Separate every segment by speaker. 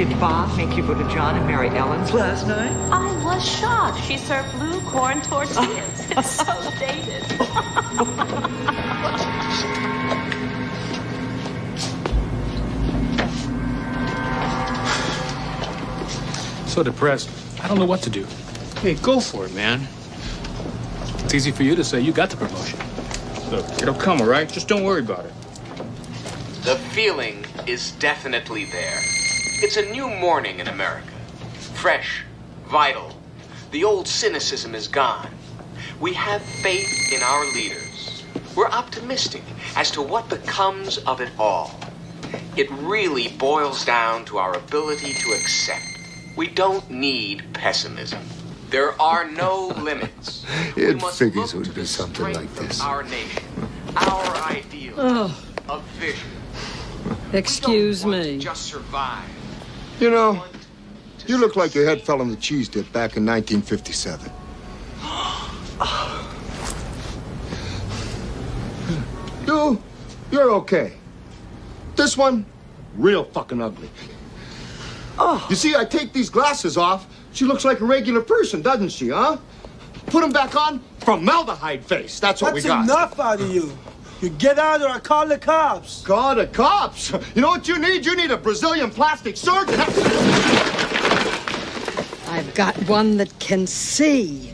Speaker 1: Did Bob make you go to John and Mary Ellen's last night?
Speaker 2: I was shocked. She served blue corn tortillas. It's so dated.
Speaker 3: So depressed. I don't know what to do.
Speaker 4: Hey, go for it, man.
Speaker 3: It's easy for you to say you got the promotion.
Speaker 4: Look, it'll come, all right? Just don't worry about it.
Speaker 5: The feeling is definitely there. It's a new morning in America. Fresh, vital. The old cynicism is gone. We have faith in our leaders. We're optimistic as to what becomes of it all. It really boils down to our ability to accept. We don't need pessimism. There are no limits.
Speaker 6: It figures it would be something like this.
Speaker 5: Our nation, our ideals of vision.
Speaker 7: Excuse me.
Speaker 5: Just survive.
Speaker 6: You know, you look like your head fell on the cheese dip back in 1957. You're okay. This one, real fucking ugly. You see, I take these glasses off, she looks like a regular person, doesn't she, huh? Put them back on, formaldehyde face. That's what we got.
Speaker 8: That's enough out of you. You get out or I call the cops.
Speaker 6: Call the cops? You know what you need? You need a Brazilian plastic surgeon.
Speaker 7: I've got one that can see.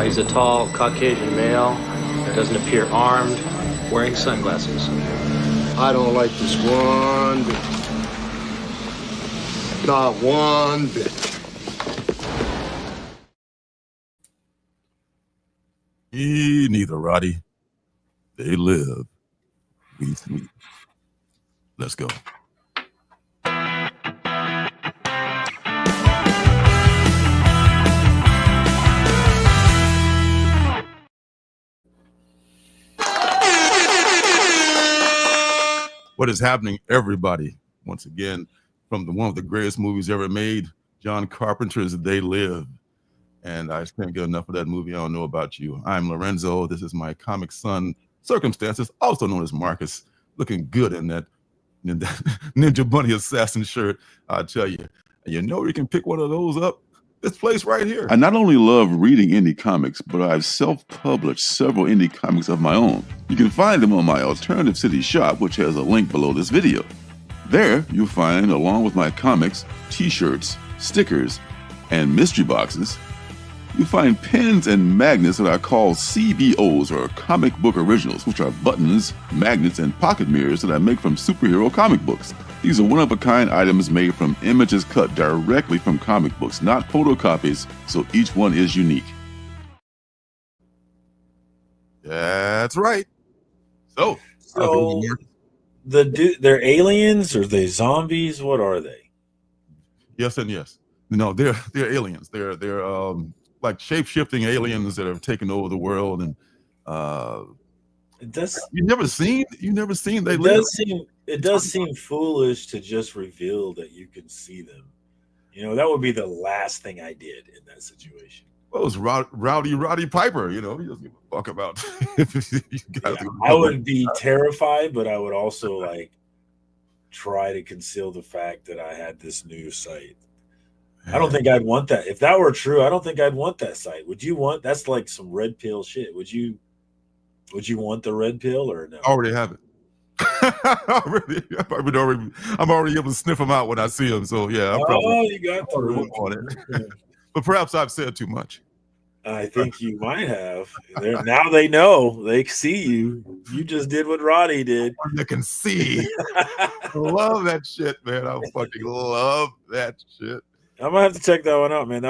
Speaker 9: He's a tall Caucasian male, doesn't appear armed, wearing sunglasses.
Speaker 6: I don't like this one bit. Not one bit.
Speaker 10: Neither, Roddy. They live. We sleep. Let's go. What is happening, everybody? Once again, from one of the greatest movies ever made, John Carpenter's They Live. And I just can't get enough of that movie. I don't know about you. I'm Lorenzo. This is my comic son, Circumstances, also known as Marcus, looking good in that Ninja Bunny assassin shirt. I tell you, you know you can pick one of those up. This place right here.
Speaker 11: I not only love reading indie comics, but I've self-published several indie comics of my own. You can find them on my Alternative City shop, which has a link below this video. There, you'll find, along with my comics, t-shirts, stickers, and mystery boxes, you'll find pins and magnets that I call CBOs, or comic book originals, which are buttons, magnets, and pocket mirrors that I make from superhero comic books. These are one-of-a-kind items made from images cut directly from comic books, not photocopies, so each one is unique.
Speaker 10: That's right. So
Speaker 12: they're aliens or they zombies? What are they?
Speaker 10: Yes and yes. No, they're aliens. They're like shape-shifting aliens that have taken over the world, and you've never seen They Live.
Speaker 12: It does seem foolish to just reveal that you can see them. You know, that would be the last thing I did in that situation.
Speaker 10: Well, it was Roddy Piper, you know, he doesn't give a fuck about.
Speaker 12: I would be terrified, but I would also like try to conceal the fact that I had this new site. I don't think I'd want that. If that were true, I don't think I'd want that site. Would you want? That's like some red pill shit. Would you want the red pill or no?
Speaker 10: I already have it. I'm already able to sniff them out when I see them. So yeah,
Speaker 12: you got the red
Speaker 10: on it. But perhaps I've said too much.
Speaker 12: I think you might have. Now they know. They see you. You just did what Roddy did.
Speaker 10: You can see. Love that shit, man. I fucking love that shit.
Speaker 12: I'm gonna have to check that one out, man.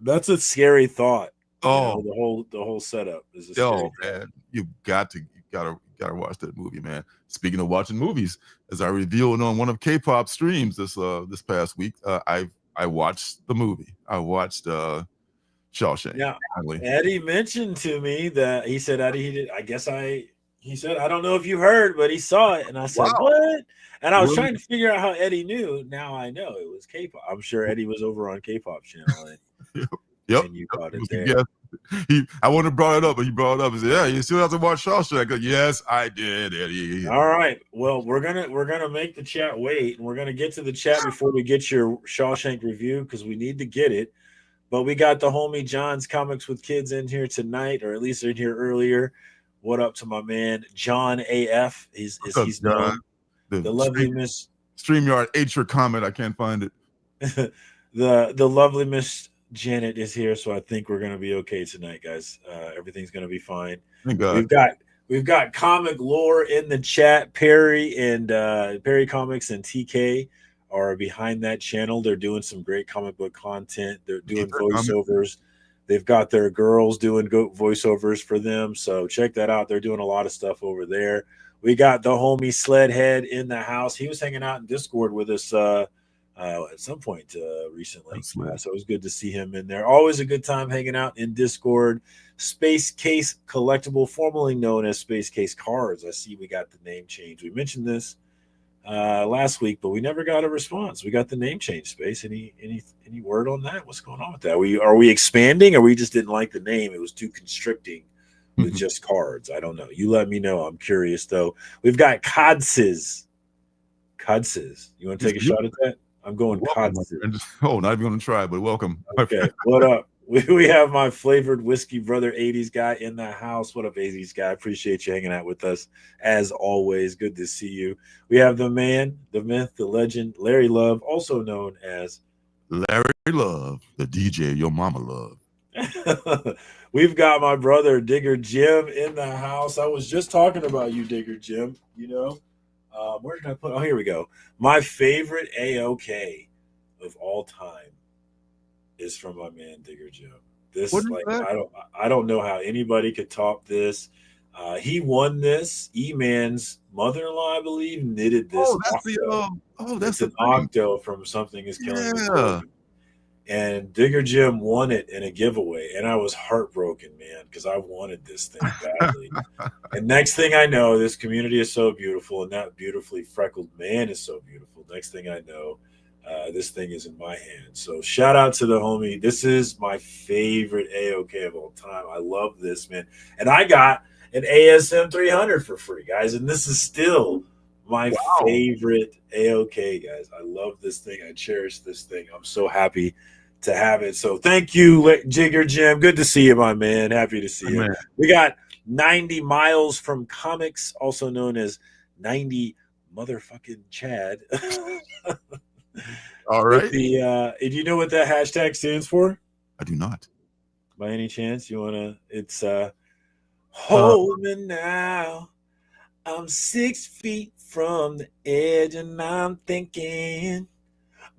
Speaker 12: That's a scary thought.
Speaker 10: Oh,
Speaker 12: you know, the whole setup is a scary
Speaker 10: man. You gotta watch that movie, man. Speaking of watching movies, as I revealed on one of K-pop streams this past week, I watched the movie. I watched Shawshank.
Speaker 12: Yeah, Eddie mentioned to me that he said he said, I don't know if you heard, but he saw it. And I said, wow. What? And I was trying to figure out how Eddie knew. Now I know it was K-pop. I'm sure Eddie was over on K-pop channel. And you caught it there.
Speaker 10: I wouldn't have brought it up, but he brought it up and said, "Yeah, you still have to watch Shawshank." Go, yes, I did, Eddie.
Speaker 12: All right. Well, we're gonna make the chat wait, and we're gonna get to the chat before we get your Shawshank review because we need to get it. But we got the homie John's Comics with Kids in here tonight, or at least in here earlier. What up to my man John AF? He's known. The lovely Miss
Speaker 10: StreamYard ate your comment. I can't find it.
Speaker 12: the lovely Miss Janet is here, so I think we're gonna be okay tonight, guys. Everything's gonna be fine.
Speaker 10: Thank God.
Speaker 12: We've got comic lore in the chat. Perry and Perry Comics and TK are behind that channel. They're doing some great comic book content. They're doing voiceovers. They've got their girls doing voiceovers for them. So check that out. They're doing a lot of stuff over there. We got the homie Sledhead in the house. He was hanging out in Discord with us at some point recently. So it was good to see him in there. Always a good time hanging out in Discord. Space Case Collectible, formerly known as Space Case Cards. I see we got the name change. We mentioned this last week, but we never got a response. We got the name change. Space. Any word on that? What's going on with that? Are we expanding, or we just didn't like the name? It was too constricting with just cards. I don't know. You let me know. I'm curious though. We've got Codses. You want to take a shot at that? I'm going Codses.
Speaker 10: Oh, not even going to try, but welcome.
Speaker 12: Okay. What up? We have my flavored whiskey brother 80s guy in the house. What up, 80s guy? Appreciate you hanging out with us as always. Good to see you. We have the man, the myth, the legend, Larry Love, also known as
Speaker 10: Larry Love, the DJ your mama loved.
Speaker 12: We've got my brother Digger Jim in the house. I was just talking about you, Digger Jim. You know, where did I put? Oh, here we go. My favorite AOK of all time is from my man Digger Jim. This like I don't know how anybody could top this. He won this. E-Man's mother-in-law, I believe, knitted this.
Speaker 10: That's
Speaker 12: an octo from Something Is Killing Me. And Digger Jim won it in a giveaway, and I was heartbroken, man, because I wanted this thing badly. And next thing I know, this community is so beautiful, and that beautifully freckled man is so beautiful. Next thing I know, this thing is in my hand. So shout out to the homie. This is my favorite AOK of all time. I love this, man. And I got an ASM 300 for free, guys. And this is still my favorite AOK, guys. I love this thing. I cherish this thing. I'm so happy to have it. So thank you, Jigger Jim. Good to see you, my man. Happy to see you. We got 90 Miles from Comics, also known as 90 motherfucking Chad.
Speaker 10: All right.
Speaker 12: Do you know what that hashtag stands for?
Speaker 10: I do not.
Speaker 12: By any chance, you wanna? It's hold me now. I'm 6 feet from the edge, and I'm thinking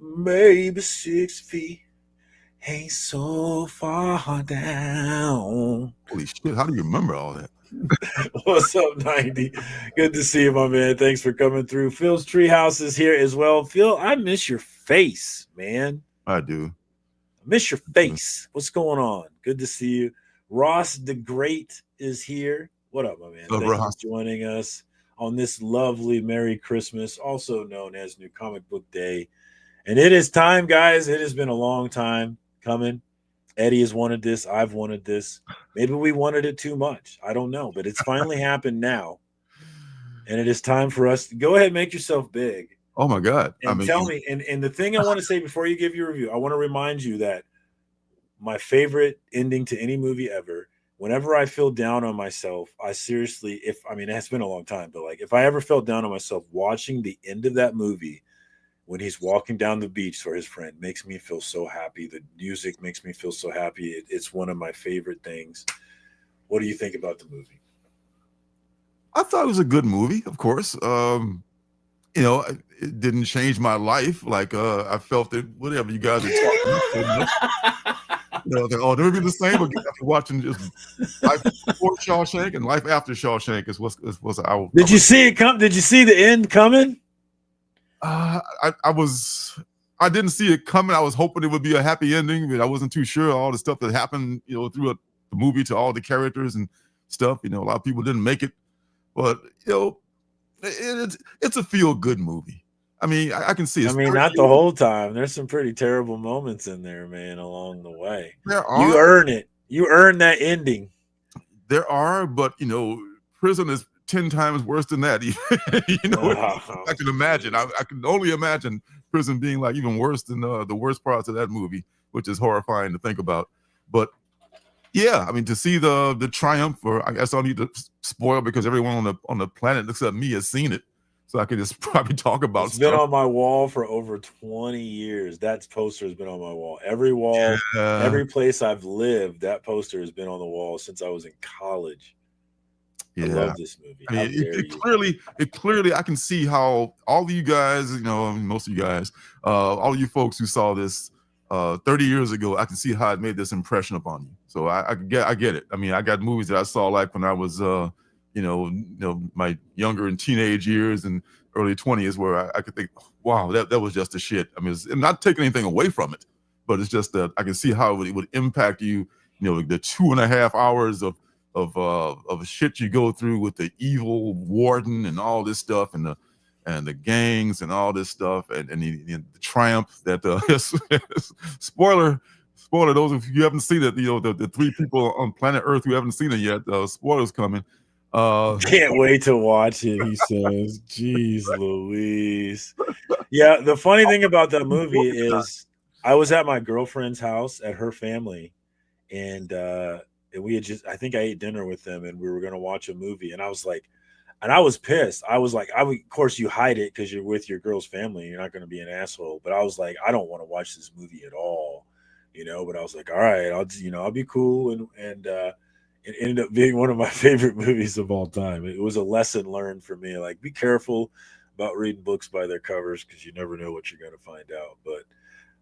Speaker 12: maybe 6 feet ain't so far down.
Speaker 10: Holy shit! How do you remember all that?
Speaker 12: What's up, 90? Good to see you, my man. Thanks for coming through. Phil's Treehouse is here as well. Phil, I miss your face, man.
Speaker 10: I do.
Speaker 12: I miss your face. What's going on? Good to see you. Ross the Great is here. What up, my man? Thanks for joining us on this lovely Merry Christmas, also known as New Comic Book Day. And it is time, guys. It has been a long time coming. Eddie has wanted this. I've wanted this. Maybe we wanted it too much. I don't know, but it's finally happened now. And it is time for us to go ahead and make yourself big.
Speaker 10: Oh my God.
Speaker 12: And tell me, and the thing I want to say before you give your review, I want to remind you that my favorite ending to any movie ever, whenever I feel down on myself, I seriously, it has been a long time, but like if I ever felt down on myself, watching the end of that movie when he's walking down the beach for his friend makes me feel so happy. The music makes me feel so happy. It's one of my favorite things. What do you think about the movie?
Speaker 10: I thought it was a good movie, of course. It didn't change my life. Like I felt that whatever you guys are talking about, never be the same again after watching just Life Before Shawshank and Life After Shawshank is what's our.
Speaker 12: Did you see it come? Did you see the end coming?
Speaker 10: I didn't see it coming. I was hoping it would be a happy ending, but I wasn't too sure all the stuff that happened, through the movie to all the characters and stuff. A lot of people didn't make it, but it's a feel-good movie. I can see it.
Speaker 12: Not the whole time. There's some pretty terrible moments in there, man, along the way.
Speaker 10: There are.
Speaker 12: You earn it. You earned that ending.
Speaker 10: There are, but prison is 10 times worse than that. I can imagine. I can only imagine prison being like even worse than the worst parts of that movie, which is horrifying to think about. But yeah, I mean, to see the triumph, or I guess I don't need to spoil because everyone on the planet except me has seen it, so I can just probably talk about.
Speaker 12: It's been on my wall for over 20 years. That poster has been on my wall. Every wall, every place I've lived, that poster has been on the wall since I was in college. Yeah. I love this movie.
Speaker 10: I mean, it clearly, I can see how all of you guys, most of you guys, all of you folks who saw this 30 years ago, I can see how it made this impression upon you. So I get it. I mean, I got movies that I saw like when I was, my younger and teenage years and early 20s where I could think, wow, that was just the shit. I mean, I'm not taking anything away from it, but it's just that I can see how it would impact you, the 2.5 hours of shit you go through with the evil warden and all this stuff and the gangs and all this stuff and the triumph that spoiler those of you who haven't seen it, the 3 people on planet Earth who haven't seen it yet, spoilers coming.
Speaker 12: Can't wait to watch it, he says. Jeez Louise. Yeah, the funny thing about that movie is I was at my girlfriend's house at her family, and we had I think I ate dinner with them, and we were going to watch a movie, and I was like, and I was pissed. I was like, of course you hide it because you're with your girl's family. You're not going to be an asshole. But I was like, I don't want to watch this movie at all, but I was like, all right, I'll be cool. And it ended up being one of my favorite movies of all time. It was a lesson learned for me. Like, be careful about reading books by their covers because you never know what you're going to find out. But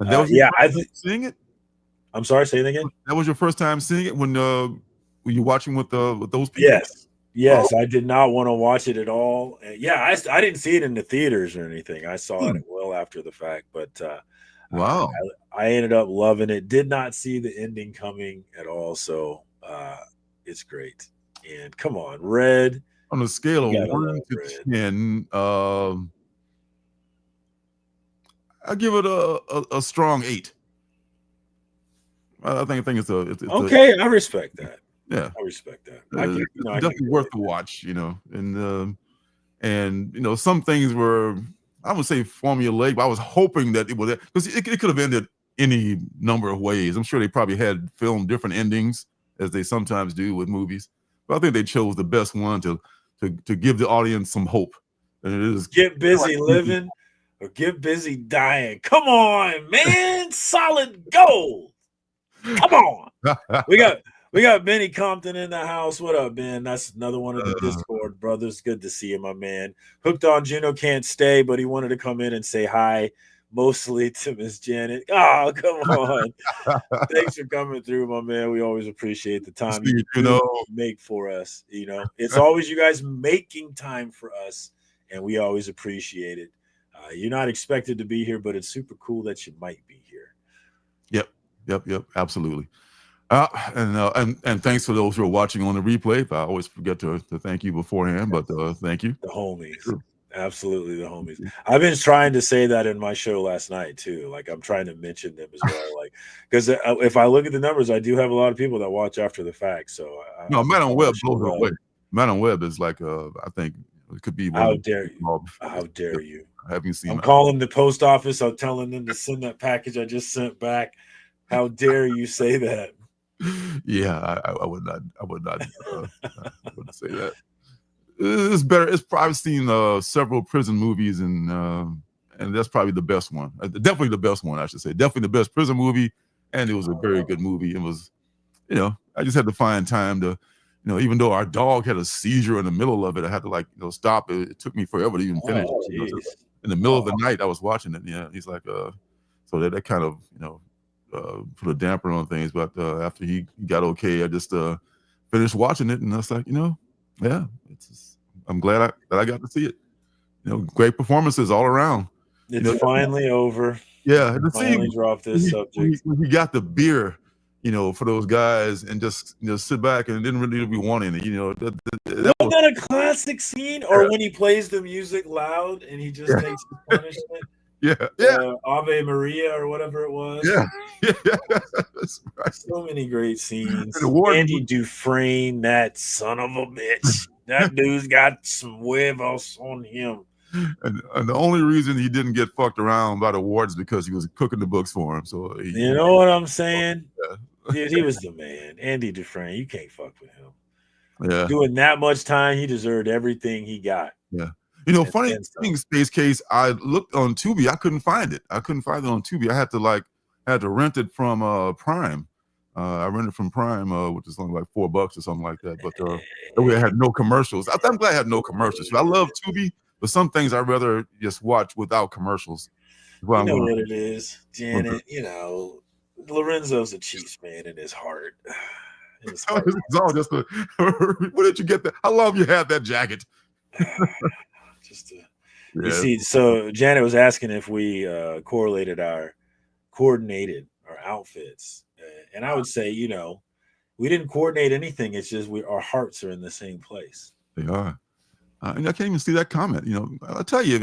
Speaker 10: that was seeing it.
Speaker 12: I'm sorry, say it again.
Speaker 10: That was your first time seeing it when you watching with those people?
Speaker 12: Yes, I did not want to watch it at all. Yeah, I didn't see it in the theaters or anything. I saw it well after the fact, but
Speaker 10: wow,
Speaker 12: I ended up loving it. Did not see the ending coming at all, so it's great. And come on, Red.
Speaker 10: On a scale of 1 to 10, I give it a strong 8. I think it's
Speaker 12: okay. I respect that.
Speaker 10: Yeah,
Speaker 12: I respect that.
Speaker 10: Definitely worth the watch, and some things were, I would say, formulaic, but I was hoping that it would, because it could have ended any number of ways. I'm sure they probably had filmed different endings, as they sometimes do with movies, but I think they chose the best one to give the audience some hope. And it is
Speaker 12: get busy living or get busy dying. Come on, man, solid gold. Come on, we got Benny Compton in the house. What up, Ben? That's another one of the Discord brothers. Good to see you, my man. Hooked on Juno can't stay, but he wanted to come in and say hi, mostly to Miss Janet. Oh, come on. Thanks for coming through, my man. We always appreciate the time you make for us. It's always you guys making time for us, and we always appreciate it. You're not expected to be here, but it's super cool that you might be here.
Speaker 10: Yep, absolutely. And thanks for those who are watching on the replay. I always forget to thank you beforehand, but thank you.
Speaker 12: The homies. Absolutely, the homies. I've been trying to say that in my show last night too. Like, I'm trying to mention them as well. Like, because if I look at the numbers, I do have a lot of people that watch after the fact. So
Speaker 10: Madam Web blows it away. Madam Web is like I think it could be.
Speaker 12: How dare you? How dare you?
Speaker 10: I haven't seen.
Speaker 12: I'm calling the post office. I'm telling them to send that package I just sent back. How dare you say that?
Speaker 10: Yeah, I would not. I wouldn't say that. It's better. I've seen several prison movies, and that's probably the best one. Definitely the best one, I should say. Definitely the best prison movie, and it was a very good movie. It was, I just had to find time to, even though our dog had a seizure in the middle of it, I had to stop it. It took me forever to even finish. In the middle of the night, I was watching it. Yeah, he's like, so that kind of, put a damper on things. But after he got okay, I just finished watching it, and I was like, yeah, I'm glad that I got to see it. Great performances all around.
Speaker 12: It's finally over.
Speaker 10: Yeah,
Speaker 12: to finally drop this subject.
Speaker 10: We got the beer, for those guys, and just sit back and didn't really be wanting it.
Speaker 12: Wasn't that a classic scene? Or when he plays the music loud and he just takes the punishment. Ave Maria or whatever it was.
Speaker 10: That's right.
Speaker 12: So many great scenes.
Speaker 10: Warden,
Speaker 12: Andy Dufresne, that son of a bitch. That dude's got some huevos on him.
Speaker 10: And the only reason he didn't get fucked around by the ward is because he was cooking the books for him. So
Speaker 12: you know what I'm saying? Dude, he was the man. Andy Dufresne, you can't fuck with him.
Speaker 10: Yeah.
Speaker 12: Doing that much time, he deserved everything he got.
Speaker 10: Yeah. You know, funny thing, Space Case, I looked on Tubi. I couldn't find it. I couldn't find it on Tubi. I had to rent it from Prime. I rented from Prime, which is only like $4 or something like that. But we had no commercials. I'm glad I had no commercials. I love Tubi, but some things I'd rather just watch without commercials.
Speaker 12: You know what it is, Janet. You know, Lorenzo's a Chiefs man in his heart.
Speaker 10: It's all just where did you get that? How long have you had that jacket?
Speaker 12: You see, so Janet was asking if we coordinated our outfits, and I would say, you know, we didn't coordinate anything. It's just our hearts are in the same place.
Speaker 10: They are. And I can't even see that comment. You know, I'll tell you,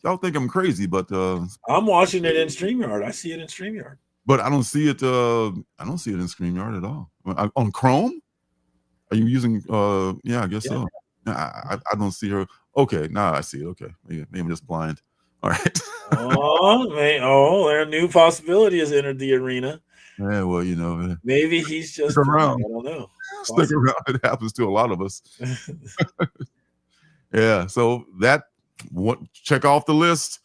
Speaker 10: y'all think I'm crazy, but
Speaker 12: I'm watching it in StreamYard. I see it in StreamYard.
Speaker 10: But I don't see it. I don't see it in StreamYard at all. On Chrome? Are you using? Yeah, I guess so. I don't see her. Okay, now I see it. Okay, maybe I'm just blind. All right.
Speaker 12: There a new possibility has entered the arena.
Speaker 10: Yeah, well, you know,
Speaker 12: maybe he's just
Speaker 10: around.
Speaker 12: I don't know.
Speaker 10: Stick around. It happens to a lot of us. Yeah. So check off the list.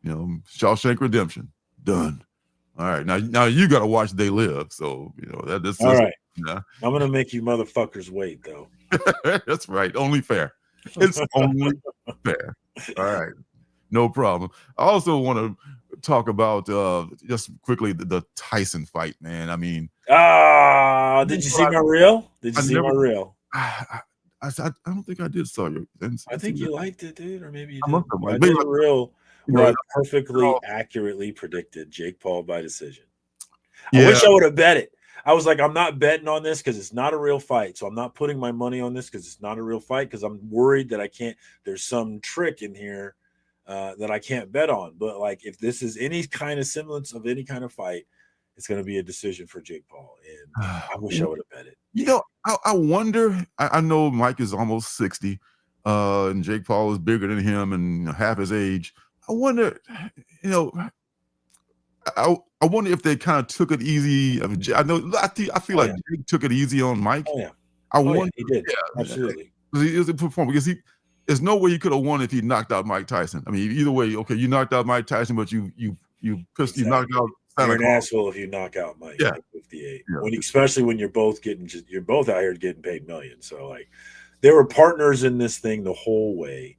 Speaker 10: You know, Shawshank Redemption done. All right, now you got to watch They Live. So you know that's
Speaker 12: all right.
Speaker 10: Yeah.
Speaker 12: I'm gonna make you motherfuckers wait though.
Speaker 10: That's right. Only fair. It's only fair. All right. No problem. I also want to talk about just quickly the Tyson fight, man. I mean,
Speaker 12: did you see my reel? Did you see my reel?
Speaker 10: I don't think I did saw you.
Speaker 12: I think you liked it, dude, or maybe you
Speaker 10: did.
Speaker 12: I did a reel where I perfectly accurately predicted Jake Paul by decision. I wish I would have bet it. I was like, I'm not betting on this because it's not a real fight. So I'm not putting my money on this because it's not a real fight because I'm worried that there's some trick in here that I can't bet on. But like, if this is any kind of semblance of any kind of fight, it's going to be a decision for Jake Paul. And I wish I would have bet it.
Speaker 10: You know, I wonder, I know Mike is almost 60 and Jake Paul is bigger than him and half his age. I wonder, you know, I wonder if they kind of took it easy. I feel like Jake took it easy on Mike.
Speaker 12: Oh yeah,
Speaker 10: I wonder.
Speaker 12: He did. Absolutely.
Speaker 10: He was a performer because there's no way he could have won if he knocked out Mike Tyson. I mean, either way, okay, you knocked out Mike Tyson, but you knocked out.
Speaker 12: You're an asshole if you knock out Mike at 58. Yeah. Especially when you're both out here getting paid millions. So like, they were partners in this thing the whole way.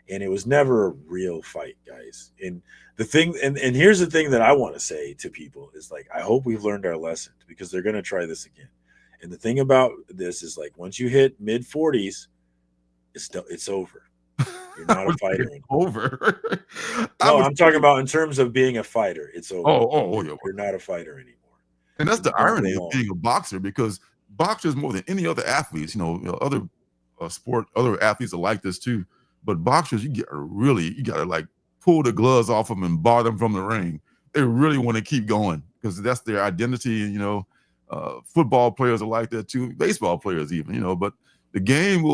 Speaker 12: And it was never a real fight, guys. And the thing, and here's the thing that I want to say to people is like, I hope we've learned our lesson because they're going to try this again. And the thing about this is like, once you hit mid 40s, it's over. You're not a fighter anymore.
Speaker 10: Over.
Speaker 12: No, I'm talking about in terms of being a fighter. It's over.
Speaker 10: Yeah.
Speaker 12: You're not a fighter anymore.
Speaker 10: And that's the irony of being a boxer because boxers more than any other athletes, you know other other athletes are like this too. But boxers, you gotta like pull the gloves off them and bar them from the ring. They really want to keep going because that's their identity. You know, football players are like that too. Baseball players even, you know. But the game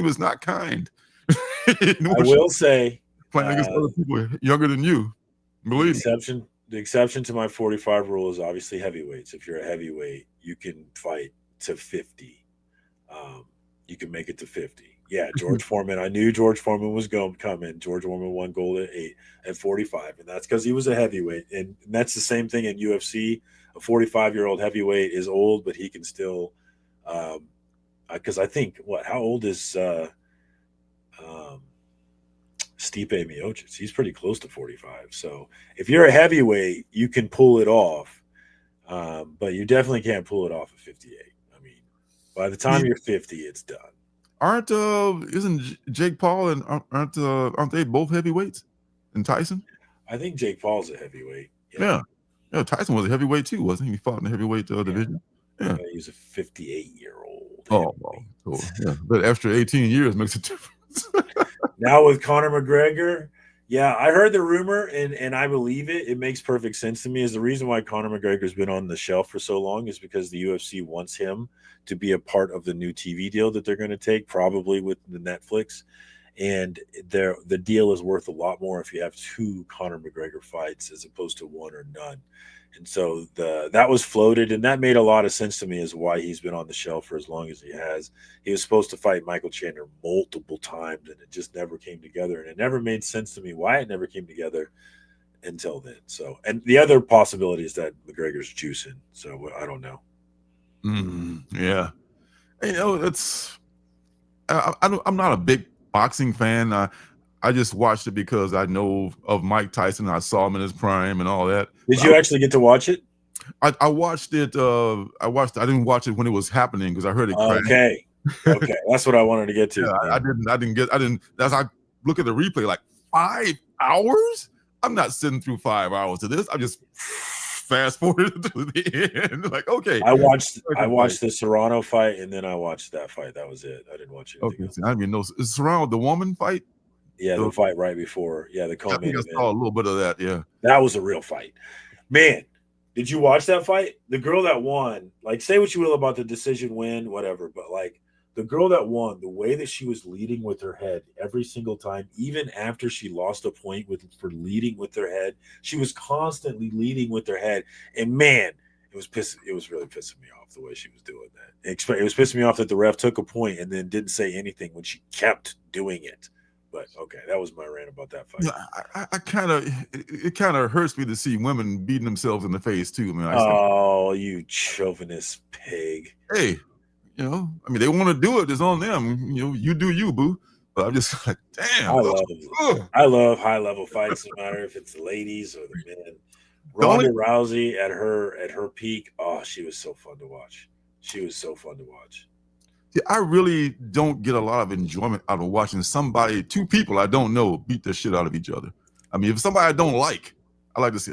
Speaker 10: is not kind.
Speaker 12: I will say,
Speaker 10: playing against other people younger than you. Believe
Speaker 12: me. The exception to my 45 rule is obviously heavyweights. If you're a heavyweight, you can fight to 50. You can make it to 50. Yeah, George Foreman. I knew George Foreman was going to come in. George Foreman won gold at 45, and that's because he was a heavyweight. And that's the same thing in UFC. A 45-year-old heavyweight is old, but he can still. Because I think how old is Stipe Miocic? He's pretty close to 45. So if you're a heavyweight, you can pull it off, but you definitely can't pull it off at 58. I mean, by the time you're 50, it's done.
Speaker 10: Isn't Jake Paul and aren't they both heavyweights? And Tyson?
Speaker 12: I think Jake Paul's a heavyweight.
Speaker 10: Yeah. Tyson was a heavyweight too, wasn't he? He fought in the heavyweight division. Yeah.
Speaker 12: He was a 58-year-old.
Speaker 10: Oh, cool. Yeah. But extra 18 years makes a difference.
Speaker 12: Now with Conor McGregor, Yeah, I heard the rumor, and I believe it. It makes perfect sense to me. Is the reason why Conor McGregor's been on the shelf for so long is because the UFC wants him to be a part of the new TV deal that they're going to take, probably with the Netflix. And the deal is worth a lot more if you have 2 Conor McGregor fights as opposed to 1 or none. And so that was floated, and that made a lot of sense to me as why he's been on the shelf for as long as he has. He was supposed to fight Michael Chandler multiple times, and it just never came together. And it never made sense to me why it never came together until then. So, and the other possibility is that McGregor's juicing. So I don't know.
Speaker 10: Yeah, you know, I'm not a big boxing fan. I just watched it because I know of Mike Tyson. I saw him in his prime and all that.
Speaker 12: Did you actually get to watch it?
Speaker 10: I watched it. I didn't watch it when it was happening because I heard it.
Speaker 12: Okay. Okay. That's what I wanted to get to.
Speaker 10: Yeah, I didn't. As I look at the replay, like 5 hours. I'm not sitting through 5 hours of this. I just fast forward to the end. Like, okay.
Speaker 12: I watched the Serrano fight, and then I watched that fight. That was it. I didn't watch it.
Speaker 10: Okay. So I mean, no, is Serrano the woman fight?
Speaker 12: Yeah, the fight right before. Yeah, the
Speaker 10: I think I saw a little bit of that. Yeah,
Speaker 12: that was a real fight. Man, did you watch that fight? The girl that won, like, say what you will about the decision win, whatever, but like the girl that won, the way that she was leading with her head every single time, even after she lost a point for leading with her head, she was constantly leading with her head. And man, it was really pissing me off the way she was doing that. It was pissing me off that the ref took a point and then didn't say anything when she kept doing it. But okay, that was my rant about that fight.
Speaker 10: Yeah, it kind of hurts me to see women beating themselves in the face too. I mean,
Speaker 12: you chauvinist pig.
Speaker 10: Hey, you know, I mean, they want to do it. It's on them. You know, you do you, boo. But I'm just like, damn.
Speaker 12: I love high level fights, no matter if it's the ladies or the men. Ronda Rousey at her peak. Oh, she was so fun to watch. She was so fun to watch.
Speaker 10: Yeah, I really don't get a lot of enjoyment out of watching two people I don't know beat the shit out of each other. I mean, if somebody I don't like, I like to say,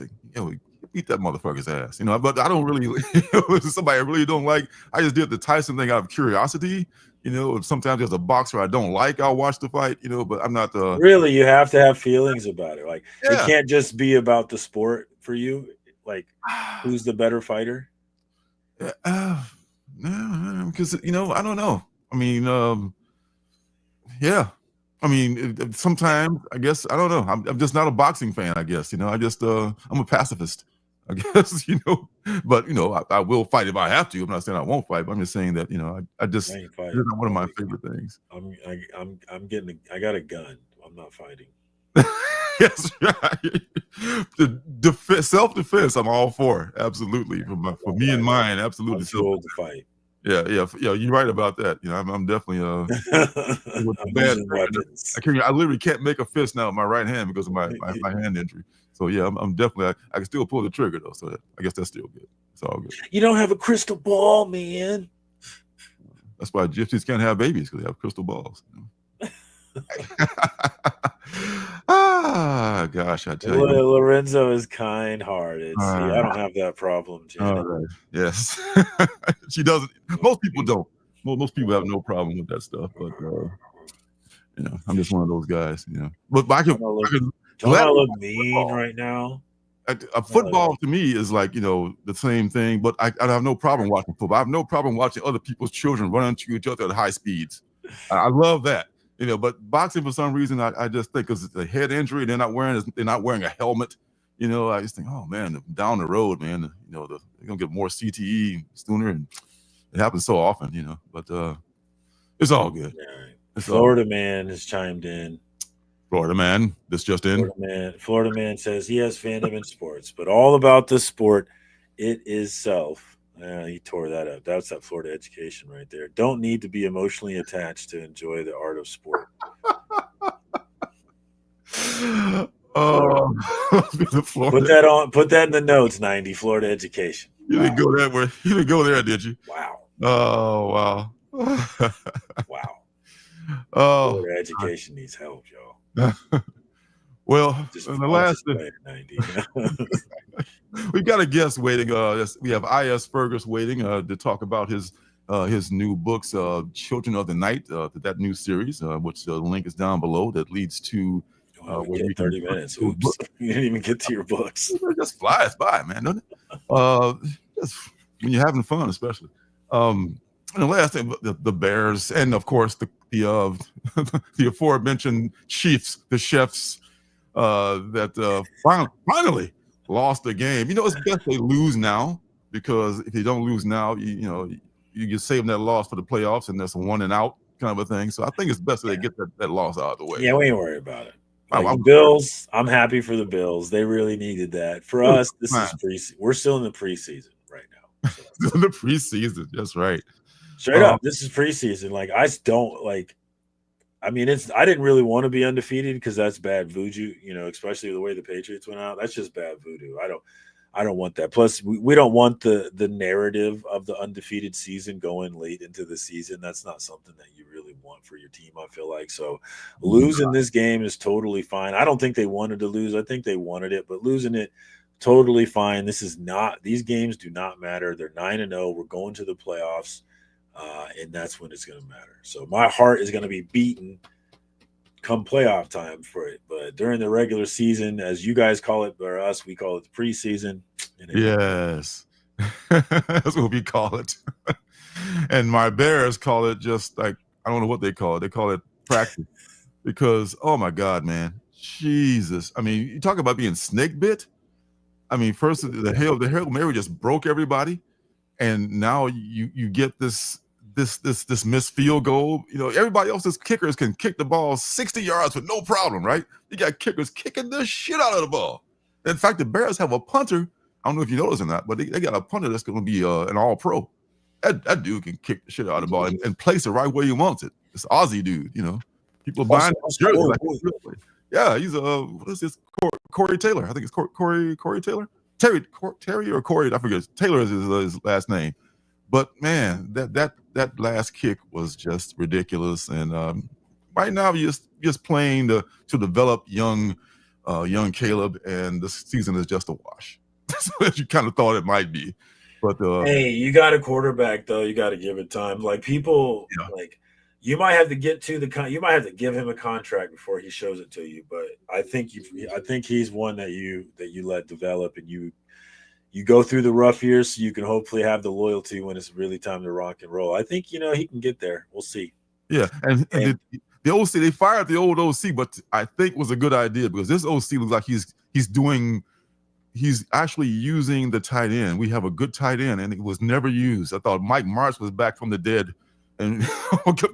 Speaker 10: beat that motherfucker's ass, but I don't really, if somebody I really don't like, I just did the Tyson thing out of curiosity, if sometimes there's a boxer I don't like, I'll watch the fight, but I'm not
Speaker 12: really, you have to have feelings about it. Like, It can't just be about the sport for you. Like, who's the better fighter?
Speaker 10: No, because I don't know. I mean, yeah. I mean, sometimes I guess I don't know. I'm just not a boxing fan. I guess I just I'm a pacifist. I guess but I will fight if I have to. I'm not saying I won't fight, but I'm just saying that I just it's not one of my favorite things.
Speaker 12: I got a gun. I'm not fighting.
Speaker 10: Yes, right. The self-defense, I'm all for. Absolutely, for me and mine, absolutely.
Speaker 12: To fight.
Speaker 10: Yeah. You're right about that. I'm definitely with the bad weapons. I literally can't make a fist now with my right hand because of my hand injury. So yeah, I'm definitely. I can still pull the trigger though. So I guess that's still good. It's all good.
Speaker 12: You don't have a crystal ball, man.
Speaker 10: That's why gypsies can't have babies, because they have crystal balls. Gosh, I tell you,
Speaker 12: Lorenzo is kind-hearted. See, I don't have that problem, Janet.
Speaker 10: Right. Yes. She doesn't. Most people don't. Most people have no problem with that stuff, but I'm just one of those guys. But I can
Speaker 12: look mean right now.
Speaker 10: Football to me is like the same thing, but I have no problem watching football. I have no problem watching other people's children run into each other at high speeds. I love that. But boxing, for some reason, I just think because it's a head injury, they're not wearing a helmet. I just think, oh man, down the road, man, they're gonna get more CTE sooner, and it happens so often, But it's all good.
Speaker 12: Yeah. Florida man has chimed in.
Speaker 10: Florida man, this just in.
Speaker 12: Florida man says he has fandom in sports, but all about the sport it is self. He tore that up. That's that Florida education right there. Don't need to be emotionally attached to enjoy the art of sport.
Speaker 10: Florida.
Speaker 12: Put that in the notes, 90. Florida education.
Speaker 10: You didn't go that way. You didn't go there, did you?
Speaker 12: Wow.
Speaker 10: Oh wow.
Speaker 12: Wow.
Speaker 10: Oh,
Speaker 12: Florida education needs help, y'all.
Speaker 10: Well, in the last
Speaker 12: 90.
Speaker 10: We've got a guest waiting. We have IS Fergus waiting to talk about his new books, Children of the Night, that new series, which the link is down below, that leads to
Speaker 12: We get 30 minutes. Oops. You didn't even get to your books.
Speaker 10: It just flies by, man, doesn't it? Just when you're having fun, especially. And the last thing, the Bears, and of course the the aforementioned Chiefs, the chefs that finally lost the game. You know, it's best they lose now, because if they don't lose now, you can save that loss for the playoffs, and that's a 1 and out kind of a thing. So I think it's best that they get that loss out of the way.
Speaker 12: Yeah, we ain't worried about it. Like, Bills, I'm happy for the Bills. They really needed that. For us, this is preseason. We're still in the preseason right now. So.
Speaker 10: In the preseason, that's right.
Speaker 12: Straight up, this is preseason. Like, I just don't like. I mean, I didn't really want to be undefeated because that's bad voodoo. Especially the way the Patriots went out. That's just bad voodoo. I don't want that. Plus, we don't want the narrative of the undefeated season going late into the season. That's not something that you really want for your team, I feel like. So losing this game is totally fine. I don't think they wanted to lose. I think they wanted it, but losing it, totally fine. These games do not matter. They're 9-0. We're going to the playoffs, and that's when it's going to matter. So my heart is going to be beaten come playoff time for it, but during the regular season, as you guys call it, or us, we call it the preseason.
Speaker 10: Yes, that's what we call it. And my Bears call it just like, I don't know what they call it. They call it practice, because oh my God, man, Jesus! I mean, you talk about being snake bit. I mean, first the Hail Mary just broke everybody, and now you get this missed field goal. Everybody else's kickers can kick the ball 60 yards with no problem, right? You got kickers kicking the shit out of the ball. In fact, the Bears have a punter. I don't know if you noticed or not, but they got a punter that's going to be an all-pro. That dude can kick the shit out of the ball and place it right where he wants it. This Aussie dude, people buying his jersey. Yeah, he's what is this? Corey Taylor. I think it's Corey Taylor. Terry or Corey. I forget. Taylor is his last name. But man, that last kick was just ridiculous. And right now, you're just playing to develop young Caleb, and the season is just a wash. As you kind of thought it might be. But
Speaker 12: hey, you got a quarterback though. You got to give it time. Like people, like you might have to get to you might have to give him a contract before he shows it to you. But I think he's one that you let develop, and you go through the rough years so you can hopefully have the loyalty when it's really time to rock and roll. I think he can get there. We'll see.
Speaker 10: Yeah, and the OC, they fired the old OC, but I think was a good idea, because this OC looks like he's actually using the tight end. We have a good tight end, and it was never used. I thought Mike Marsh was back from the dead, and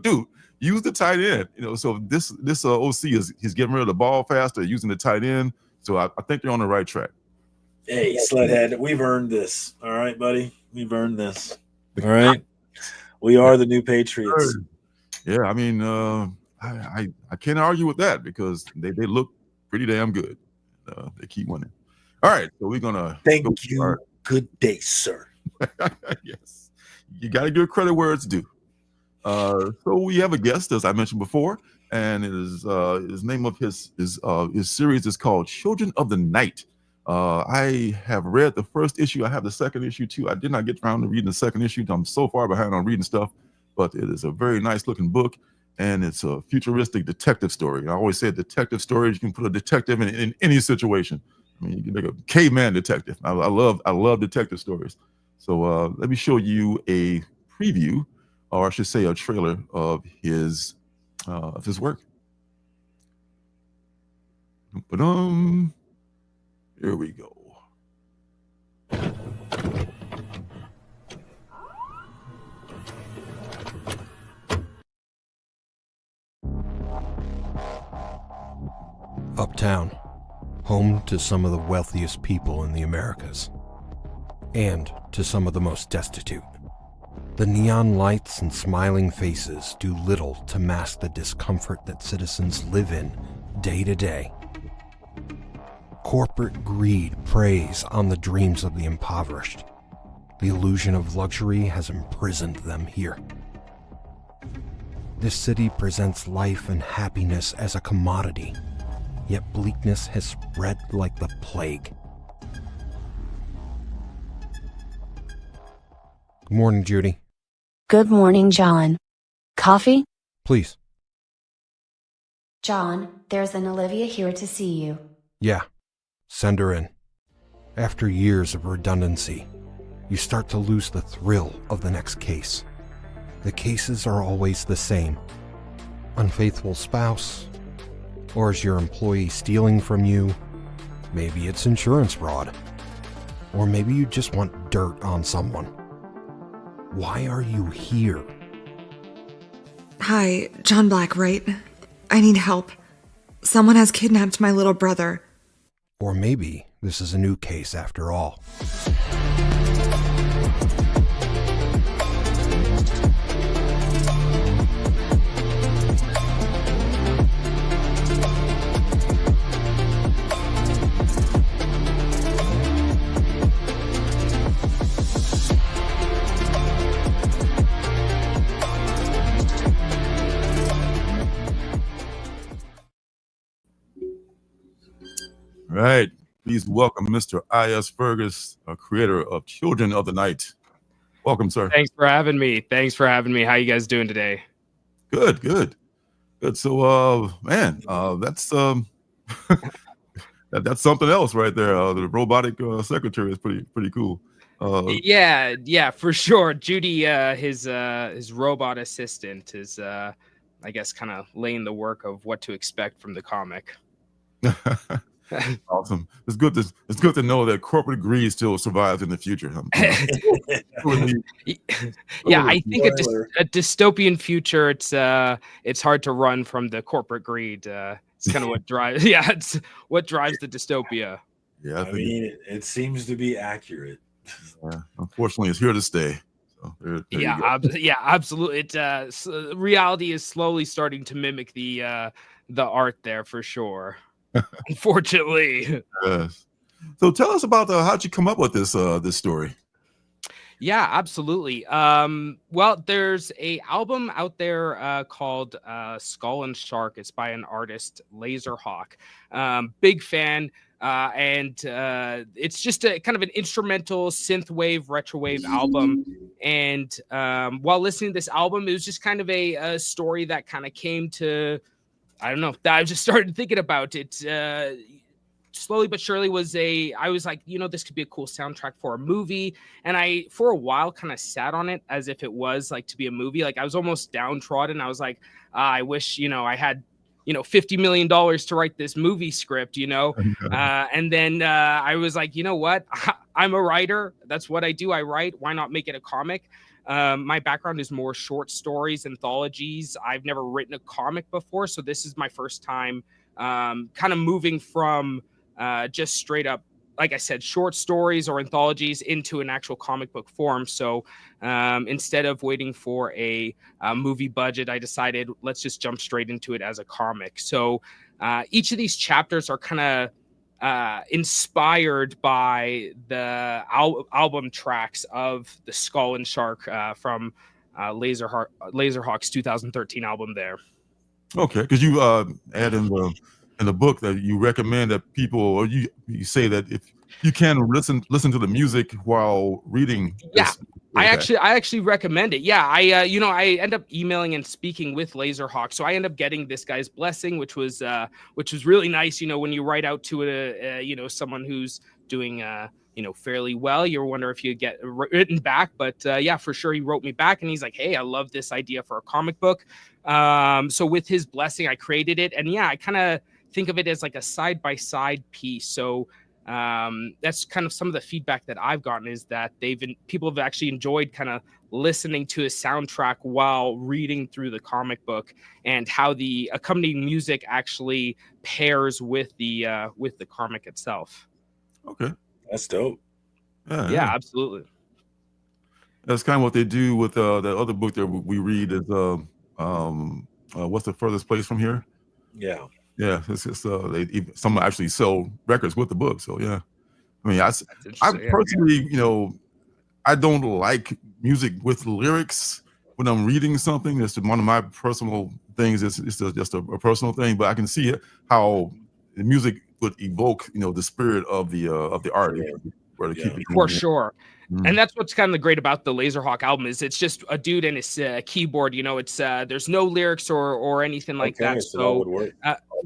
Speaker 10: dude, use the tight end. So this OC he's getting rid of the ball faster, using the tight end. So I think they're on the right track.
Speaker 12: Hey, Sledhead, we've earned this. All right, buddy, we've earned this. All right, we are the new Patriots.
Speaker 10: Yeah, I mean, I can't argue with that, because they look pretty damn good. They keep winning. All right, so we're gonna
Speaker 12: thank you. Good day, sir.
Speaker 10: Yes, you got to give credit where it's due. So we have a guest, as I mentioned before, and his name of his series is called Children of the Night. I have read the first issue. I have the second issue too. I did not get around to reading the second issue. I'm so far behind on reading stuff, but it is a very nice looking book, and it's a futuristic detective story. I always say detective stories, you can put a detective in any situation. I mean, you can make a caveman detective. I love detective stories. So let me show you a preview, or I should say a trailer of his work. Here we go.
Speaker 13: Uptown, home to some of the wealthiest people in the Americas, and to some of the most destitute. The neon lights and smiling faces do little to mask the discomfort that citizens live in day to day. Corporate greed preys on the dreams of the impoverished. The illusion of luxury has imprisoned them here. This city presents life and happiness as a commodity, yet bleakness has spread like the plague. Good morning, Judy.
Speaker 14: Good morning, John. Coffee?
Speaker 13: Please.
Speaker 14: John, there's an Olympia here to see you.
Speaker 13: Yeah, send her in. After years of redundancy, you start to lose the thrill of the next case. The cases are always the same. Unfaithful spouse, or is your employee stealing from you? Maybe it's insurance fraud. Or maybe you just want dirt on someone. Why are you here?
Speaker 15: Hi, John Black, right? I need help. Someone has kidnapped my little brother.
Speaker 13: Or maybe this is a new case after all.
Speaker 10: Right. Please welcome Mr. I.S. Fergus, creator of Children of the Night. Welcome, sir.
Speaker 16: Thanks for having me. How you guys doing today?
Speaker 10: Good. So, man, that's that's something else right there. The robotic secretary is pretty cool.
Speaker 16: Yeah, for sure. Judy, his robot assistant is, I guess, kind of laying the work of what to expect from the comic.
Speaker 10: Awesome. It's good to know that corporate greed still survives in the future.
Speaker 16: Yeah, I think a dystopian future. It's hard to run from the corporate greed. It's kind of what drives. Yeah, it's what drives the dystopia.
Speaker 10: Yeah,
Speaker 12: I mean, it seems to be accurate.
Speaker 10: Unfortunately, it's here to stay. So
Speaker 16: yeah, absolutely. Reality is slowly starting to mimic the art there for sure. Unfortunately.
Speaker 10: Yes. So tell us about how'd you come up with this story?
Speaker 16: Yeah, absolutely. Well, there's a album out there called Skull and Shark. It's by an artist, Laserhawk. Big fan. And it's just a kind of an instrumental synthwave, retrowave album. And while listening to this album, it was just kind of a story that kind of came to, I don't know, that I just started thinking about it. Slowly but surely I was like, this could be a cool soundtrack for a movie. And I, for a while, kind of sat on it as if it was like to be a movie. Like I was almost downtrodden. I was like, I wish, I had, $50 million to write this movie script, and then I was like, you know what? I'm a writer. That's what I do. I write. Why not make it a comic? My background is more short stories, anthologies. I've never written a comic before. So this is my first time kind of moving from just straight up, like I said, short stories or anthologies into an actual comic book form. So instead of waiting for a movie budget, I decided let's just jump straight into it as a comic. So each of these chapters are kind of inspired by the album tracks of the Skull and Shark from Laserhawk's 2013 album there.
Speaker 10: Okay, because you add in the book that you recommend that people, or you say that if you can listen to the music while reading.
Speaker 16: Yeah,
Speaker 10: okay.
Speaker 16: I actually recommend it. Yeah, I end up emailing and speaking with Laserhawk, so I end up getting this guy's blessing, which was really nice. When you write out to someone who's doing fairly well, you wonder if you get written back. But yeah, for sure, he wrote me back and he's like, hey, I love this idea for a comic book. So with his blessing, I created it, and yeah, I kind of think of it as like a side-by-side piece. So that's kind of some of the feedback that I've gotten, is that people have actually enjoyed kind of listening to a soundtrack while reading through the comic book, and how the accompanying music actually pairs with the comic itself.
Speaker 10: Okay,
Speaker 12: that's dope.
Speaker 16: Yeah, absolutely.
Speaker 10: That's kind of what they do with the other book that we read is what's the furthest place from here? Yeah, it's just some actually sell records with the book. So yeah, I mean, I personally, I don't like music with lyrics when I'm reading something. It's one of my personal things. It's just a personal thing, but I can see how the music would evoke, the spirit of the art.
Speaker 16: For sure. And that's what's kind of great about the Laserhawk album is it's just a dude and his keyboard. You know, it's there's no lyrics or anything like that.
Speaker 12: So that would work.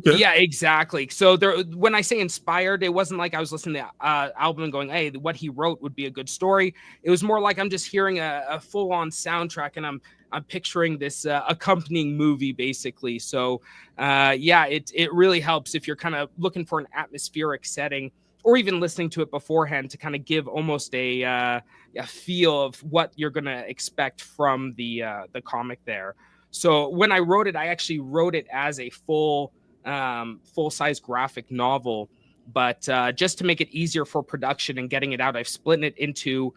Speaker 16: Yeah, exactly. So there, when I say inspired, it wasn't like I was listening to the album and going, "Hey, what he wrote would be a good story." It was more like I'm just hearing a full-on soundtrack, and I'm picturing this accompanying movie, basically. So, yeah, it really helps if you're kind of looking for an atmospheric setting, or even listening to it beforehand to kind of give almost a feel of what you're gonna expect from the comic there. So when I wrote it, I actually wrote it as a full-size graphic novel, but just to make it easier for production and getting it out, I've split it into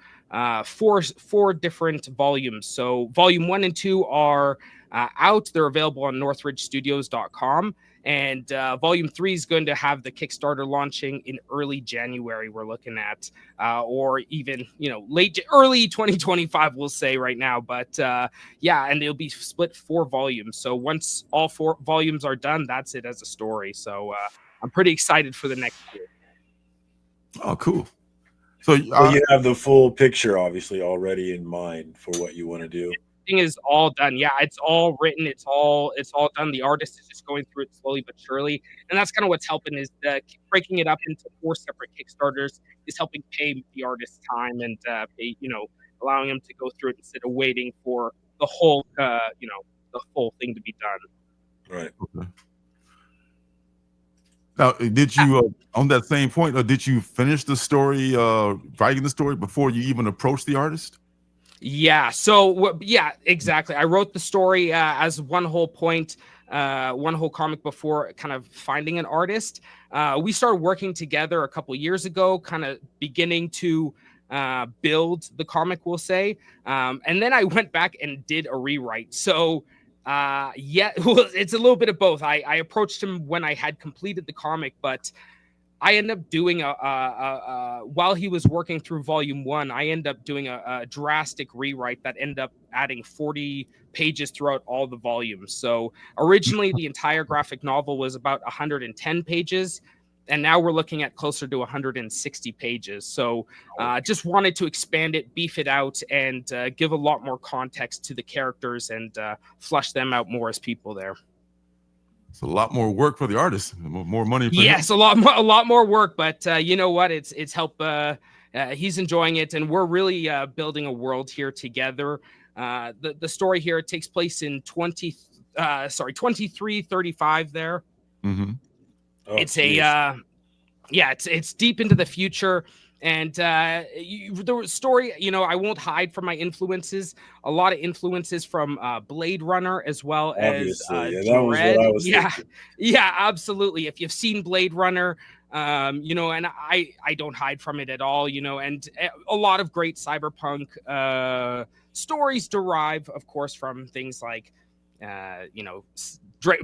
Speaker 16: four different volumes. So volume 1 and 2 are out. They're available on northridgestudios.com. And volume 3 is going to have the Kickstarter launching in early January, we're looking at, or even, early 2025, we'll say right now. But yeah, and it'll be split 4 volumes. So once all 4 volumes are done, that's it as a story. So I'm pretty excited for the next year.
Speaker 10: Oh, cool. So
Speaker 12: you have the full picture, obviously, already in mind for what you want to do.
Speaker 16: Thing is all done. Yeah, it's all written. It's all done. The artist is just going through it slowly but surely, and that's kind of what's helping is breaking it up into 4 separate Kickstarters is helping pay the artist time and pay, allowing him to go through it instead of waiting for the whole the whole thing to be done.
Speaker 12: Right.
Speaker 10: Okay. Now, did you on that same point, or did you finish the story, writing the story before you even approached the artist?
Speaker 16: Yeah. So yeah, exactly. I wrote the story as one whole point, one whole comic before kind of finding an artist. We started working together a couple years ago, kind of beginning to build the comic, we'll say. And then I went back and did a rewrite. So yeah, well, it's a little bit of both. I approached him when I had completed the comic, but I ended up doing while he was working through volume 1, I ended up doing a drastic rewrite that ended up adding 40 pages throughout all the volumes. So originally the entire graphic novel was about 110 pages, and now we're looking at closer to 160 pages. So just wanted to expand it, beef it out, and give a lot more context to the characters and flush them out more as people there.
Speaker 10: It's a lot more work for the artist, more money for
Speaker 16: yes,
Speaker 10: him.
Speaker 16: a lot more work, but you know what? It's help. He's enjoying it, and we're really building a world here together. The story here takes place in 2335 there.
Speaker 10: Mm-hmm.
Speaker 12: Oh,
Speaker 16: it's it's deep into the future. And the story, I won't hide from my influences. A lot of influences from Blade Runner as well as Dread. Yeah, absolutely. If you've seen Blade Runner, and I don't hide from it at all, and a lot of great cyberpunk stories derive, of course, from things like,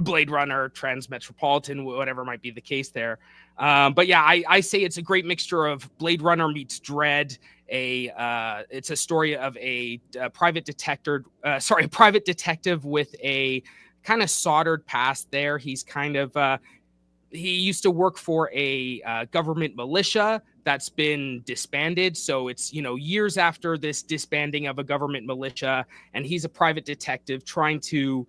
Speaker 16: Blade Runner, Transmetropolitan, whatever might be the case there. But yeah, I say it's a great mixture of Blade Runner meets Dread. It's a story of a private detective with a kind of soldered past there. He's kind of he used to work for a government militia that's been disbanded. So it's, years after this disbanding of a government militia, and he's a private detective trying to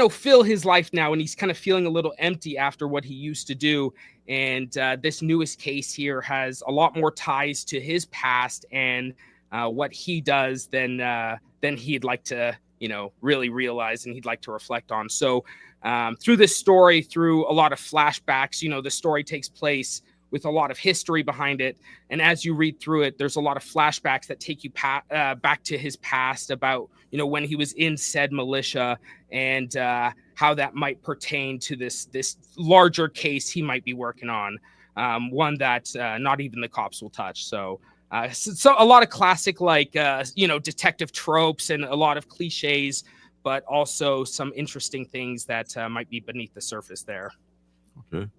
Speaker 16: fill his life now, and he's kind of feeling a little empty after what he used to do. And this newest case here has a lot more ties to his past and what he does than he'd like to, really realize and he'd like to reflect on. So through this story, through a lot of flashbacks, the story takes place with a lot of history behind it. And as you read through it, there's a lot of flashbacks that take you back to his past about, when he was in said militia and how that might pertain to this larger case he might be working on, one that not even the cops will touch. So a lot of classic, detective tropes and a lot of cliches, but also some interesting things that might be beneath the surface there.
Speaker 10: Okay.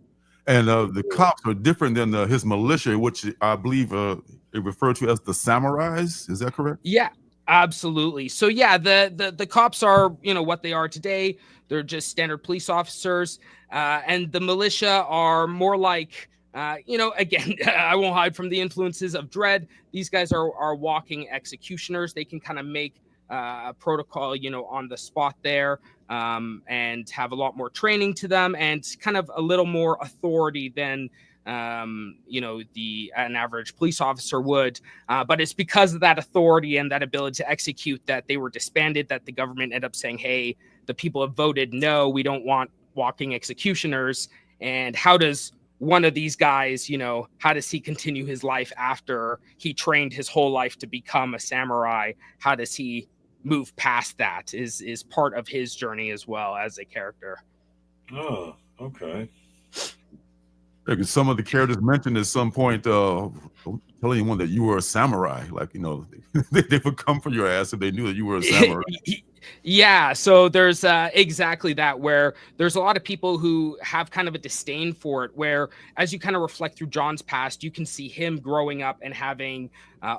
Speaker 10: And the cops are different than his militia, which I believe they refer to as the samurais. Is that correct?
Speaker 16: Yeah, absolutely. So yeah, the cops are, what they are today. They're just standard police officers. And the militia are more like Again, I won't hide from the influences of Dread. These guys are walking executioners. They can kind of make a protocol, on the spot there, and have a lot more training to them and kind of a little more authority than an average police officer would. But it's because of that authority and that ability to execute that they were disbanded, that the government ended up saying, hey, the people have voted no, we don't want walking executioners. And how does one of these guys, how does he continue his life after he trained his whole life to become a samurai? How does he move past that is part of his journey as well as a character.
Speaker 12: Oh, okay.
Speaker 10: Because some of the characters mentioned at some point, telling anyone that you were a samurai, like, they would come for your ass if they knew that you were a samurai.
Speaker 16: Yeah, so there's exactly that, where there's a lot of people who have kind of a disdain for it, where as you kind of reflect through John's past, you can see him growing up and having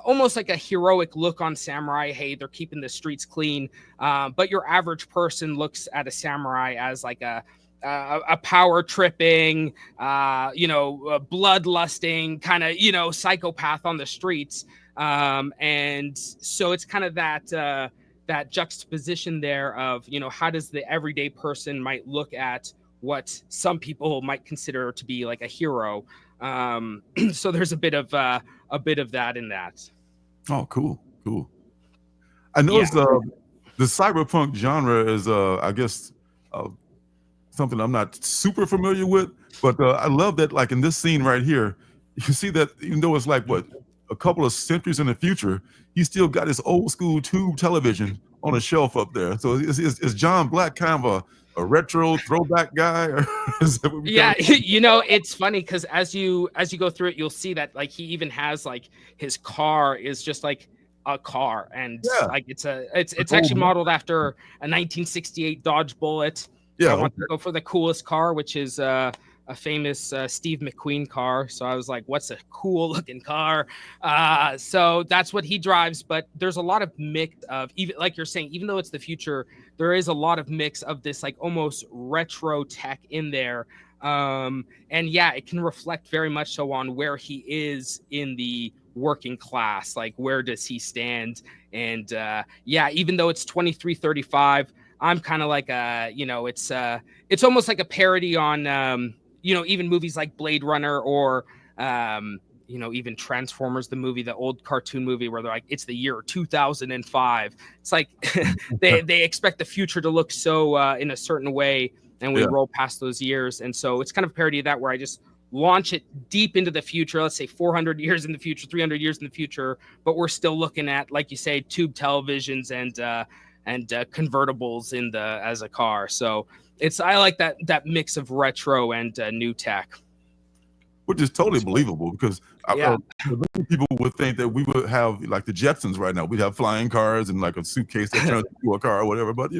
Speaker 16: almost like a heroic look on samurai. Hey, they're keeping the streets clean. But your average person looks at a samurai as like a power tripping, bloodlusting kind of, psychopath on the streets. And so it's kind of that juxtaposition there of, how does the everyday person might look at what some people might consider to be like a hero. So there's a bit of that in that.
Speaker 10: Oh, cool. I noticed the cyberpunk genre is, I guess, something I'm not super familiar with, but I love that, like in this scene right here, you see that even though it's like a couple of centuries in the future, he still got his old school tube television on a shelf up there. So is John Black kind of a retro throwback guy? Or is that what we
Speaker 16: it's funny because as you go through it, you'll see that like he even has like his car is just like a car, and like it's actually modeled after a 1968 Dodge Bullet. I want to go for the coolest car, which is a famous Steve McQueen car. So I was like, what's a cool looking car? So that's what he drives. But there's a lot of mix of, even like you're saying, even though it's the future, there is a lot of mix of this like almost retro tech in there. And it can reflect very much so on where he is in the working class. Like, where does he stand? And even though it's 2335, I'm kind of like it's almost like a parody on even movies like Blade Runner or even Transformers, the movie, the old cartoon movie where they're like, it's the year 2005. It's like they expect the future to look so in a certain way, and we roll past those years. And so it's kind of a parody of that, where I just launch it deep into the future, let's say 400 years in the future, 300 years in the future, but we're still looking at, like you say, tube televisions and convertibles as a car. So I like that mix of retro and new tech,
Speaker 10: which is totally believable, because people would think that we would have like the Jetsons right now. We'd have flying cars and like a suitcase that turns into a car or whatever. But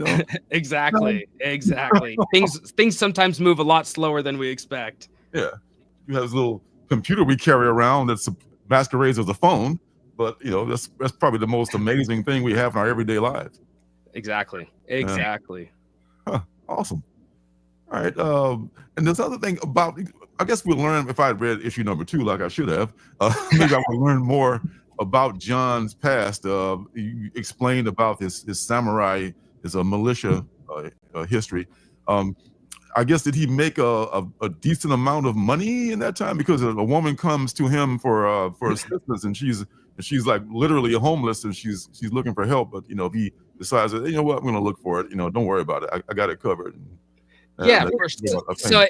Speaker 16: exactly. Things sometimes move a lot slower than we expect.
Speaker 10: Yeah, you have this little computer we carry around that's masquerades as a phone, but that's probably the most amazing thing we have in our everyday lives.
Speaker 16: Exactly.
Speaker 10: Huh, awesome. All right. And this other thing about, I guess we'll learn, if I had read issue number 2 like I should have, maybe I will learn more about John's past. You explained about his samurai, his militia history. I guess, did he make a decent amount of money in that time? Because a woman comes to him for assistance, and she's like literally homeless, and she's looking for help. But if he decides that, what, I'm going to look for it. Don't worry about it. I got it covered.
Speaker 16: Of course. So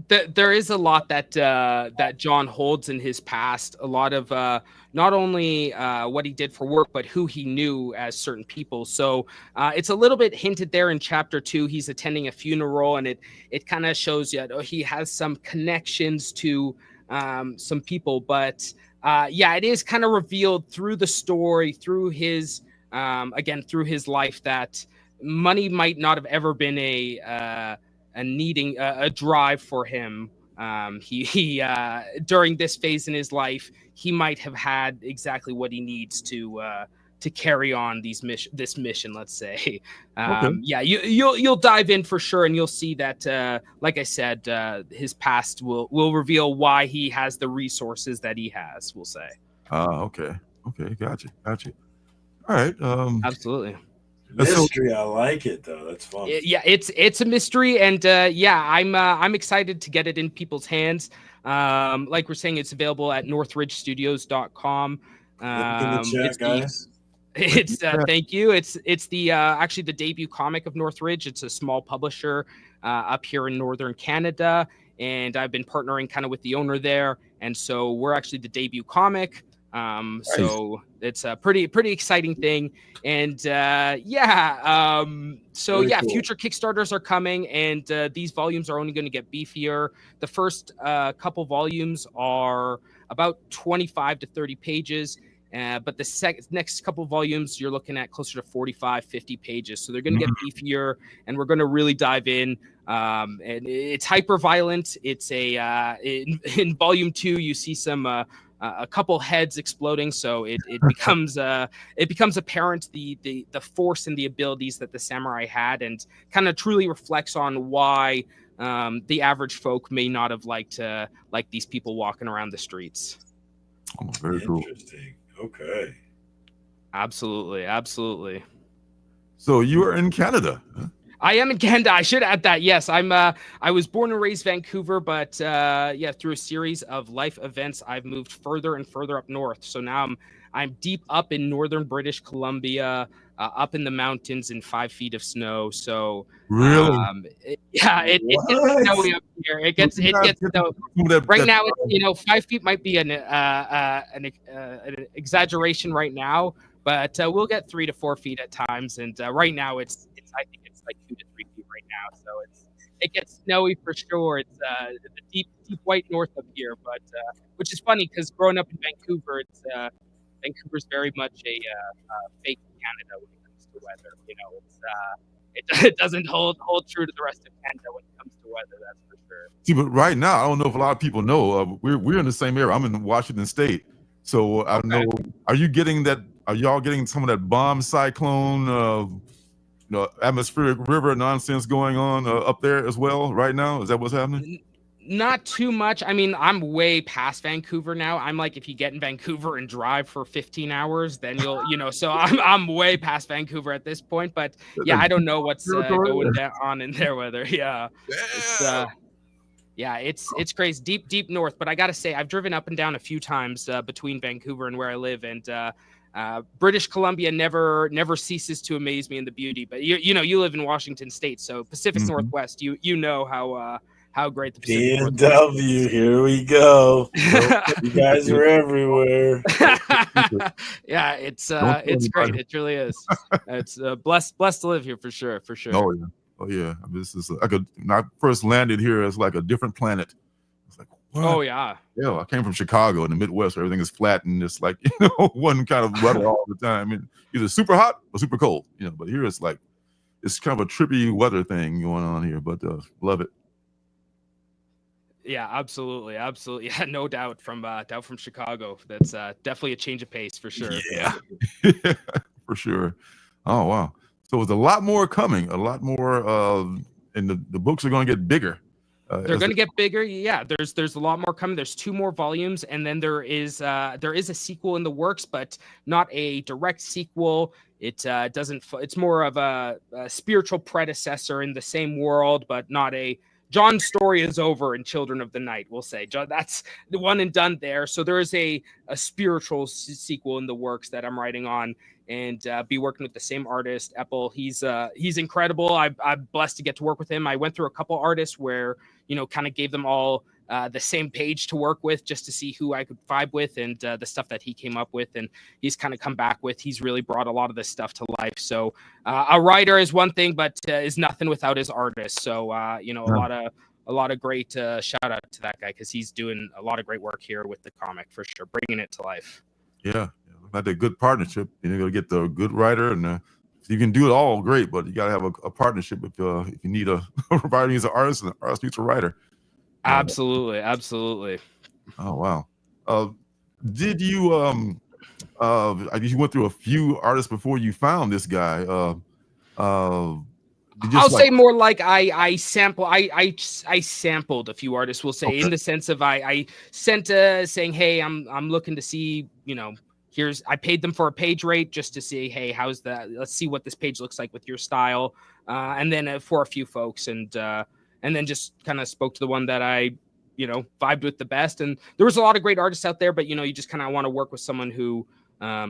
Speaker 16: there is a lot that John holds in his past. A lot of not only what he did for work, but who he knew as certain people. So it's a little bit hinted there in chapter 2. He's attending a funeral, and it kind of shows you he has some connections to some people. But it is kind of revealed through the story, through his through his life, that money might not have ever been a drive for him. He during this phase in his life, he might have had exactly what he needs to carry on this mission, let's say. Yeah, you'll dive in for sure, and you'll see that, like I said, his past will reveal why he has the resources that he has, we'll say.
Speaker 10: Okay, gotcha. All right.
Speaker 16: Absolutely.
Speaker 12: Mystery, I like it though. That's fun.
Speaker 16: Yeah, it's a mystery, and yeah, I'm excited to get it in people's hands. Like we're saying, it's available at northridgestudios.com.
Speaker 12: Link in the chat, guys.
Speaker 16: It's thank you. It's the actually the debut comic of Northridge. It's a small publisher up here in northern Canada, and I've been partnering kind of with the owner there, and so we're actually the debut comic. So it's a pretty exciting thing, and so
Speaker 12: Very
Speaker 16: yeah,
Speaker 12: cool.
Speaker 16: future Kickstarters are coming, and these volumes are only going to get beefier. The first couple volumes are about 25 to 30 pages. But the next couple of volumes, you're looking at closer to 45, 50 pages. So they're going to get beefier, and we're going to really dive in. And it's hyper violent. It's in volume 2, you see some a couple heads exploding. So it becomes apparent the force and the abilities that the samurai had, and kind of truly reflects on why the average folk may not have liked these people walking around the streets.
Speaker 10: Oh, very cool.
Speaker 12: Interesting. Okay.
Speaker 16: Absolutely.
Speaker 10: So you are in Canada. Huh?
Speaker 16: I am in Canada. I should add that. Yes, I was born and raised Vancouver, but through a series of life events, I've moved further and further up north. So now I'm deep up in northern British Columbia, up in the mountains in 5 feet of snow. So
Speaker 10: really,
Speaker 16: it gets snowy up here. It gets snowy. Right now, 5 feet might be an exaggeration right now, but we'll get 3 to 4 feet at times. And right now, I think it's like 2 to 3 feet right now. So it gets snowy for sure. It's the deep white north up here, but which is funny because growing up in Vancouver, Vancouver's very much a fake Canada when it comes to weather. It doesn't hold true to the rest of Canada when it comes to weather. That's for sure.
Speaker 10: See, but right now, I don't know if a lot of people know. We're in the same area. I'm in Washington State, so I don't know. Are you getting that? Are y'all getting some of that bomb cyclone, atmospheric river nonsense going on up there as well right now? Is that what's happening?
Speaker 16: Not too much. I mean, I'm way past Vancouver now. I'm like, if you get in Vancouver and drive for 15 hours, then you'll, so I'm way past Vancouver at this point. But yeah, I don't know what's going on in their weather. Yeah. It's crazy. Deep north. But I got to say, I've driven up and down a few times between Vancouver and where I live. And British Columbia never ceases to amaze me in the beauty. But you live in Washington State, so Pacific Northwest, you know how great the Pacific
Speaker 12: PNW, here we go. You guys are everywhere.
Speaker 16: Yeah, it's great. It really is. It's blessed to live here for sure.
Speaker 10: Oh yeah. This is when I first landed here, it's like a different planet. It's like, what?
Speaker 16: Oh yeah.
Speaker 10: Yeah, I came from Chicago in the Midwest, where everything is flat and it's like one kind of weather all the time. I mean, either super hot or super cold. But here it's like it's kind of a trippy weather thing going on here. But love it.
Speaker 16: Yeah, absolutely. Yeah, no doubt from Chicago. That's definitely a change of pace for sure.
Speaker 10: Yeah, for sure. Oh wow! So there's a lot more coming. A lot more, and the books are going to get bigger.
Speaker 16: They're going to get bigger. Yeah, there's a lot more coming. There's 2 more volumes, and then there is a sequel in the works, but not a direct sequel. It doesn't. It's more of a spiritual predecessor in the same world, but not a. John's story is over in Children of the Night, we'll say. That's the one and done there. So there is a spiritual sequel in the works that I'm writing on, and be working with the same artist, Epple. He's incredible. I'm blessed to get to work with him. I went through a couple artists where, kind of gave them all the same page to work with just to see who I could vibe with, and the stuff that he came up with, and he's kind of come back with. He's really brought a lot of this stuff to life. So a writer is one thing, but is nothing without his artist. So a lot of great shout out to that guy, because he's doing a lot of great work here with the comic for sure, bringing it to life.
Speaker 10: Yeah, like a good partnership. You're gonna get the good writer, and you can do it all great, but you gotta have a partnership if you need a writer needs an artist, and an artist needs a writer.
Speaker 16: Absolutely.
Speaker 10: Oh wow. Did you You went through a few artists before you found this guy.
Speaker 16: I'll say more like I sampled a few artists. We'll say in the sense of I sent saying, hey, I'm looking to see, I paid them for a page rate just to see, hey, how's that? Let's see what this page looks like with your style, and then for a few folks, and then just kind of spoke to the one that I vibed with the best. And there was a lot of great artists out there, but you just kind of want to work with someone who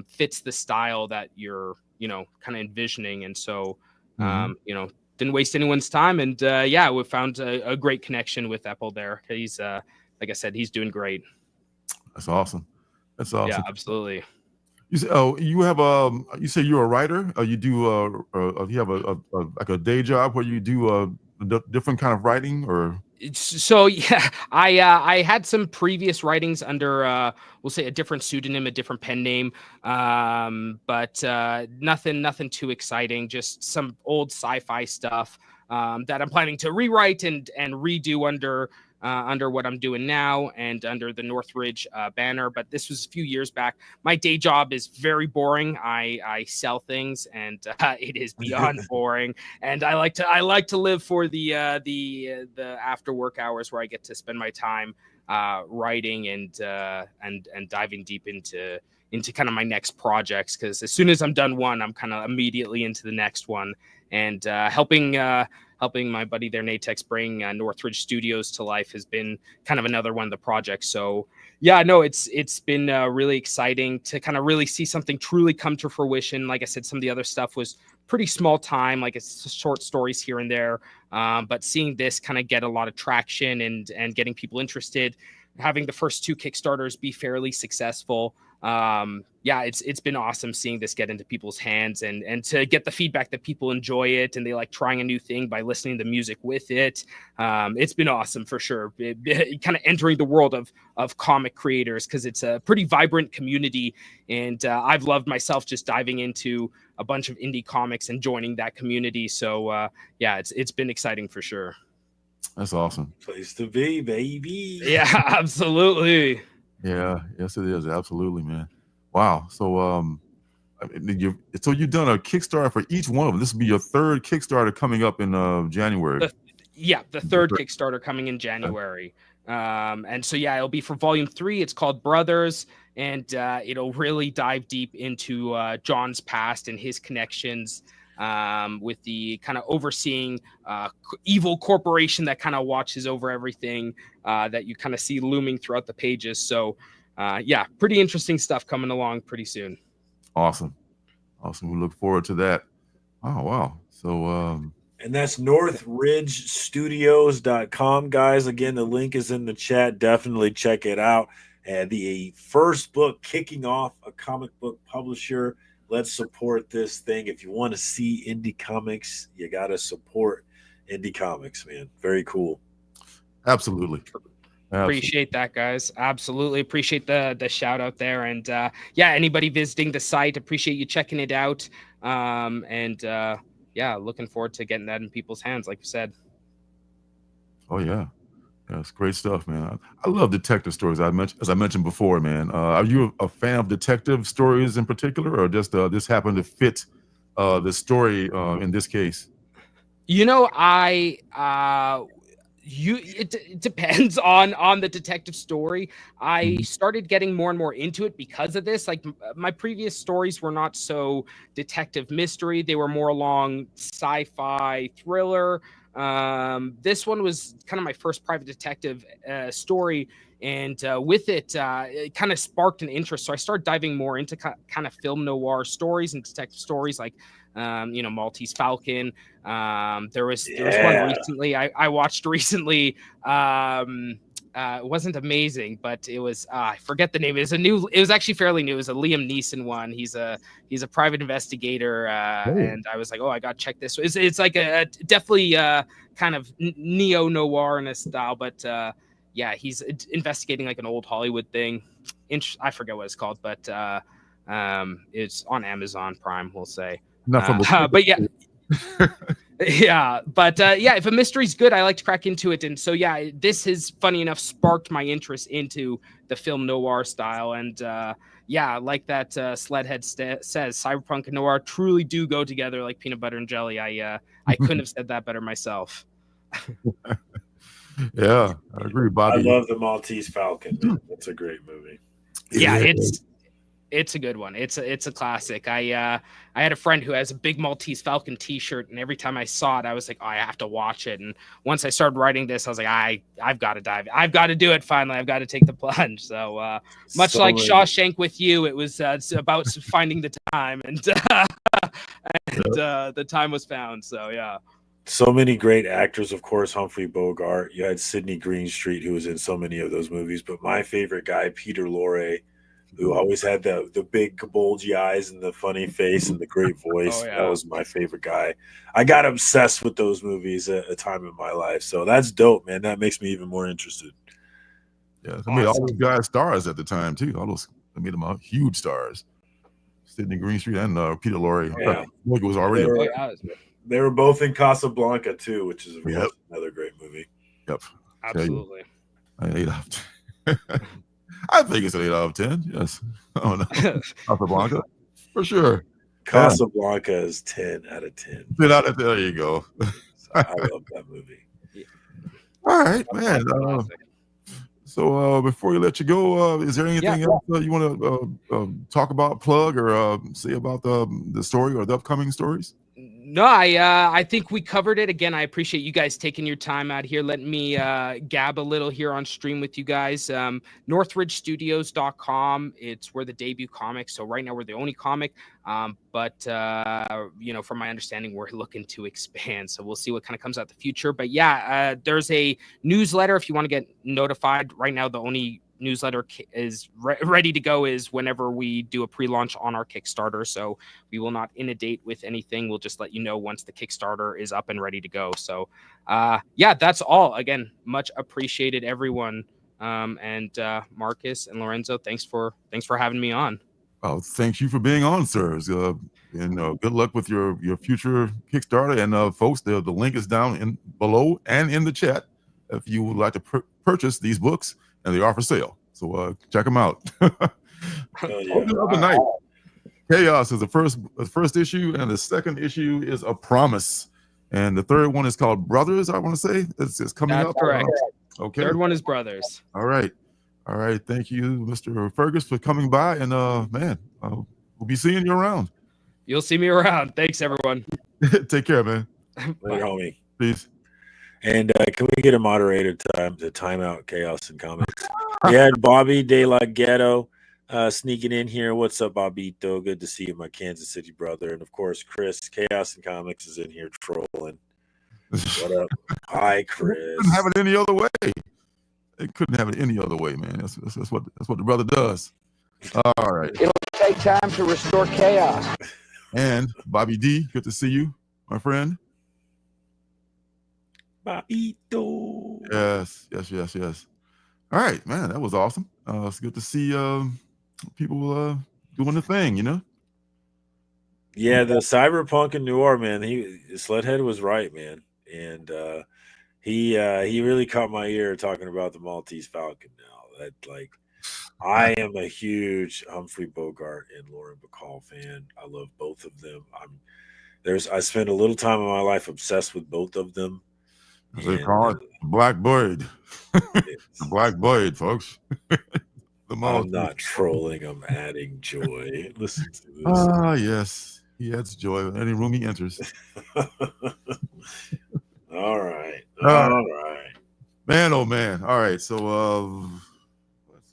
Speaker 16: fits the style that you're kind of envisioning, and so didn't waste anyone's time, and we found a great connection with Epple there. He's like I said, he's doing great.
Speaker 10: That's awesome.
Speaker 16: Yeah, absolutely.
Speaker 10: You say, you have you say you're a writer. You do you have like a day job where you do different kind of writing, or?
Speaker 16: So yeah, I had some previous writings under we'll say a different pseudonym, a different pen name, but nothing too exciting. Just some old sci-fi stuff that I'm planning to rewrite and redo under what I'm doing now and under the Northridge banner. But this was a few years back. My day job is very boring. I sell things, and it is beyond boring. And I like to live for the after work hours where I get to spend my time writing and diving deep into kind of my next projects. Because as soon as I'm done one, I'm kind of immediately into the next one, and helping my buddy there, Natex, bring Northridge Studios to life has been kind of another one of the projects. So yeah, no, it's been really exciting to kind of really see something truly come to fruition. Like I said, some of the other stuff was pretty small time, like it's short stories here and there. But seeing this kind of get a lot of traction and getting people interested, having the first 2 Kickstarters be fairly successful. It's been awesome seeing this get into people's hands and to get the feedback that people enjoy it and they like trying a new thing by listening to music with it. It's been awesome for sure. Kind of entering the world of comic creators, because it's a pretty vibrant community, and I've loved myself just diving into a bunch of indie comics and joining that community. So it's been exciting for sure.
Speaker 10: That's awesome.
Speaker 12: Place to be, baby.
Speaker 16: Yeah, absolutely.
Speaker 10: Yeah, yes, it is. Absolutely, man. Wow. So, you've done a Kickstarter for each one of them. This will be your 3rd Kickstarter coming up in January.
Speaker 16: The 3rd Kickstarter coming in January. And so, it'll be for Volume 3. It's called Brothers, and it'll really dive deep into John's past and his connections with the kind of overseeing evil corporation that kind of watches over everything that you kind of see looming throughout the pages. So pretty interesting stuff coming along pretty soon.
Speaker 10: Awesome. We look forward to that. Oh, wow. So
Speaker 12: and that's northridgestudios.com, guys. Again, the link is in the chat. Definitely check it out. The first book kicking off a comic book publisher. Let's support this thing. If you want to see indie comics, you got to support indie comics, man. Very cool.
Speaker 10: Absolutely.
Speaker 16: Appreciate that, guys. Absolutely appreciate the shout out there. And anybody visiting the site, appreciate you checking it out. Looking forward to getting that in people's hands, like you said.
Speaker 10: Oh yeah. It's great stuff, man. I love detective stories. As I mentioned before, man. Are you a fan of detective stories in particular, or just this happened to fit the story in this case?
Speaker 16: It depends on the detective story. I started getting more and more into it because of this. Like my previous stories were not so detective mystery. They were more along sci-fi thriller. This one was kind of my first private detective story, and with it, it kind of sparked an interest. So I started diving more into kind of film noir stories and detective stories, like Maltese Falcon. There was one recently I watched recently. It wasn't amazing, but it was I forget the name. It was actually fairly new. It was a Liam Neeson one. He's a private investigator, and I was like, I got to check this. It's like a definitely kind of neo-noir in a style, but he's investigating like an old Hollywood thing. I forget what it's called, but it's on Amazon Prime, we'll say. But yeah. If a mystery's good, I like to crack into it. And so this has, funny enough, sparked my interest into the film noir style. And yeah, like that Sledhead says, cyberpunk and noir truly do go together like peanut butter and jelly. I couldn't have said that better myself.
Speaker 10: Yeah, I agree, Bobby.
Speaker 12: I love the Maltese Falcon. Man. That's a great movie.
Speaker 16: Yeah, it's a good one. It's a classic. I had a friend who has a big Maltese Falcon T-shirt, and every time I saw it, I was like, oh, I have to watch it. And once I started writing this, I was like, I've got to dive. I've got to do it finally. I've got to take the plunge. So much like Shawshank with you, it was it's about finding the time, and the time was found. So yeah.
Speaker 12: So many great actors, of course, Humphrey Bogart. You had Sidney Greenstreet, who was in so many of those movies. But my favorite guy, Peter Lorre, who always had the big bulgy eyes and the funny face and the great voice.
Speaker 16: Oh, yeah.
Speaker 12: That was my favorite guy. I got obsessed with those movies at a time in my life. So that's dope, man. That makes me even more interested.
Speaker 10: Yeah, I mean, all those guys stars at the time, too. I made them huge stars. Sidney Greenstreet and Peter Lorre.
Speaker 12: Yeah.
Speaker 10: It was already
Speaker 12: They were both in Casablanca too, which is another great movie.
Speaker 10: Yep,
Speaker 16: absolutely.
Speaker 10: An 8 out of 10. I think it's an 8 out of 10. Yes. Oh no, Casablanca for sure.
Speaker 12: Casablanca is 10 out of 10.
Speaker 10: 10 out of 10. There you go.
Speaker 12: I love that movie.
Speaker 10: All right, man. So before we let you go, is there anything else you want to talk about, plug, or say about the story or the upcoming stories?
Speaker 16: No, I think we covered it. Again, I appreciate you guys taking your time out here, letting me gab a little here on stream with you guys. NorthridgeStudios.com. It's where the debut comic. So right now we're the only comic. But from my understanding, we're looking to expand. So we'll see what kind of comes out in the future. But yeah, there's a newsletter if you want to get notified. Right now, the only newsletter is ready to go is whenever we do a pre-launch on our Kickstarter. So we will not inundate with anything. We'll just let you know once the Kickstarter is up and ready to go. So that's all. Again, much appreciated, everyone. And Marcus and Lorenzo, thanks for having me on.
Speaker 10: Oh, thank you for being on, sirs. And good luck with your future Kickstarter. And folks, the link is down below and in the chat if you would like to purchase these books. And they are for sale, so check them out. Other night, Chaos is the first issue, and the second issue is A Promise, and the third one is called Brothers. I want to say it's coming up.
Speaker 16: Correct.
Speaker 10: Okay.
Speaker 16: Third one is Brothers.
Speaker 10: All right. Thank you, Mr. Fergus, for coming by, and man, we'll be seeing you around.
Speaker 16: You'll see me around. Thanks, everyone.
Speaker 10: Take care, man.
Speaker 12: Later, homie.
Speaker 10: Peace.
Speaker 12: And can we get a moderator to time out Chaos and Comics? We had Bobby De La Ghetto sneaking in here. What's up, Bobito? Good to see you, my Kansas City brother. And, of course, Chris, Chaos and Comics, is in here trolling. What up? Hi, Chris.
Speaker 10: Couldn't have it any other way. It couldn't have it any other way, man. That's what the brother does. All right.
Speaker 17: It'll take time to restore chaos.
Speaker 10: And Bobby D, good to see you, my friend.
Speaker 12: Babito.
Speaker 10: Yes. All right, man, that was awesome. It's good to see people doing the thing,
Speaker 12: Yeah, the cyberpunk and noir, man. Sledhead was right, man, and he really caught my ear talking about the Maltese Falcon. Now that I am a huge Humphrey Bogart and Lauren Bacall fan. I love both of them. I spent a little time in my life obsessed with both of them.
Speaker 10: They call it Black Bird. The Black Bird, folks.
Speaker 12: I'm not trolling. I'm adding joy. Listen to this.
Speaker 10: Yes. He adds joy in any room he enters.
Speaker 12: All right.
Speaker 10: Man, oh, man. All right. So,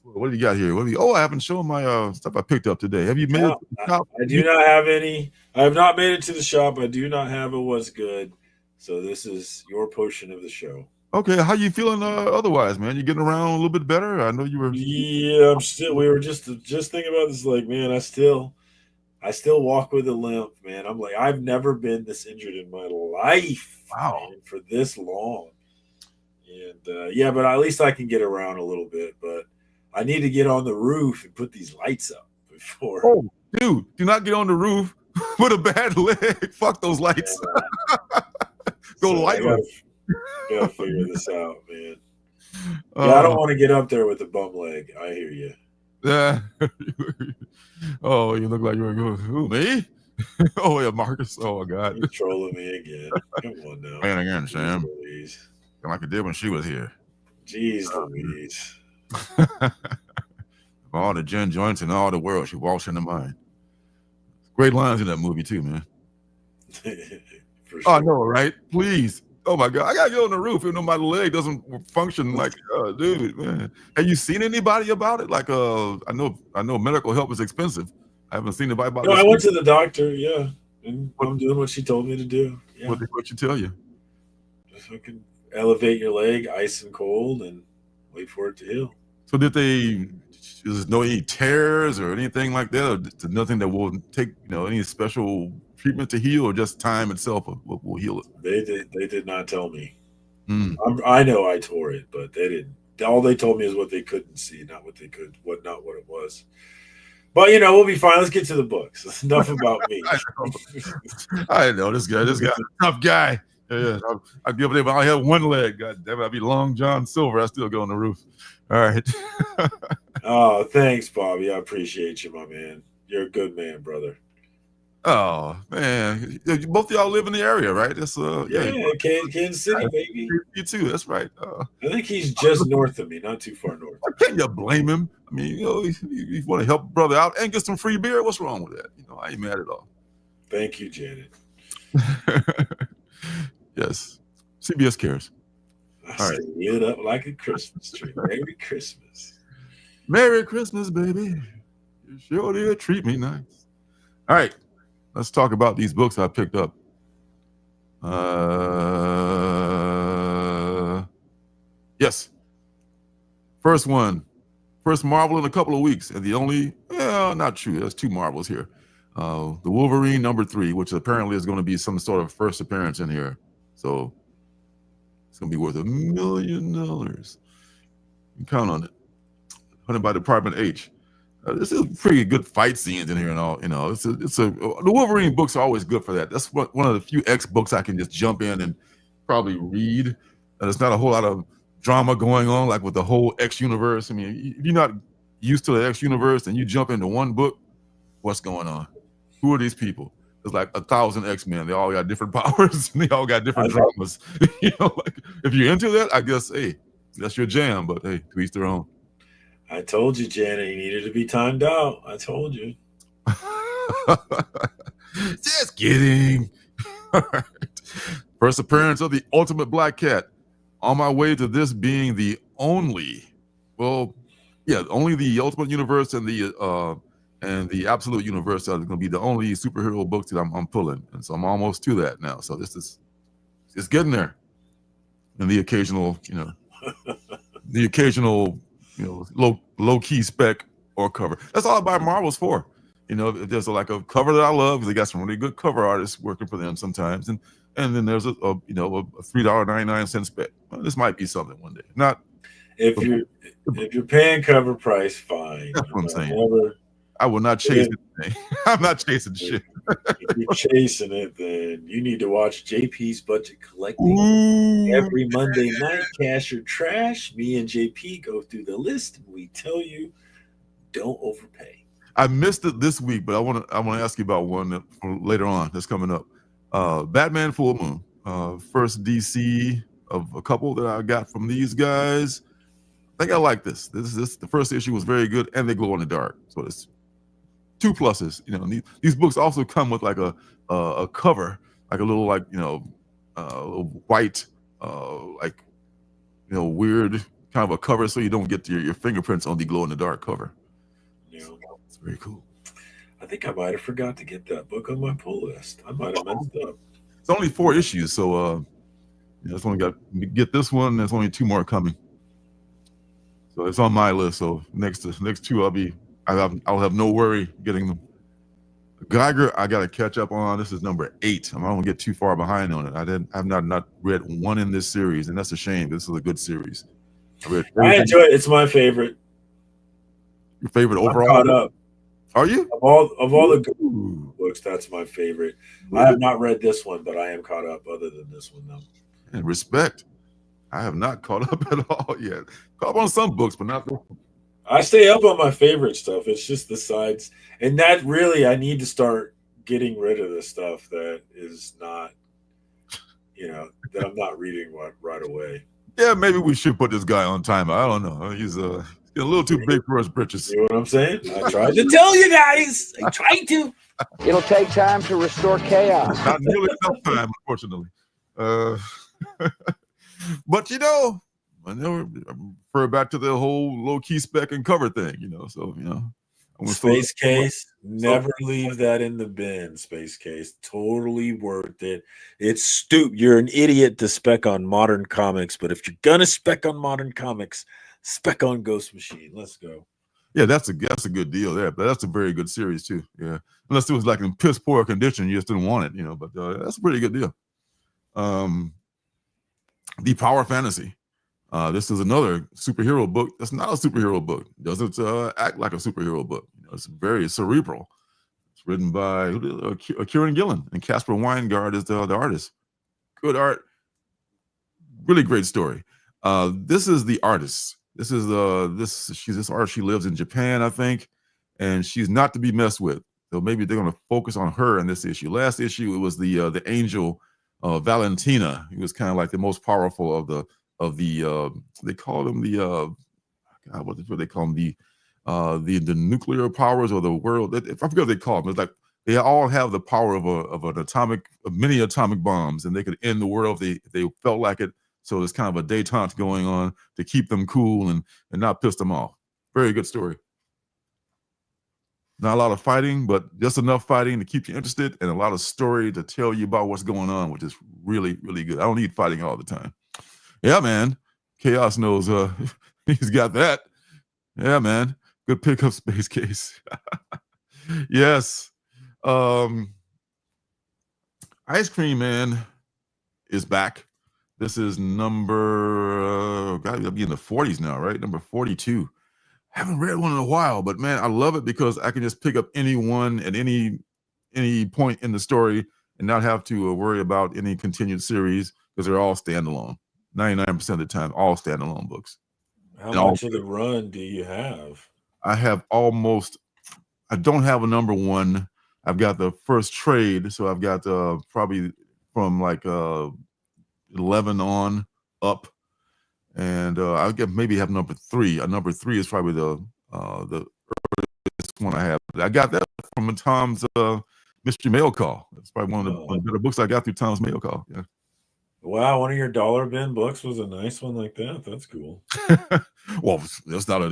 Speaker 10: what do you got here? I haven't shown my stuff I picked up today. Have you made it to the shop?
Speaker 12: I do not have any. I have not made it to the shop. I do not have a what's good. So this is your portion of the show.
Speaker 10: Okay, how you feeling otherwise, man? You getting around a little bit better? I know you were.
Speaker 12: Yeah, I'm still. We were just thinking about this. Like, man, I still walk with a limp, man. I'm like, I've never been this injured in my life.
Speaker 10: Wow,
Speaker 12: man, for this long. And but at least I can get around a little bit. But I need to get on the roof and put these lights up before.
Speaker 10: Oh, dude, do not get on the roof with a bad leg. Fuck those lights. Go lightless.
Speaker 12: Gotta figure this out, man. I don't want to get up there with a bum leg. I hear you.
Speaker 10: Yeah. Oh, you look like you're going, who, me? Oh, yeah, Marcus. Oh, my God.
Speaker 12: You're trolling me again. Come on now.
Speaker 10: Man, again, Sam.
Speaker 12: Louise.
Speaker 10: Like I did when she was here.
Speaker 12: Jeez Louise.
Speaker 10: All the gin joints in all the world, she walks into mine. Great lines in that movie, too, man.
Speaker 12: For sure.
Speaker 10: Oh, no, right? Please. Oh, my God. I got to get on the roof even though my leg doesn't function like, dude, man. Have you seen anybody about it? Like, I know medical help is expensive. I haven't seen anybody about
Speaker 12: No,
Speaker 10: this.
Speaker 12: I went to the doctor, yeah. And I'm doing what she told me to do. Yeah.
Speaker 10: What did she tell you?
Speaker 12: Just fucking elevate your leg, ice and cold, and wait for it to heal.
Speaker 10: So there's no any tears or anything like that, or there's nothing that will take, any special treatment to heal, or just time itself will heal it?
Speaker 12: They did not tell me.
Speaker 10: Mm.
Speaker 12: I know I tore it, but they didn't. All they told me is what they couldn't see, not what they could, not what it was. But we'll be fine. Let's get to the books. Enough about me.
Speaker 10: I know this guy's a tough guy. Yeah. I'll give it. If I have one leg, God damn it, I'd be Long John Silver. I still go on the roof. All right.
Speaker 12: Oh, thanks, Bobby. I appreciate you, my man. You're a good man, brother.
Speaker 10: Oh man, both of y'all live in the area, right? That's
Speaker 12: Kansas City, baby.
Speaker 10: You too. That's right.
Speaker 12: I think he's just north of me, not too far north.
Speaker 10: Can't you blame him? I mean, you want to help a brother out and get some free beer. What's wrong with that? I ain't mad at all.
Speaker 12: Thank you, Janet.
Speaker 10: Yes, CBS cares.
Speaker 12: All right, lit up like a Christmas tree. Merry Christmas.
Speaker 10: Merry Christmas, baby. You sure did treat me nice. All right. Let's talk about these books I picked up. Yes. First Marvel in a couple of weeks. And the only, not true. There's two Marvels here. The Wolverine #3, which apparently is going to be some sort of first appearance in here. So it's going to be worth $1 million. You can count on it. Hunted by Department H. This is pretty good fight scenes in here and all. The Wolverine books are always good for that. That's one of the few X books I can just jump in and probably read. And there's not a whole lot of drama going on like with the whole X universe. I mean, if you're not used to the X universe and you jump into one book, what's going on? Who are these people? There's like 1,000 X-Men. They all got different powers and they all got different dramas. If you're into that, I guess, hey, that's your jam. But hey, to each their own.
Speaker 12: I told you, Janet, you needed to be timed out. I told you.
Speaker 10: Just kidding. First appearance of the Ultimate Black Cat. On my way to this being the only the Ultimate Universe and the Absolute Universe are going to be the only superhero books that I'm pulling, and so I'm almost to that now. So it's getting there. And the occasional, low key spec or cover. That's all I buy Marvels for. If there's like a cover that I love, because they got some really good cover artists working for them sometimes, and then there's a $3.99 spec. Well, this might be something one day. Not
Speaker 12: if you're paying cover price, fine.
Speaker 10: That's what I'm saying. I will not chase anything. I'm not chasing shit.
Speaker 12: If you're chasing it, then you need to watch JP's Budget Collecting every Monday night. Cash or trash. Me and JP go through the list and we tell you don't overpay.
Speaker 10: I missed it this week, but I want to ask you about one for later on that's coming up. Batman Full Moon. First DC of a couple that I got from these guys. I think I like this. The first issue was very good, and they glow in the dark. So it's 2 pluses. These books also come with like a cover, like a little white weird kind of a cover, so you don't get your fingerprints on the glow in the dark cover. It's very cool.
Speaker 12: I think I might have forgot to get that book on my pull list. I might have messed up.
Speaker 10: It's only 4 issues, so it's only got to get this one. There's only 2 more coming, so it's on my list. So next 2, I'll have no worry getting them. Geiger, I got to catch up on. This is number 8. I don't want to get too far behind on it. I've not read one in this series, and that's a shame. This is a good series.
Speaker 12: I enjoy it. It's my favorite.
Speaker 10: Your favorite overall?
Speaker 12: I'm caught up.
Speaker 10: Are you?
Speaker 12: Of all the good books, that's my favorite. I have not read this one, but I am caught up other than this one, though.
Speaker 10: And respect. I have not caught up at all yet. Caught up on some books, but not this one.
Speaker 12: I stay up on my favorite stuff. It's just the sides, and that really, I need to start getting rid of the stuff that is not, that I'm not reading right away.
Speaker 10: Yeah, maybe we should put this guy on timer. I don't know. He's a little too big for his britches.
Speaker 12: You know what I'm saying? I tried to tell you guys. I tried to.
Speaker 17: It'll take time to restore chaos.
Speaker 10: Not nearly enough time, unfortunately. But I never refer back to the whole low-key spec and cover thing, So
Speaker 12: Space Case, never leave that in the bin. Space Case, totally worth it. It's stupid. You're an idiot to spec on modern comics, but if you're gonna spec on modern comics, spec on Ghost Machine. Let's go.
Speaker 10: Yeah, that's a good deal there. But that's a very good series too. Yeah, unless it was like in piss poor condition, you just didn't want it, But that's a pretty good deal. The Power Fantasy. This is another superhero book. That's not a superhero book. It doesn't act like a superhero book. It's very cerebral. It's written by Kieran Gillen, and Casper Weingart is the artist. Good art. Really great story. This is the artist. This is this artist. She lives in Japan, I think, and she's not to be messed with. So maybe they're going to focus on her in this issue. Last issue, it was the angel Valentina. He was kind of like the most powerful of the they call them what do they call them, the nuclear powers or the world. I forget what they call them. It's like they all have the power of many atomic bombs, and they could end the world if they felt like it. So there's kind of a détente going on to keep them cool and not piss them off. Very good story. Not a lot of fighting, but just enough fighting to keep you interested, and a lot of story to tell you about what's going on, which is really, really good. I don't need fighting all the time. Yeah, man. Chaos knows he's got that. Yeah, man. Good pickup, Space Case. Yes. Ice Cream Man is back. This is number, gotta be in the 40s now, right? Number 42. Haven't read one in a while, but man, I love it because I can just pick up any one at any point in the story and not have to worry about any continued series because they're all standalone. 99% of the time, all standalone books.
Speaker 12: How much of the run do you have?
Speaker 10: I don't have a number one. I've got the first trade, so I've got probably from like 11 on up, and I maybe have number 3. Number 3 is probably the earliest one I have. I got that from Tom's Mystery Mail Call. It's probably one of the better books I got through Tom's Mail Call. Yeah.
Speaker 12: Wow, one of your dollar bin books was a nice one like that. That's cool.
Speaker 10: Well, that's like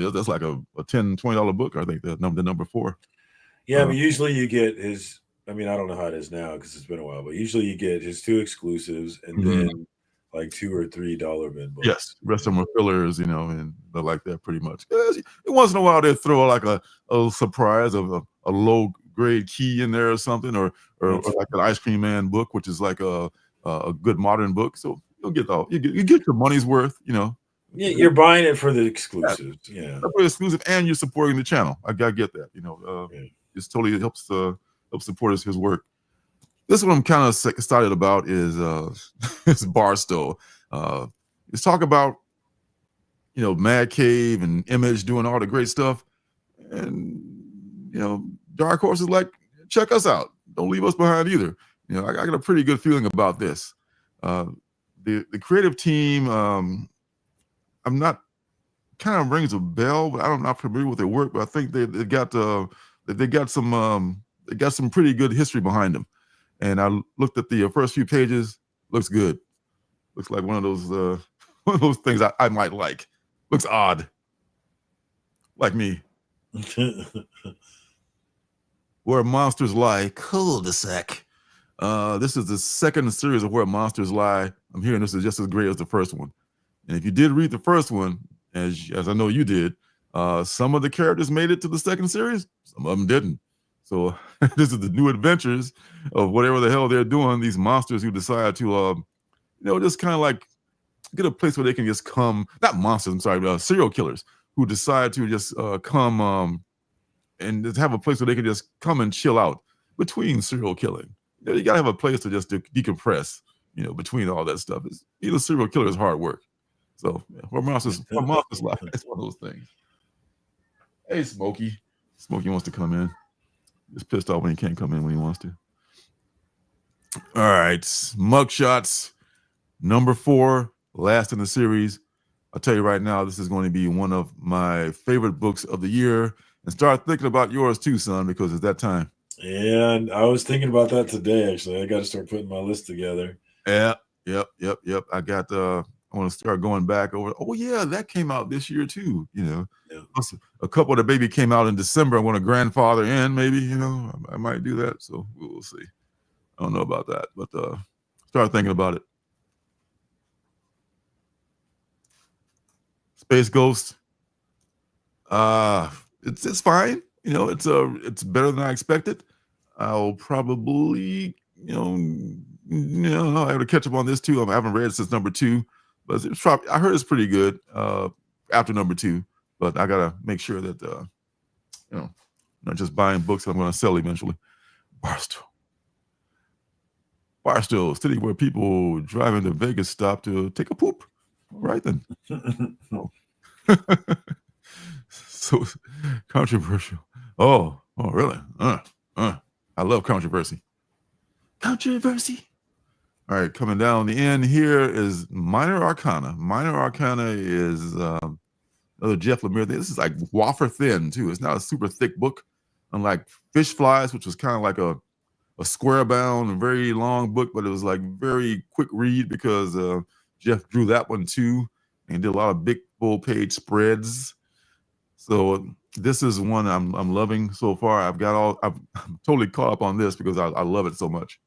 Speaker 10: a $10, $20 book. I think the number 4.
Speaker 12: Yeah, but usually you get his. I mean, I don't know how it is now because it's been a while, but usually you get his 2 exclusives and then like $2 or $3 bin books.
Speaker 10: Yes, the rest of them are fillers, and they're like that pretty much. Once in a while they throw like a surprise of a low grade key in there or something, or like an Ice Cream Man book, which is like a good modern book. So you'll get you get your money's worth, Yeah,
Speaker 12: you're buying it for the exclusives. Yeah,
Speaker 10: for the exclusive, and you're supporting the channel. I gotta get that. It's totally helps support his work. This one I'm kind of excited about is Barstow. Let's talk about Mad Cave and Image doing all the great stuff, and Dark Horse is like, check us out. Don't leave us behind either. I got a pretty good feeling about this. The creative team, I'm not, kind of rings a bell, but I'm not familiar with their work. But I think they got some pretty good history behind them. And I looked at the first few pages. Looks good. Looks like one of those things I might like. Looks odd, like me. Where Monsters Lie, cul-de-sac. This is the second series of Where Monsters Lie. I'm hearing this is just as great as the first one. And if you did read the first one, as I know you did, some of the characters made it to the second series. Some of them didn't. So this is the new adventures of whatever the hell they're doing. These monsters who decide to, just kind of like get a place where they can just come. Not monsters, I'm sorry, serial killers who decide to just come and just have a place where they can just come and chill out between serial killing. You gotta have a place to just decompress, between all that stuff. Serial killer is hard work. So Where Monsters Lie, it's one of those things. Hey, Smokey. Smokey wants to come in. He's pissed off when he can't come in when he wants to. All right, Mugshots, number 4, last in the series. I'll tell you right now, this is going to be one of my favorite books of the year. And start thinking about yours too, son, because it's that time.
Speaker 12: Yeah, and I was thinking about that today, actually. I got to start putting my list together.
Speaker 10: Yeah, yep. I got I want to start going back over. Oh yeah, that came out this year too. You know, a couple of the baby came out in December. I want to grandfather in, maybe. You know, I might do that. So we'll see. I don't know about that, but start thinking about it. Space Ghost. It's fine. You know, it's better than I expected. I'll probably, I have to catch up on this too. I haven't read since number 2, but it's probably, I heard it's pretty good after number 2. But I gotta make sure that not just buying books that I'm going to sell eventually. Barstow, city where people driving to Vegas stop to take a poop. All right then. So controversial. Oh, really? I love controversy. Controversy. All right, coming down the end here is Minor Arcana. Minor Arcana is another Jeff Lemire thing. This is like wafer thin too. It's not a super thick book, unlike Fish Flies, which was kind of like a square bound, very long book, but it was like very quick read because Jeff drew that one too and did a lot of big full page spreads. So this is one I'm loving so far. I'm totally caught up on this because I love it so much.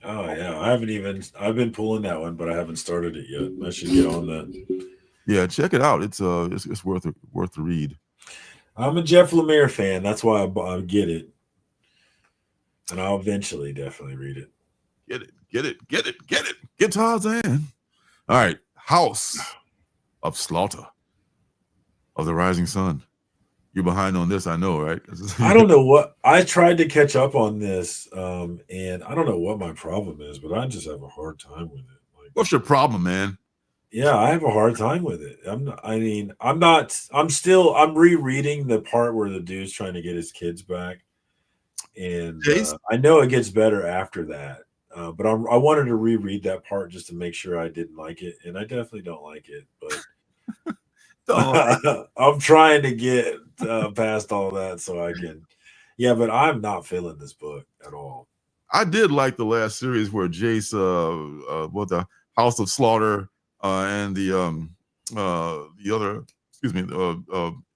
Speaker 12: Oh yeah, I've been pulling that one, but I haven't started it yet. I should get on that.
Speaker 10: Yeah, check it out. It's worth the read.
Speaker 12: I'm a Jeff Lemire fan. That's why I get it. And I'll eventually definitely read it.
Speaker 10: Get it. Get Tarzan. All right. House of Slaughter of the Rising Sun. You're behind on this, I know, right?
Speaker 12: I don't know what I tried to catch up on this, and I don't know what my problem is, but I just have a hard time with it. Like,
Speaker 10: what's your problem, man?
Speaker 12: Yeah, I have a hard time with it. I'm rereading the part where the dude's trying to get his kids back. And I know it gets better after that, but I wanted to reread that part just to make sure I didn't like it, and I definitely don't like it. But I'm trying to get past all that so I can. Yeah, but I'm not feeling this book at all.
Speaker 10: I did like the last series where Jace, the House of Slaughter, and the other,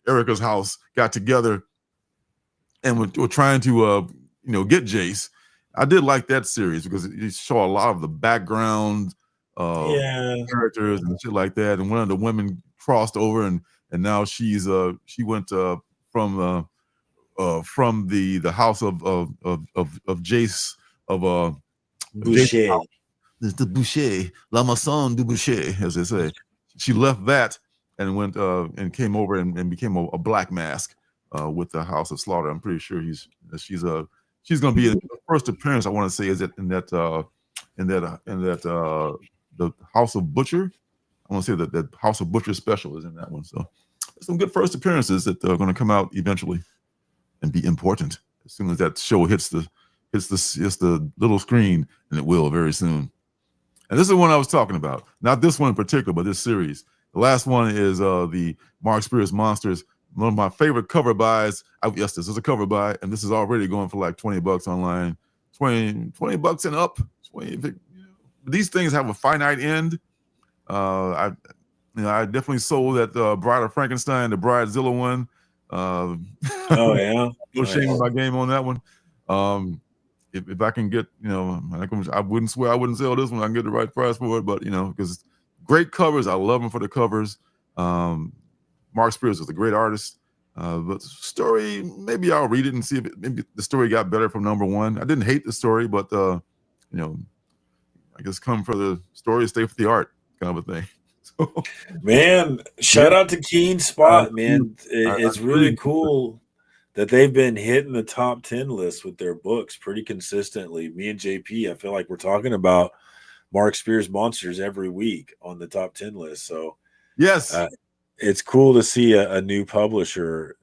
Speaker 10: Erica's house got together. And we're trying to, get Jace. I did like that series because it showed a lot of the background characters and shit like that. And one of the women crossed over, and now she went from the house of Jace of
Speaker 12: Boucher,
Speaker 10: the Boucher, la maison du Boucher, as they say. She left that and went and came over and became a Black Mask. With the House of Slaughter, I'm pretty sure she's going to be in the first appearance. I want to say is in that the House of Butcher. I want to say that the House of Butcher special is in that one. So some good first appearances that are going to come out eventually and be important as soon as that show hits the little screen, and it will very soon. And this is the one I was talking about, not this one in particular, but this series. The last one is the Mark Spears Monsters. One of my favorite cover buys. Yes, this is a cover buy, and this is already going for like $20 online. 20 bucks and up. These things have a finite end. I definitely sold that Bride of Frankenstein, the Bridezilla one.
Speaker 12: Oh yeah,
Speaker 10: no shame in my game on that one. If I can get, I wouldn't swear I wouldn't sell this one. I can get the right price for it, but because great covers, I love them for the covers. Mark Spears was a great artist, but story, maybe I'll read it and see if maybe the story got better from number 1. I didn't hate the story, but I guess come for the story, stay for the art, kind of a thing. So,
Speaker 12: man, shout out to Keen Spot, man. It's really cool that they've been hitting the top 10 lists with their books pretty consistently. Me and JP, I feel like we're talking about Mark Spears Monsters every week on the top 10 list. So
Speaker 10: yes.
Speaker 12: it's cool to see a new publisher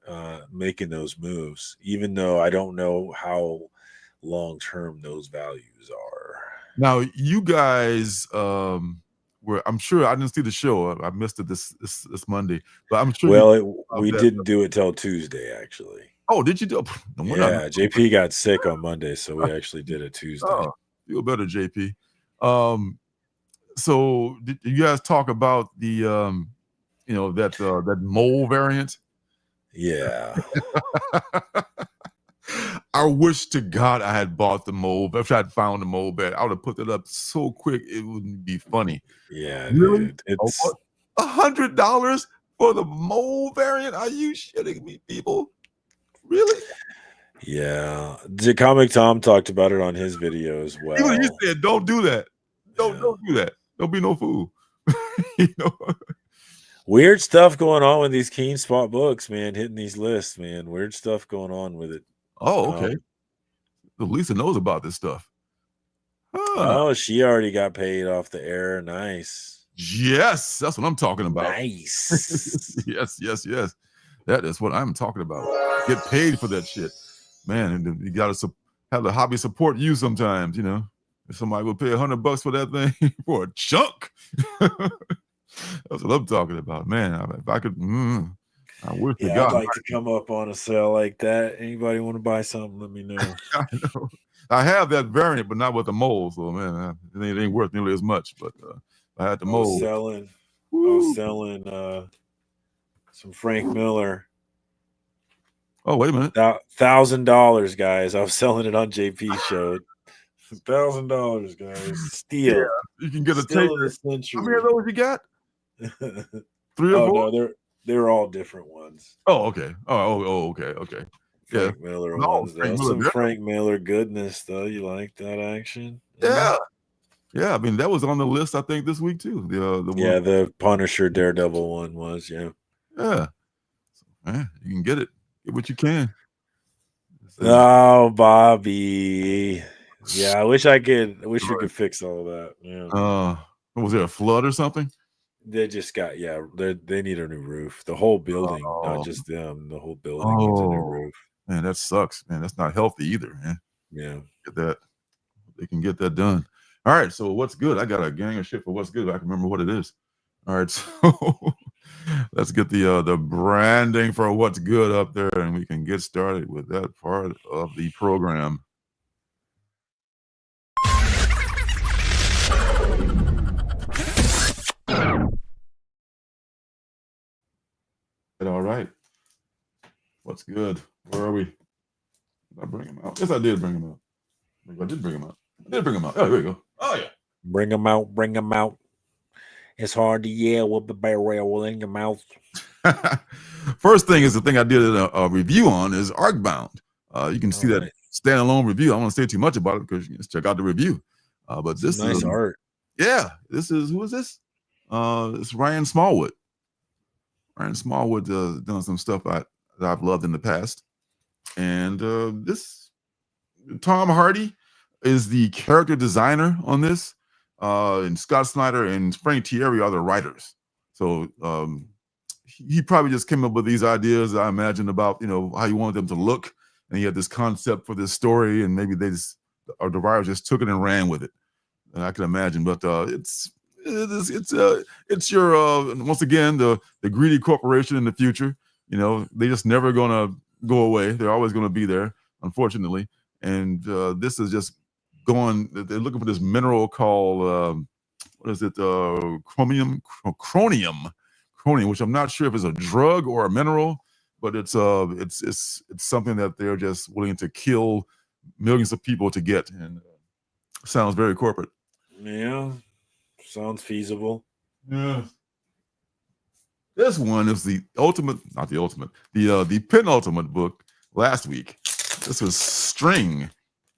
Speaker 12: making those moves, even though I don't know how long term those values are.
Speaker 10: Now, you guys were, I'm sure I didn't see the show. I missed it this Monday, but I'm sure.
Speaker 12: Well, we didn't do it till Tuesday, actually.
Speaker 10: Oh, did you do?
Speaker 12: No, yeah, JP got sick on Monday, so we actually did it Tuesday.
Speaker 10: Oh, feel better, JP. So did you guys talk about the that mole variant?
Speaker 12: Yeah.
Speaker 10: I wish to God I had bought the mole. If I'd found the mole bed, I would have put it up so quick it wouldn't be funny.
Speaker 12: Yeah,
Speaker 10: really?
Speaker 12: Dude, it's
Speaker 10: $100 for the mole variant? Are you shitting me, people? Really?
Speaker 12: Yeah. The Comic Tom talked about it on his video as well.
Speaker 10: Even he said, "Don't do that. Don't do that. Don't be no fool." You know.
Speaker 12: Weird stuff going on with these Keen Spot books, man. Hitting these lists, man. Weird stuff going on with it.
Speaker 10: Oh, okay. So Lisa knows about this stuff.
Speaker 12: Oh, she already got paid off the air. Nice.
Speaker 10: Yes, that's what I'm talking about.
Speaker 12: Nice.
Speaker 10: Yes. That is what I'm talking about. Get paid for that shit, man. And you gotta have the hobby support you sometimes. You know, if somebody will pay $100 for that thing for a chunk. That's what I'm talking about, man. If I could, I wish to God.
Speaker 12: I'd like to come up on a sale like that. Anybody want to buy something? Let me know.
Speaker 10: I know. I have that variant, but not with the mold. So, man, it ain't worth nearly as much. But I had the mold.
Speaker 12: I was selling some Frank Miller.
Speaker 10: Oh, wait a minute.
Speaker 12: $1,000, guys. I was selling it on JP show. $1,000, guys. Steal.
Speaker 10: Yeah, you can get a tape. How many of those you got? 3 or 4?
Speaker 12: No, they're all different ones.
Speaker 10: Oh, okay. Okay.
Speaker 12: Frank Miller ones. Some Frank Miller goodness, though. You like that action?
Speaker 10: Yeah. I mean, that was on the list, I think, this week too.
Speaker 12: The Punisher Daredevil one was. Yeah.
Speaker 10: So, man, you can get it. Get what you can.
Speaker 12: Oh, Bobby. Yeah, I wish we could fix all of that. Yeah.
Speaker 10: Was there a flood or something?
Speaker 12: They just got they need a new roof. The whole building, not just them. The whole building needs a new roof.
Speaker 10: Man, that sucks, man. That's not healthy either, man.
Speaker 12: Yeah.
Speaker 10: Get that. They can get that done. All right, so what's good? I got a gang of shit for what's good. I can remember what it is. All right, so let's get the branding for what's good up there, and we can get started with that part of the program. All right. What's good? Where are we? Did I bring him out? Yes, I did bring him out. Maybe I did bring him out. Oh, here we go. Oh, yeah.
Speaker 12: Bring them out. It's hard to yell with the barrel in your mouth.
Speaker 10: First thing is the thing I did a review on is Arcbound. You can see that standalone review. I don't want to say too much about it because you can check out the review. But this is
Speaker 12: nice art.
Speaker 10: Yeah. Who is this? It's Ryan Smallwood. Ryan Smallwood done some stuff that I've loved in the past. And this Tom Hardy is the character designer on this. And Scott Snyder and Frank Thierry are the writers. So he probably just came up with these ideas, I imagine, about how you wanted them to look. And he had this concept for this story, and maybe the writers just took it and ran with it. And I can imagine, but it's your once again the greedy corporation in the future. They just never gonna go away. They're always gonna be there, unfortunately. And this is just going. They're looking for this mineral called what is it? Chromium, which I'm not sure if it's a drug or a mineral, but it's something that they're just willing to kill millions of people to get. And sounds very corporate.
Speaker 12: Yeah. Sounds feasible.
Speaker 10: Yeah. This one is the penultimate book last week. This was String.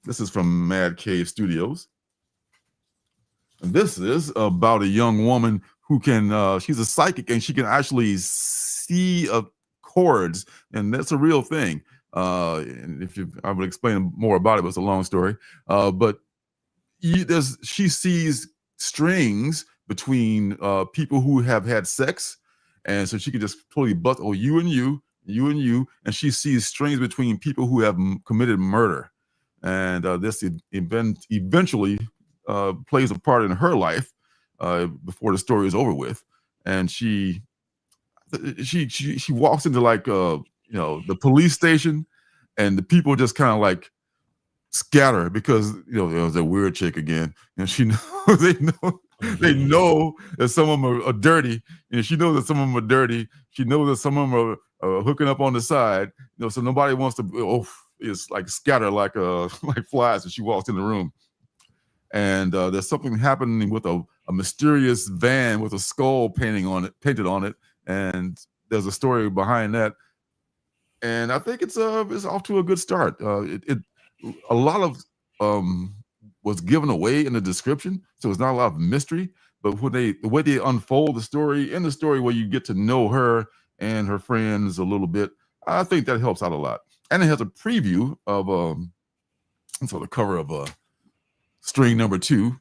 Speaker 10: This is from Mad Cave Studios. And this is about a young woman who can, she's a psychic and she can actually see chords. And that's a real thing. And I would explain more about it, but it's a long story. But she sees strings between people who have had sex, And so she could just totally bust, oh, you and you, you and you. And she sees strings between people who have committed murder. And this event eventually plays a part in her life before the story is over with. And she walks into like, the police station, and the people just kind of like scatter because, there's a weird chick again. And she knows, they know that some of them are dirty. And she knows that some of them are dirty. She knows that some of them are hooking up on the side. So nobody wants to, it's like scatter like like flies as she walks in the room. And there's something happening with a mysterious van with a skull painted on it. And there's a story behind that. And I think it's off to a good start. A lot of was given away in the description, so it's not a lot of mystery. But the way they unfold the story, in the story where you get to know her and her friends a little bit, I think that helps out a lot. And it has a preview of the cover of string number 2,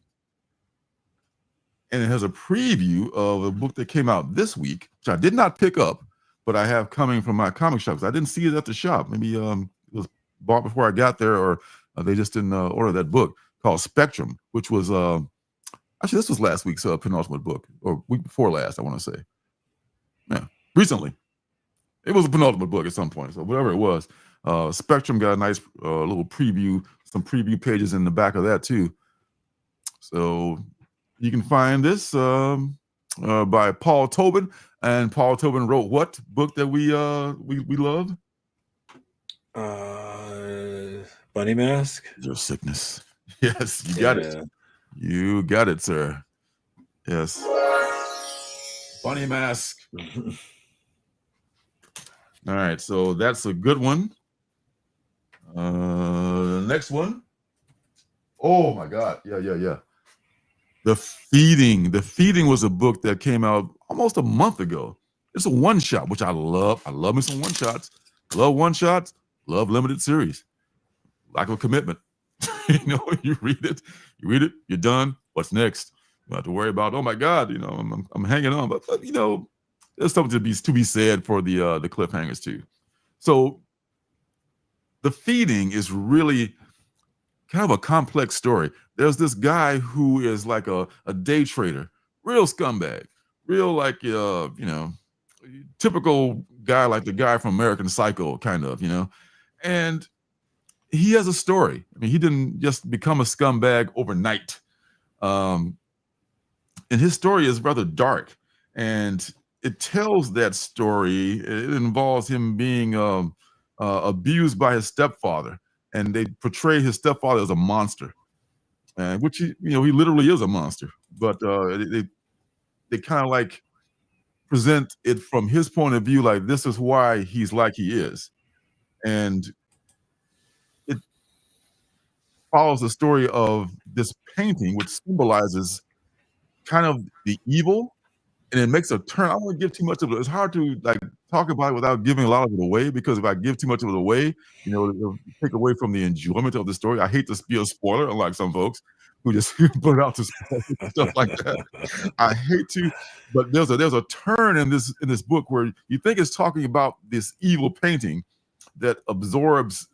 Speaker 10: and it has a preview of a book that came out this week, which I did not pick up, but I have coming from my comic shops. I didn't see it at the shop. Maybe it was bought before I got there, or they just didn't order that book, called Spectrum, which was actually, this was last week's penultimate book, or week before last, I want to say. Yeah, recently. It was a penultimate book at some point, so whatever it was. Spectrum got a nice little preview, some preview pages in the back of that too. So you can find this by Paul Tobin, and Paul Tobin wrote what book that we love?
Speaker 12: Bunny Mask.
Speaker 10: Your sickness. Yes, you got it. You got it, sir. Yes. Bunny Mask. All right, so that's a good one. The next one. Oh my God. Yeah. The Feeding. The Feeding was a book that came out almost a month ago. It's a one-shot, which I love. I love me some one-shots. Love one-shots. Love limited series. Lack of commitment. You read it, you're done. What's next? You don't have to worry about, oh my God, I'm hanging on. But there's something to be said for the cliffhangers too. So The Feeding is really kind of a complex story. There's this guy who is like a day trader, real scumbag, real like typical guy, like the guy from American Psycho, kind of, and he has a story. I mean, he didn't just become a scumbag overnight. And his story is rather dark, and it tells that story. It involves him being abused by his stepfather, and they portray his stepfather as a monster, which he literally is a monster. But they kind of like present it from his point of view, like this is why he's like he is, and it follows the story of this painting, which symbolizes kind of the evil, and it makes a turn. I don't want to give too much of it. It's hard to like talk about it without giving a lot of it away, because if I give too much of it away, it'll take away from the enjoyment of the story. I hate to be a spoiler, unlike some folks who just put it out to stuff like that. I hate to, but there's a turn in this book where you think it's talking about this evil painting that absorbs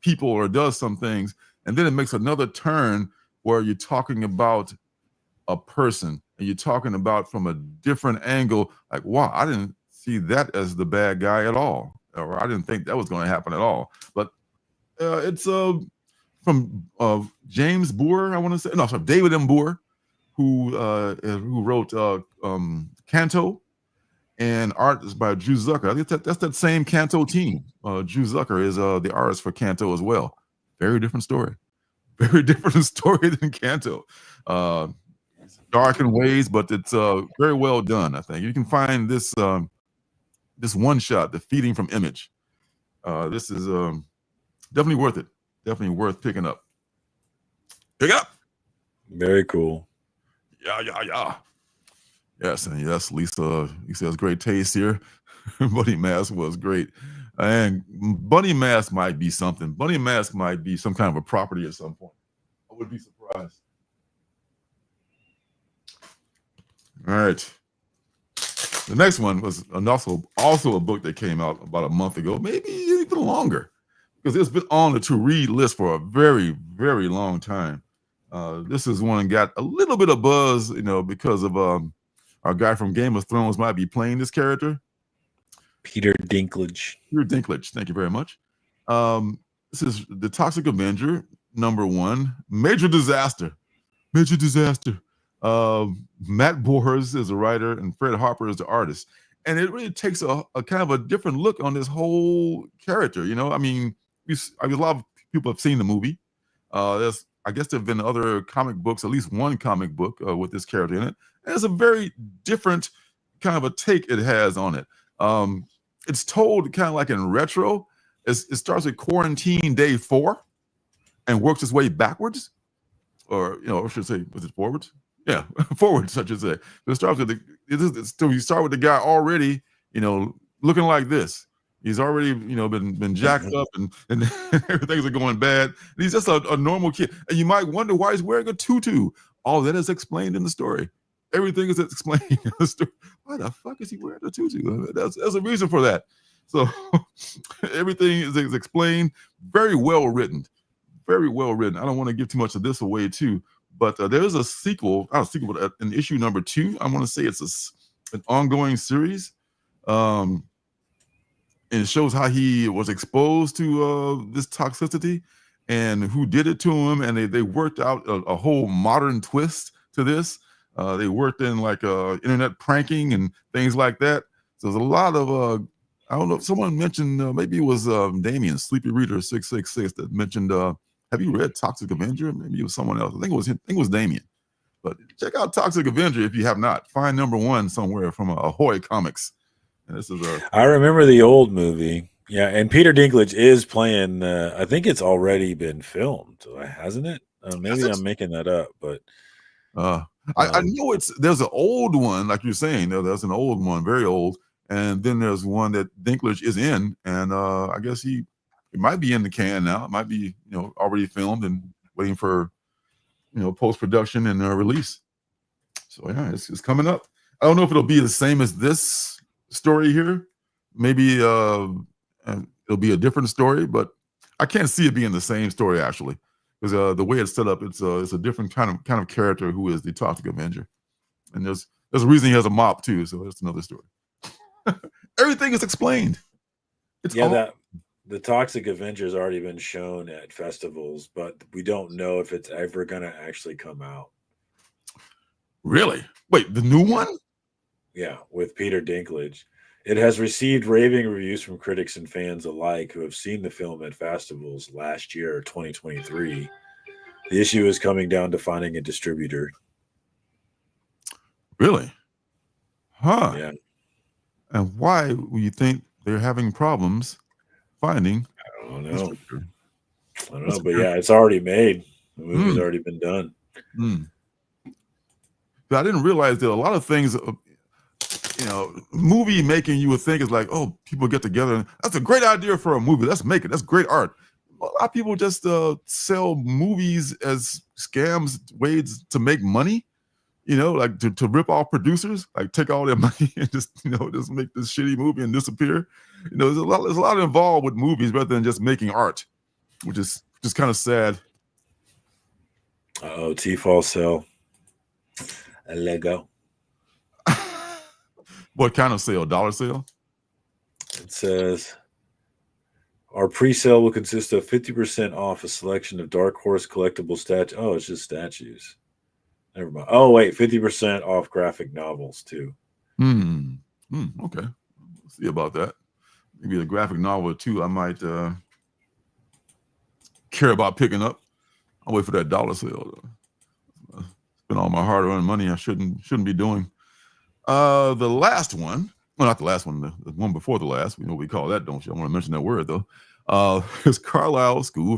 Speaker 10: people or does some things, and then it makes another turn where you're talking about a person, and you're talking about from a different angle, like, wow, I didn't see that as the bad guy at all, or I didn't think that was going to happen at all. But it's from James Boer, I want to say, no, sorry, David M. Boer, who wrote Canto, and art is by Drew Zucker. I think that's that same Canto team. Drew Zucker is the artist for Canto as well. Very different story. Very different story than Canto. Dark in ways, but it's very well done. I think you can find this this one shot, The Feeding, from Image. This is definitely worth it. Definitely worth picking up. Pick it up.
Speaker 12: Very cool.
Speaker 10: Yeah. Yes, and yes, Lisa has great taste here. Bunny Mask was great. And Bunny Mask might be something. Bunny Mask might be some kind of a property at some point. I would be surprised. All right. The next one was also a book that came out about a month ago, maybe even longer, because it's been on the to-read list for a very, very long time. This is one that got a little bit of buzz, because of our guy from Game of Thrones might be playing this character.
Speaker 12: Peter Dinklage.
Speaker 10: Peter Dinklage, thank you very much. This is The Toxic Avenger, #1, Major Disaster. Major Disaster. Matt Boers is a writer and Fred Harper is the artist. And it really takes a kind of a different look on this whole character. I mean, a lot of people have seen the movie. I guess there have been other comic books, at least one comic book with this character in it. And it's a very different kind of a take it has on it. It's told kind of like in retro. It starts with Quarantine Day 4 and works its way backwards. Or, I should say, was it forwards? Yeah, forwards, I should say. It starts with you start with the guy already, looking like this. He's already, been jacked up and everything's going bad. And he's just a normal kid. And you might wonder why he's wearing a tutu. All that is explained in the story. Everything is explained in the story. Why the fuck is he wearing a tutu? There's a reason for that. So everything is explained. Very well written. Very well written. I don't want to give too much of this away too. But there is a sequel, not a sequel, but in issue #2. I want to say it's an ongoing series. And it shows how he was exposed to this toxicity and who did it to him. And they worked out a whole modern twist to this. They worked in like internet pranking and things like that. So there's a lot of, I don't know, someone mentioned, maybe it was Damien, Sleepy Reader 666 that mentioned, have you read Toxic Avenger? Maybe it was someone else. I think it was Damien. But check out Toxic Avenger if you have not. Find #1 somewhere from Ahoy Comics. And this is
Speaker 12: I remember the old movie. Yeah, and Peter Dinklage is playing. I think it's already been filmed, hasn't it? Maybe I'm making that up, but
Speaker 10: I know there's an old one, like you're saying. There's an old one, very old, and then there's one that Dinklage is in, and I guess it might be in the can now. It might be, already filmed and waiting for, post-production and release. So yeah, it's coming up. I don't know if it'll be the same as this story here. Maybe it'll be a different story, but I can't see it being the same story actually, because the way it's set up, it's a different kind of character who is the Toxic Avenger, and there's a reason he has a mop too. So that's another story. Everything is explained.
Speaker 12: The Toxic Avenger has already been shown at festivals, but we don't know if it's ever going to actually come out.
Speaker 10: Really? Wait, the new one?
Speaker 12: Yeah, with Peter Dinklage. It has received raving reviews from critics and fans alike who have seen the film at festivals last year, 2023. The issue is coming down to finding a distributor.
Speaker 10: Really? Huh.
Speaker 12: Yeah.
Speaker 10: And why would you think they're having problems finding?
Speaker 12: I don't know. But yeah, it's already made. The movie's already been done.
Speaker 10: But I didn't realize that a lot of things, movie making, you would think is like, oh, people get together and that's a great idea for a movie. Let's make it. That's great art. A lot of people just sell movies as scams, ways to make money. Like to rip off producers, like take all their money and just make this shitty movie and disappear. There's a lot involved with movies rather than just making art, which is just kind of sad.
Speaker 12: T-Fall sell a Lego.
Speaker 10: What kind of sale? Dollar sale?
Speaker 12: It says our pre-sale will consist of 50% off a selection of Dark Horse collectible statues. Oh, it's just statues. Never mind. Oh, wait, 50% off graphic novels too.
Speaker 10: Okay. We'll see about that. Maybe the graphic novel too. I might care about picking up. I'll wait for that dollar sale. Spend all my hard-earned money I shouldn't be doing. The last one, well, not the last one, the one before the last. We know what we call that, don't you? I want to mention that word though. Is Carlisle School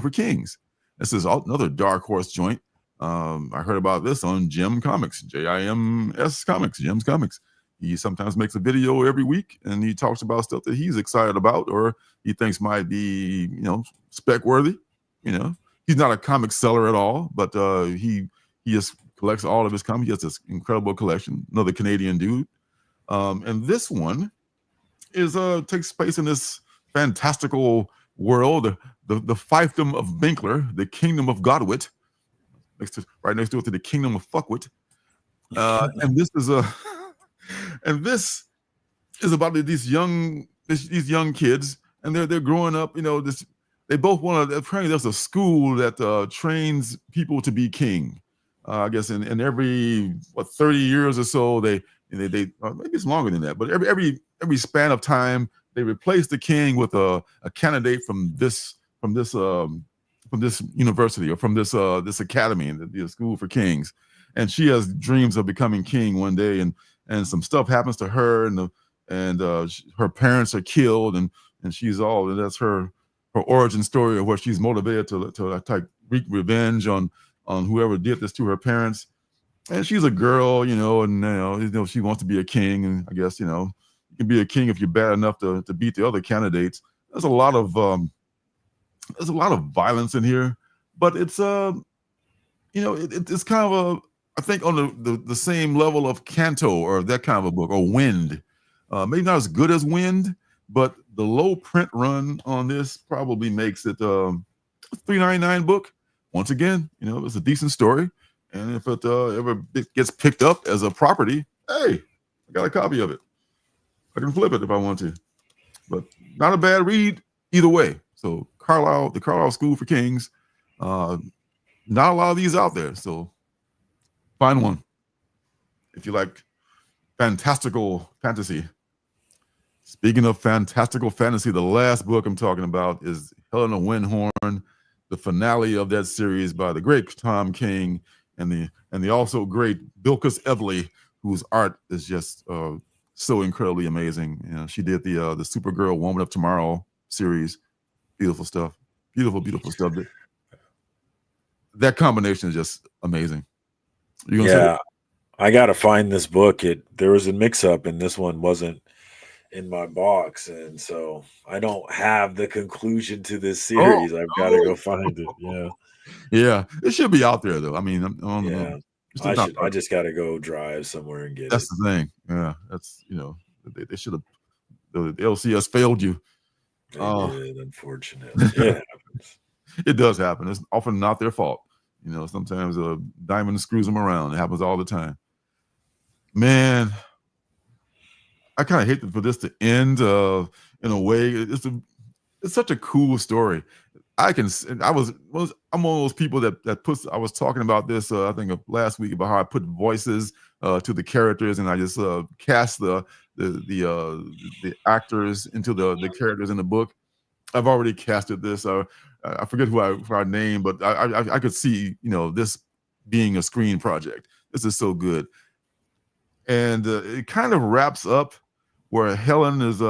Speaker 10: for Kings. This is another Dark Horse joint. I heard about this on Jim Comics, JIMS Comics, Jim's Comics. He sometimes makes a video every week and he talks about stuff that he's excited about or he thinks might be, spec worthy. He's not a comic seller at all, but he is collects all of his comics. He has this incredible collection. Another Canadian dude, and this one is takes place in this fantastical world, the fiefdom of Binkler, the kingdom of Godwit, right next door to the kingdom of Fuckwit. And this is about these young kids, and they're growing up. They both want to. Apparently, there's a school that trains people to be king. I guess in every 30 years or so, they maybe it's longer than that, but every span of time, they replace the king with a candidate from this university or from this academy, the school for kings. And she has dreams of becoming king one day, and some stuff happens to her, and her parents are killed, and that's her origin story of where she's motivated to wreak revenge on whoever did this to her parents. And she's a girl, and she wants to be a king, and I guess you can be a king if you're bad enough to beat the other candidates. There's a lot of violence in here, but it's it's kind of I think on the same level of Canto or that kind of a book, or Wind. Maybe not as good as Wind, but the low print run on this probably makes it a $3.99 book. Once again, it's a decent story, and if it ever gets picked up as a property, hey, I got a copy of it. I can flip it if I want to, but not a bad read either way. So the Carlisle School for Kings, not a lot of these out there, so find one if you like fantastical fantasy. Speaking of fantastical fantasy, the last book I'm talking about is Helena Windhorn, the finale of that series by the great Tom King and the also great Bilquis Evely, whose art is just so incredibly amazing. She did the Supergirl Woman of Tomorrow series. Beautiful stuff. Beautiful stuff. That combination is just amazing.
Speaker 12: Yeah, I gotta find this book. There was a mix-up, and this one wasn't in my box, and so I don't have the conclusion to this series. I've got to go find it.
Speaker 10: Yeah, it should be out there though. I mean,
Speaker 12: I just got to go drive somewhere and get
Speaker 10: that's
Speaker 12: it.
Speaker 10: The thing. Yeah, that's they should have. The LCS failed you.
Speaker 12: They did, unfortunately. Yeah,
Speaker 10: it does happen. It's often not their fault. Sometimes a diamond screws them around. It happens all the time. Man, I kind of hate for this to end in a way. It's such a cool story. I'm one of those people that puts. I was talking about this I think last week about how I put voices to the characters, and I just cast the actors into the characters in the book. I've already casted this. I forget who I named, but I could see this being a screen project. This is so good, and it kind of wraps up where Helen is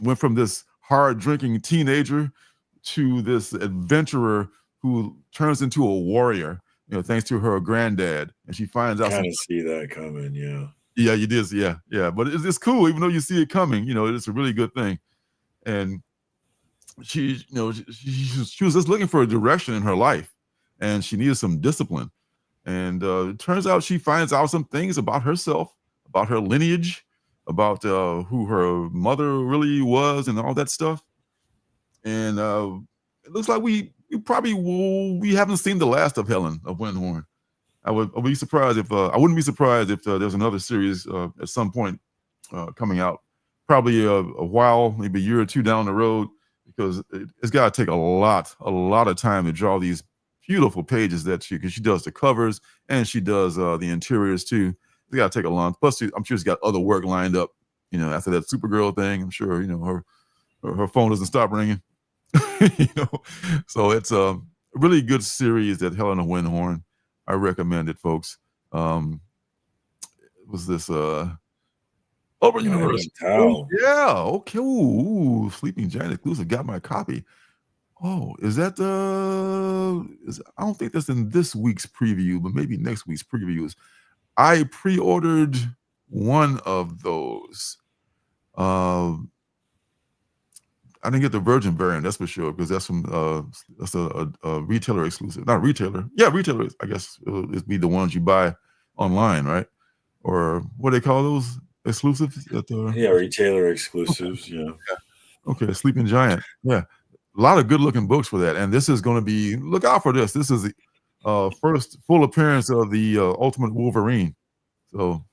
Speaker 10: went from this hard drinking teenager to this adventurer who turns into a warrior, thanks to her granddad, and she finds out.
Speaker 12: Kind of see that coming, yeah.
Speaker 10: Yeah, you did, yeah. But it's cool, even though you see it coming. It's a really good thing, and she was just looking for a direction in her life, and she needed some discipline. And it turns out she finds out some things about herself, about her lineage, about who her mother really was, and all that stuff. And it looks like we haven't seen the last of Helen of Windhorn. I wouldn't be surprised if there's another series at some point coming out, probably a while, maybe a year or two down the road, because it's got to take a lot of time to draw these beautiful pages because she does the covers and she does the interiors too. It's got to take a long. Plus, I'm sure she's got other work lined up. After that Supergirl thing, I'm sure her phone doesn't stop ringing. So it's a really good series that Helena Windhorn. I recommend it, folks. Was this Open Universe? Yeah. Okay. Ooh, Sleeping Giant exclusive. Got my copy. Oh, is that I don't think that's in this week's preview, but maybe next week's previews. I pre-ordered one of those. I didn't get the Virgin variant, that's for sure, because that's a retailer exclusive. Not retailer. Yeah, retailer, I guess it'd be the ones you buy online, right? Or what do they call those exclusives?
Speaker 12: Yeah, retailer exclusives. Yeah.
Speaker 10: Okay, Sleeping Giant. Yeah, a lot of good-looking books for that. And this is going to be, look out for this. This is the first full appearance of the Ultimate Wolverine. So,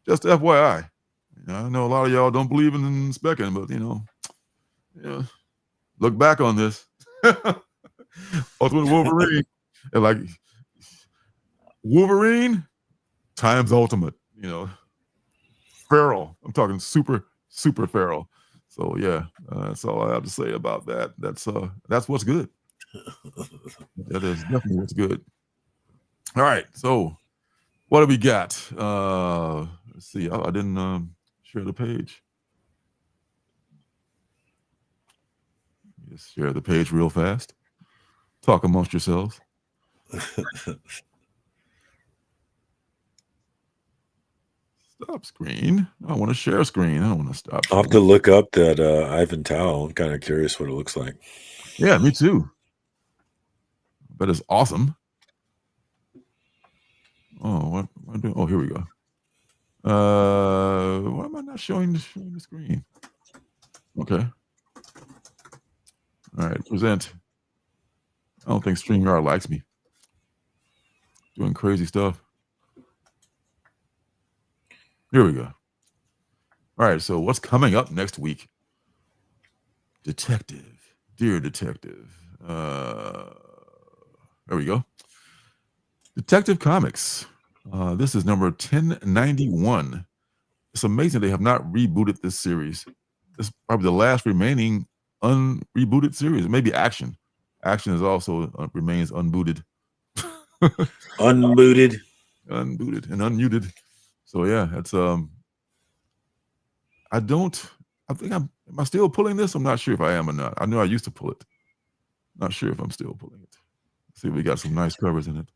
Speaker 10: just FYI. I know a lot of y'all don't believe in specking, but yeah, look back on this. Ultimate Wolverine, and like Wolverine times Ultimate. Feral. I'm talking super feral. So yeah, that's all I have to say about that. That's what's good. That is definitely what's good. All right, so what do we got? Let's see. I didn't share the page. Just share the page real fast. Talk amongst yourselves. Stop screen. I want to share screen. I don't want to stop.
Speaker 12: I'll have to look up that Ivan Tao. I'm kind of curious what it looks like.
Speaker 10: Yeah, me too. That is awesome. Oh, what am I doing? Oh, here we go. Why am I not showing the screen? Okay. All right, present. I don't think StreamYard likes me. Doing crazy stuff. Here we go. All right, so what's coming up next week? Dear Detective. There we go. Detective Comics. This is number 1091. It's amazing they have not rebooted this series. This is probably the last remaining unrebooted series. Maybe Action. Action is also remains unbooted.
Speaker 12: Unbooted
Speaker 10: and unmuted. So yeah, that's am I still pulling this? I'm not sure if I am or not. I know I used to pull it. Not sure if I'm still pulling it. See, we got some nice covers in it.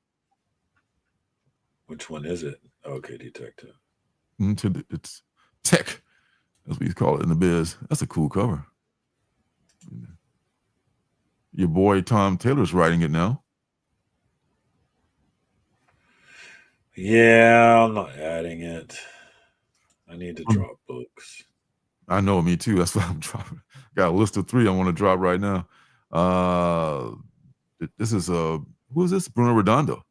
Speaker 12: Which one is it? Okay, Detective.
Speaker 10: It's Tech, as we call it in the biz. That's a cool cover. Your boy Tom Taylor's writing it now.
Speaker 12: Yeah, I'm not adding it. I need to drop books.
Speaker 10: I know, me too. That's why I'm dropping. Got a list of 3 I want to drop right now. This is who is this? Bruno Redondo.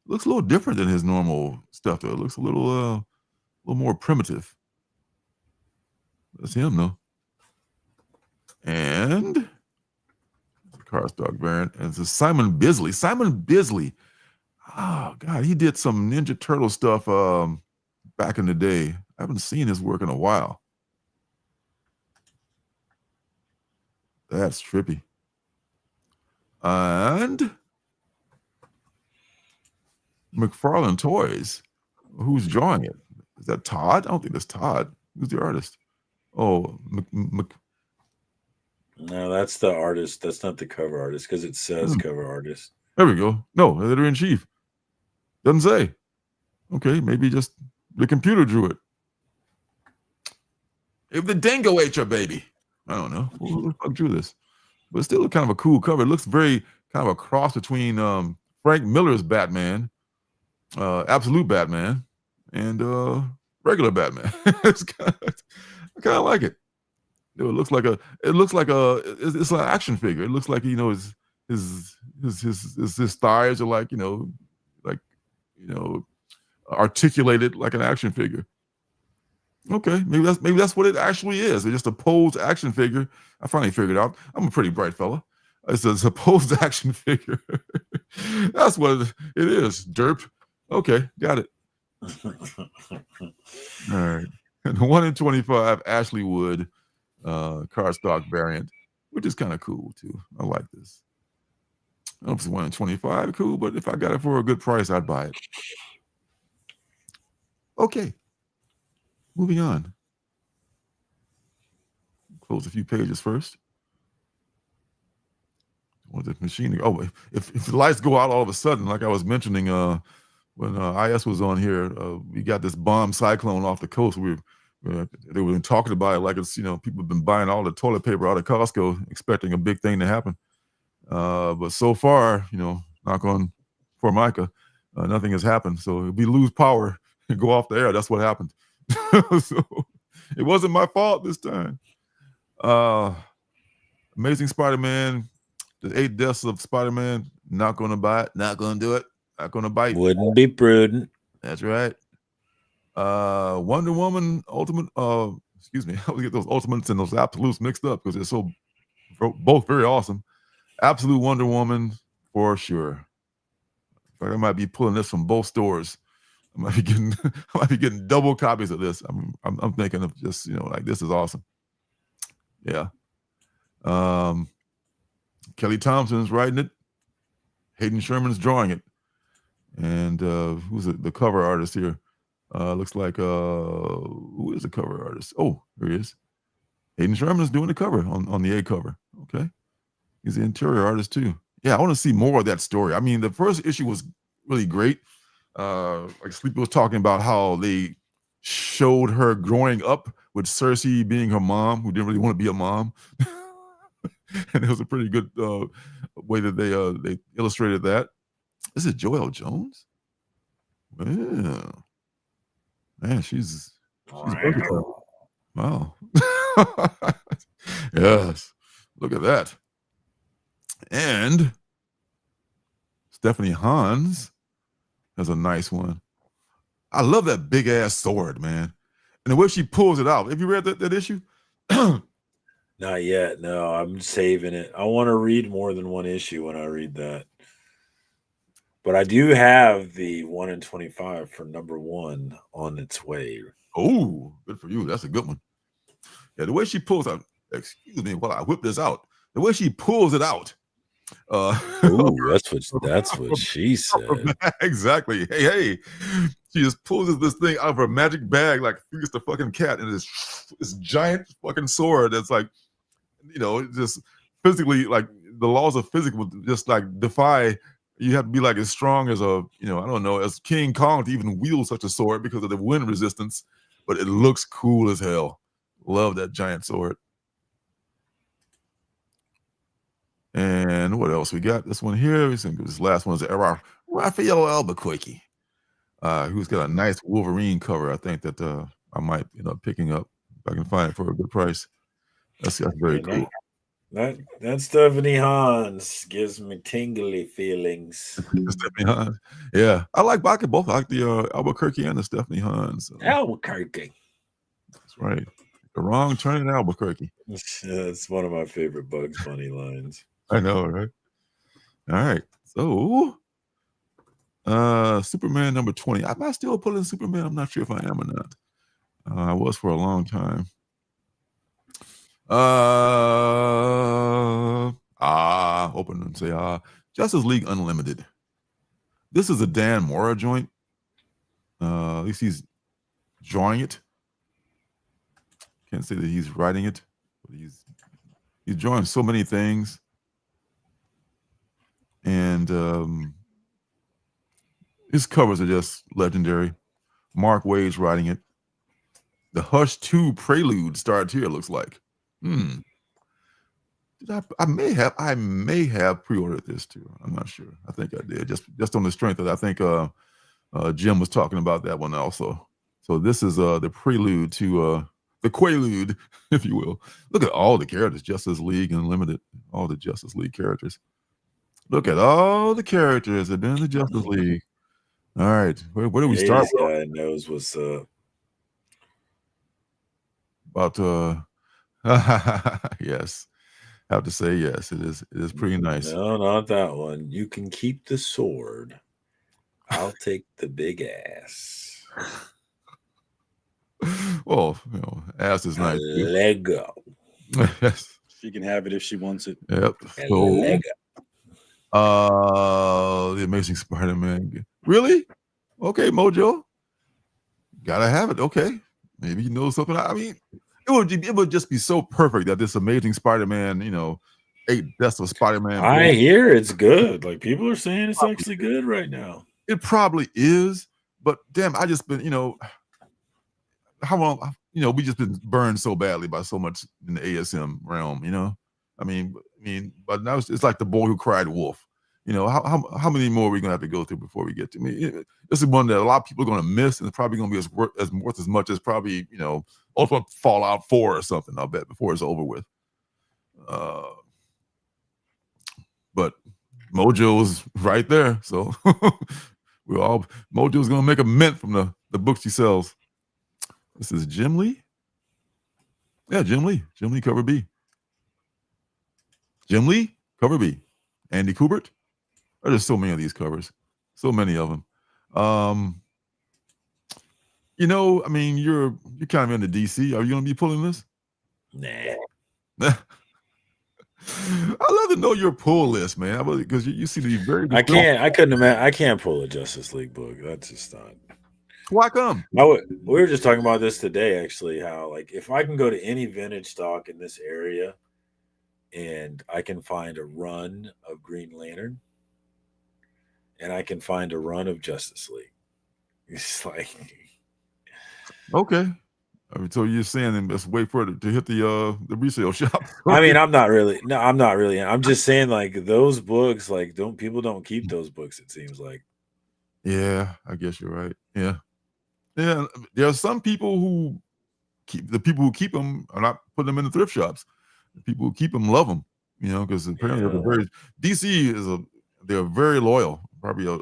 Speaker 10: Looks a little different than his normal stuff though. It looks a little more primitive. That's him though. And the cardstock variant. And it's Simon Bisley. Oh God, he did some Ninja Turtle stuff back in the day. I haven't seen his work in a while. That's trippy. And McFarlane Toys. Who's drawing it? Is that Todd? I don't think that's Todd. Who's the artist? Oh,
Speaker 12: No, that's the artist. That's not the cover artist because it says cover artist.
Speaker 10: There we go. No, editor in chief. Doesn't say. Okay, maybe just the computer drew it. If the dingo ate your baby. I don't know. Who the fuck drew this? But it's still kind of a cool cover. It looks very kind of a cross between Frank Miller's Batman, Absolute Batman, and regular Batman. I kind of like it. It looks like it's an action figure. It looks like his thighs are like articulated like an action figure. Okay, maybe that's what it actually is. It's just a posed action figure. I finally figured out. I'm a pretty bright fella. It's a posed action figure. That's what it is. Derp. Okay, got it. All right. And 1 in 25 Ashley Wood cardstock variant, which is kind of cool too. I like this. I don't know if it's 1 in 25 cool, but if I got it for a good price, I'd buy it. Okay. Moving on. Close a few pages first. Want the machine? Oh, if the lights go out all of a sudden, like I was mentioning when IS was on here, we got this bomb cyclone off the coast. They were talking about it like it's people have been buying all the toilet paper out of Costco, expecting a big thing to happen. But so far, knock on Formica, nothing has happened. So if we lose power and go off the air, that's what happened. So it wasn't my fault this time. Amazing Spider-Man, the 8 deaths of Spider-Man, not going to buy it, not going to do it, not going to bite.
Speaker 12: Wouldn't be prudent.
Speaker 10: That's right. Wonder Woman, Ultimate, excuse me, I would get those Ultimates and those Absolutes mixed up because they're so both very awesome. Absolute Wonder Woman for sure. I might be pulling this from both stores. I might be getting double copies of this. I'm thinking of just, like, this is awesome. Yeah. Kelly Thompson's writing it. Hayden Sherman's drawing it. And who's the cover artist here? Looks like who is the cover artist? Oh, here he is. Hayden Sherman's doing the cover on the A cover. Okay. He's the interior artist too. Yeah, I want to see more of that story. I mean, the first issue was really great. Like Sleepy was talking about how they showed her growing up with Cersei being her mom, who didn't really want to be a mom. And it was a pretty good way that they illustrated that. This is Joelle Jones? Yeah. Man, she's versatile. Wow. Yes. Look at that. And Stephanie Hans has a nice one. I love that big ass sword, man. And the way she pulls it out. Have you read that issue?
Speaker 12: Not yet. No, I'm saving it. I want to read more than one issue when I read that. But I do have the 1 in 25 for #1 on its way.
Speaker 10: Oh, good for you. That's a good one. Yeah, the way she pulls out, excuse me while I whip this out. The way she pulls it out.
Speaker 12: Ooh, that's what she said.
Speaker 10: Exactly. Hey. She just pulls this thing out of her magic bag like Fergus the fucking cat, and this giant fucking sword that's like, just physically, like the laws of physics would just like defy. You have to be like as strong as as King Kong to even wield such a sword because of the wind resistance. But it looks cool as hell. Love that giant sword. And what else we got? This one here. This last one is Raphael Albuquerque, who's got a nice Wolverine cover. I think that I might end up picking up if I can find it for a good price. That's very cool.
Speaker 12: That Stephanie Hans gives me tingly feelings.
Speaker 10: Stephanie Hans. Yeah. I like both. I like the Albuquerque and the Stephanie Hans.
Speaker 12: Albuquerque.
Speaker 10: That's right. The wrong turn in Albuquerque.
Speaker 12: That's one of my favorite Bugs Bunny lines.
Speaker 10: I know, right? All right. So Superman #20. Am I still pulling Superman? I'm not sure if I am or not. I was for a long time. Open and say Justice League Unlimited. This is a Dan Mora joint. At least he's drawing it. Can't say that he's writing it, but he's drawing so many things. And his covers are just legendary. Mark Waid's writing it. The Hush 2 Prelude starts here, looks like. I may have pre-ordered this too. I'm not sure. I think I did. Just on the strength of that. I think Jim was talking about that one also. So this is the prelude to the Quaalude, if you will. Look at all the characters. Justice League Unlimited. All the Justice League characters. Look at all the characters that have been in the Justice League. All right. Where do we start?
Speaker 12: This guy knows what's up.
Speaker 10: About yes. I have to say yes. It is pretty nice.
Speaker 12: No, not that one. You can keep the sword. I'll take the big ass.
Speaker 10: Well, ass is nice.
Speaker 12: Lego.
Speaker 10: Yes.
Speaker 18: She can have it if she wants it.
Speaker 10: Yep. So,
Speaker 12: Lego.
Speaker 10: The Amazing Spider-Man. Really? Okay, Mojo. Gotta have it. Okay. Maybe you know something. I mean, it would just be so perfect that this Amazing Spider-Man, 8 Deaths of Spider-Man.
Speaker 12: I hear it's good. Like, people are saying it's actually good right now.
Speaker 10: It probably is, but damn, I just been, how long, we just been burned so badly by so much in the ASM realm, I mean, but now it's like The Boy Who Cried Wolf. You know, how many more are we gonna have to go through before we get to me? This is one that a lot of people are gonna miss, and it's probably gonna be worth as much as probably, you know, Ultimate Fallout 4 or something. I'll bet before it's over with. But Mojo's right there, so Mojo's gonna make a mint from the books he sells. This is Jim Lee. Yeah, Jim Lee cover B. Jim Lee cover B. Andy Kubert. There's so many of these covers, so many of them. You know, I mean, you're kind of into DC. Are you gonna be pulling this?
Speaker 12: Nah.
Speaker 10: I'd love to know your pull list, man, because you seem to be very.
Speaker 12: I couldn't imagine. I can't pull a Justice League book. That's just not.
Speaker 10: Why come?
Speaker 12: We were just talking about this today, actually. How like if I can go to any vintage stock in this area, and I can find a run of Green Lantern, and I can find a run of Justice League, it's like
Speaker 10: okay. So you're saying let's wait for it to hit the resale shop.
Speaker 12: I mean, I'm not really. I'm just saying, like, those books, like, people don't keep those books, it seems like.
Speaker 10: Yeah, I guess you're right. Yeah. There are some people who keep them are not putting them in the thrift shops. The people who keep them love them, you know, because apparently DC they're very loyal. Probably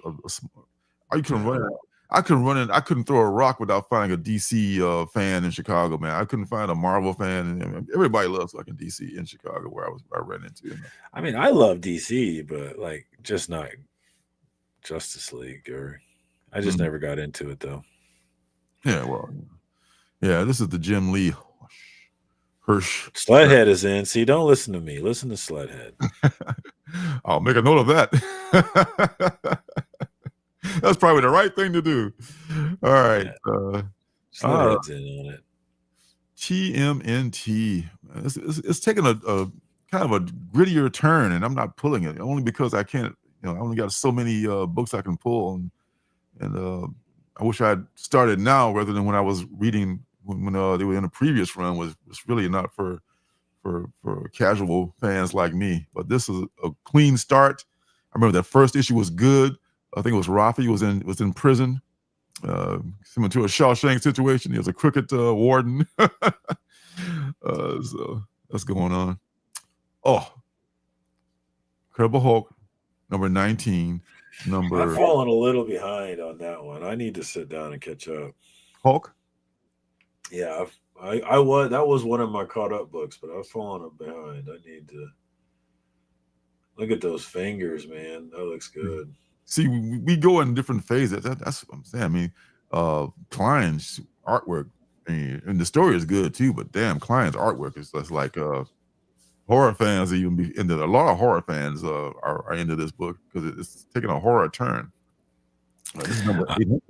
Speaker 10: I couldn't throw a rock without finding a DC fan in Chicago, man. I couldn't find a Marvel fan, and everybody loves fucking DC in Chicago, where I ran into.
Speaker 12: I mean, I love DC, but like just not Justice League, or I just never got into it though.
Speaker 10: Yeah, well, yeah. This is the Jim Lee Hirsch.
Speaker 12: Sledhead is in. See, don't listen to me. Listen to Sledhead.
Speaker 10: I'll make a note of that. That's probably the right thing to do. All right.
Speaker 12: Sledhead's in on it.
Speaker 10: TMNT. It's taking a kind of a grittier turn, and I'm not pulling it only because I can't. You know, I only got so many books I can pull, and I wish I had started now rather than when I was reading when they were in a previous run. Was really not for casual fans like me. But this is a clean start. I remember that first issue was good. I think it was Rafi was in prison, similar to a Shawshank situation. He was a crooked warden. So that's going on. Oh, Incredible Hulk, number 19.
Speaker 12: I've fallen a little behind on that one. I need to sit down and catch up.
Speaker 10: Hulk?
Speaker 12: Yeah, that was one of my caught up books, but I've fallen behind. I need to look at those fingers, man. That looks good.
Speaker 10: See, we go in different phases. That's what I'm saying. I mean, Klein's artwork, and the story is good too, but damn, Klein's artwork is just like horror fans even be into. A lot of horror fans are into this book because it's taking a horror turn. This is number 800.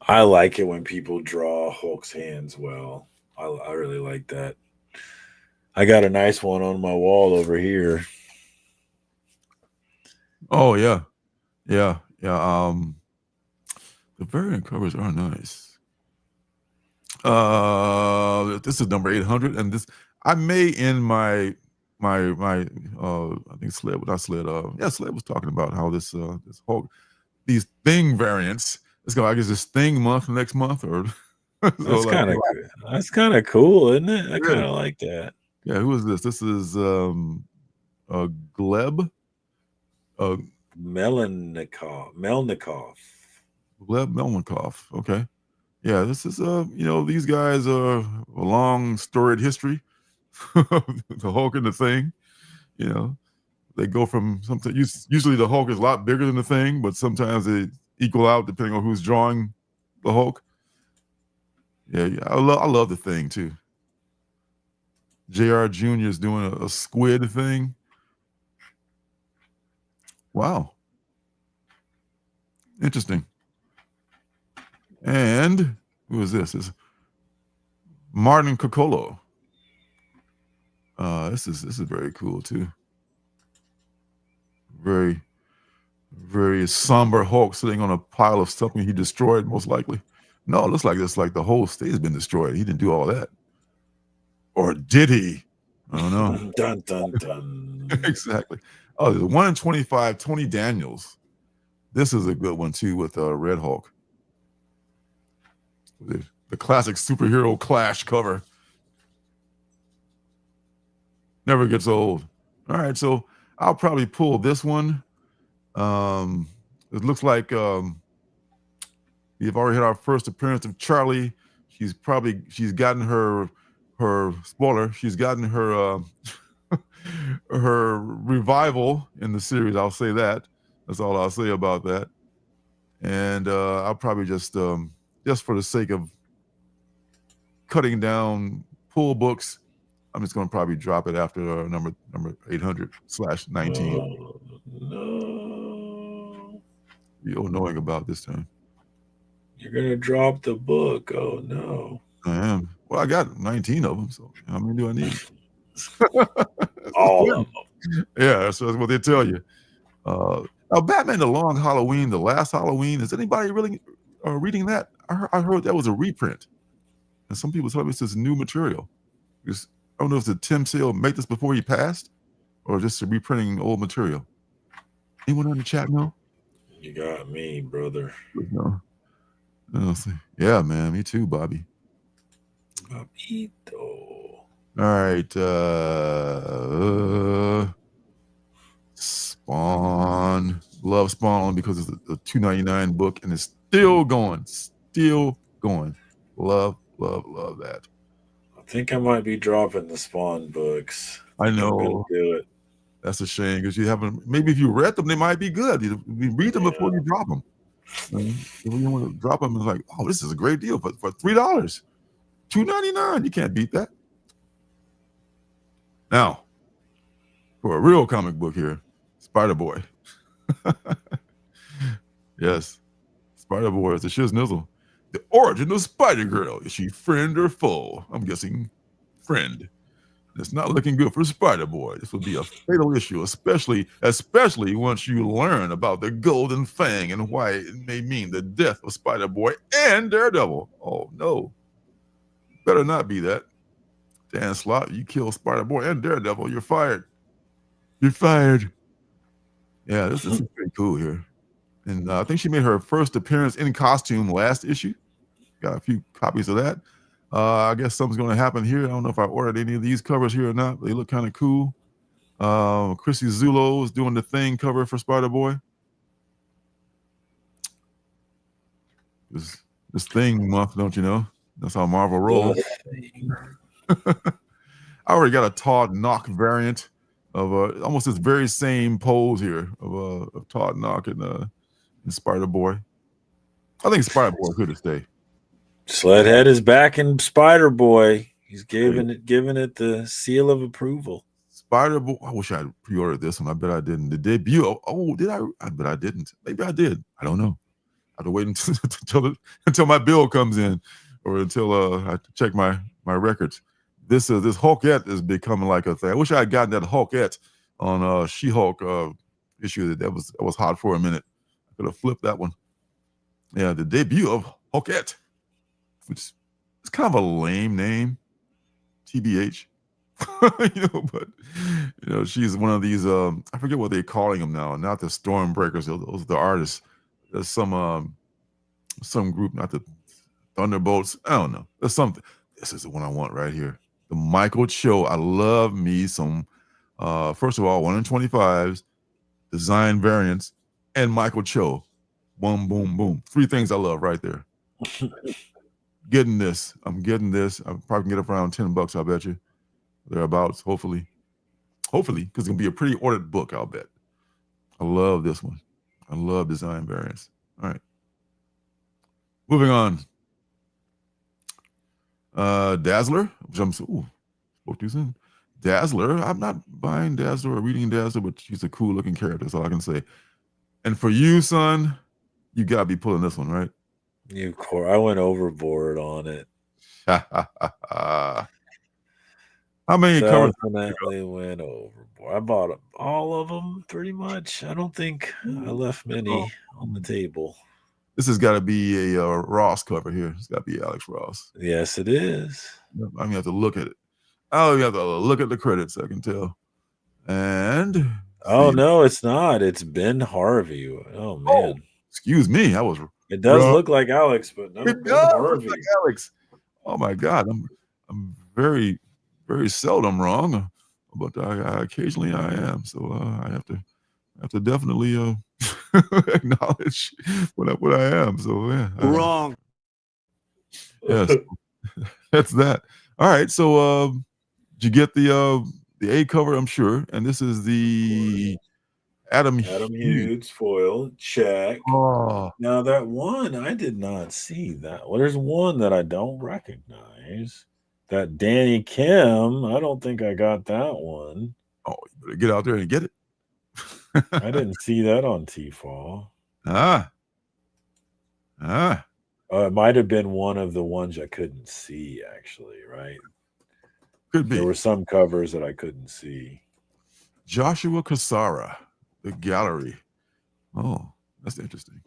Speaker 12: I like it when people draw Hulk's hands well. I really like that. I got a nice one on my wall over here.
Speaker 10: Oh yeah. The variant covers are nice. This is number 800, and this I may end my I think Sled was talking about how this Hulk, these Thing variants. It's going, I guess, this Thing month next month, or
Speaker 12: that's kind of cool, isn't it? I kind of like that.
Speaker 10: Yeah, who is this? This is Gleb.
Speaker 12: Melnikov.
Speaker 10: Gleb Melnikov. Okay. Yeah, this is these guys are a long storied history. The Hulk and the Thing. You know, they go from something. Usually the Hulk is a lot bigger than the Thing, but sometimes they equal out depending on who's drawing the Hulk. Yeah, I love the Thing too. JR Jr. is doing a squid thing. Wow. Interesting. And who is this? This is Martin Coccolo. This is very cool too. Very, very somber Hulk sitting on a pile of something he destroyed, most likely. No, it looks like this, like the whole state has been destroyed. He didn't do all that. Or did he? I don't know.
Speaker 12: Dun, dun, dun.
Speaker 10: Exactly. Oh, the 1 in 25, Tony Daniels. This is a good one too with Red Hulk. The classic superhero clash cover. Never gets old. All right, so I'll probably pull this one. It looks like we've already had our first appearance of Charlie. She's gotten her spoiler. She's gotten her her revival in the series. I'll say that. That's all I'll say about that. And I'll probably just for the sake of cutting down pull books, I'm just going to probably drop it after number 800/19.
Speaker 12: No.
Speaker 10: You're knowing about this time.
Speaker 12: You're going to drop the book. Oh, no.
Speaker 10: I am. Well, I got 19 of them, so how many do I need?
Speaker 12: All of them.
Speaker 10: Yeah, so that's what they tell you. Now, Batman: The Long Halloween, the last Halloween. Is anybody really reading that? I heard that was a reprint, and some people tell me it's just new material. I don't know if the Tim Sale made this before he passed, or just reprinting old material. Anyone in the chat know?
Speaker 12: You got me, brother.
Speaker 10: No. Yeah, man, me too, Bobby.
Speaker 12: Babito.
Speaker 10: All right, Spawn. Love Spawn only because it's a $2.99 book and it's still going. Love that.
Speaker 12: I think I might be dropping the Spawn books.
Speaker 10: I know.
Speaker 12: I'm gonna do it.
Speaker 10: That's a shame because you haven't. Maybe if you read them, they might be good. You read them before you drop them. If you want to drop them, it's like, oh, this is a great deal for $3, $2.99. You can't beat that. Now, for a real comic book here, Spider-Boy. Yes, Spider-Boy is the shiznizzle. The origin of Spider-Girl. Is she friend or foe? I'm guessing friend. It's not looking good for Spider-Boy. This will be a fatal issue, especially once you learn about the Golden Fang and why it may mean the death of Spider-Boy and Daredevil. Oh, no. Better not be that. Dan Slott, you kill Spider-Boy and Daredevil, you're fired. You're fired. Yeah, this is pretty cool here. And I think she made her first appearance in costume last issue. Got a few copies of that. I guess something's going to happen here. I don't know if I ordered any of these covers here or not. They look kind of cool. Chrissy Zulo is doing the Thing cover for Spider-Boy. This Thing month, don't you know? That's how Marvel rolls. I already got a Todd Knock variant of almost this very same pose here of Todd Knock and Spider-Boy. I think Spider-Boy could stay.
Speaker 12: Sledhead is back in Spider-Boy. He's giving it the seal of approval.
Speaker 10: Spider-Boy. I wish I had pre-ordered this one. I bet I didn't. The debut. Oh, did I? I bet I didn't. Maybe I did. I don't know. I have to wait until my bill comes in, or until I check my records. This Hulkette is becoming like a thing. I wish I had gotten that Hulkette on She-Hulk issue. That was hot for a minute. I could have flipped that one. Yeah, the debut of Hulkette, which is kind of a lame name, TBH. But she's one of these. I forget what they're calling them now. Not the Stormbreakers. Those are the artists. There's some group, not the Thunderbolts. I don't know. There's something. This is the one I want right here. The Michael Cho. I love me some. First of all, 1 in 25s, design variants, and Michael Cho. Boom, boom, boom. 3 things I love right there. Getting this. I'm getting this. I probably can get up around $10, I bet you. Thereabouts, hopefully. Hopefully, because it's going to be a pretty ordered book, I'll bet. I love this one. I love design variants. All right. Moving on. Dazzler, which spoke too soon. Dazzler, I'm not buying Dazzler or reading Dazzler, but she's a cool looking character, that's all I can say. And for you, son, you gotta be pulling this one, right?
Speaker 12: I went overboard on it.
Speaker 10: How many covers?
Speaker 12: Definitely went overboard. I bought all of them pretty much. I don't think I left many on the table.
Speaker 10: This has got to be a Ross cover here. It's got to be Alex Ross.
Speaker 12: Yes, it is.
Speaker 10: I'm gonna have to look at it. I don't have to look at the credits. I can tell. And
Speaker 12: Oh no, it's not. It's Ben Harvey. Oh man.
Speaker 10: Excuse me. I was.
Speaker 12: It does look like Alex, but no,
Speaker 10: It
Speaker 12: Ben
Speaker 10: does
Speaker 12: Harvey.
Speaker 10: look like Alex. Oh my God, I'm very, very seldom wrong, but I occasionally I am. So I have to definitely acknowledge what I am. So yeah,
Speaker 8: Wrong.
Speaker 10: Yes, that's that. All right. So did you get the A cover? I'm sure. And this is the Adam
Speaker 12: Hughes foil check.
Speaker 10: Oh.
Speaker 12: Now that one I did not see that. Well, there's one that I don't recognize. That Danny Kim. I don't think I got that one.
Speaker 10: Oh, you better get out there and get it.
Speaker 12: I didn't see that on T-Fall. It might have been one of the ones I couldn't see, actually, right?
Speaker 10: Could be.
Speaker 12: There were some covers that I couldn't see.
Speaker 10: Joshua Cassara, The Gallery. Oh, that's interesting.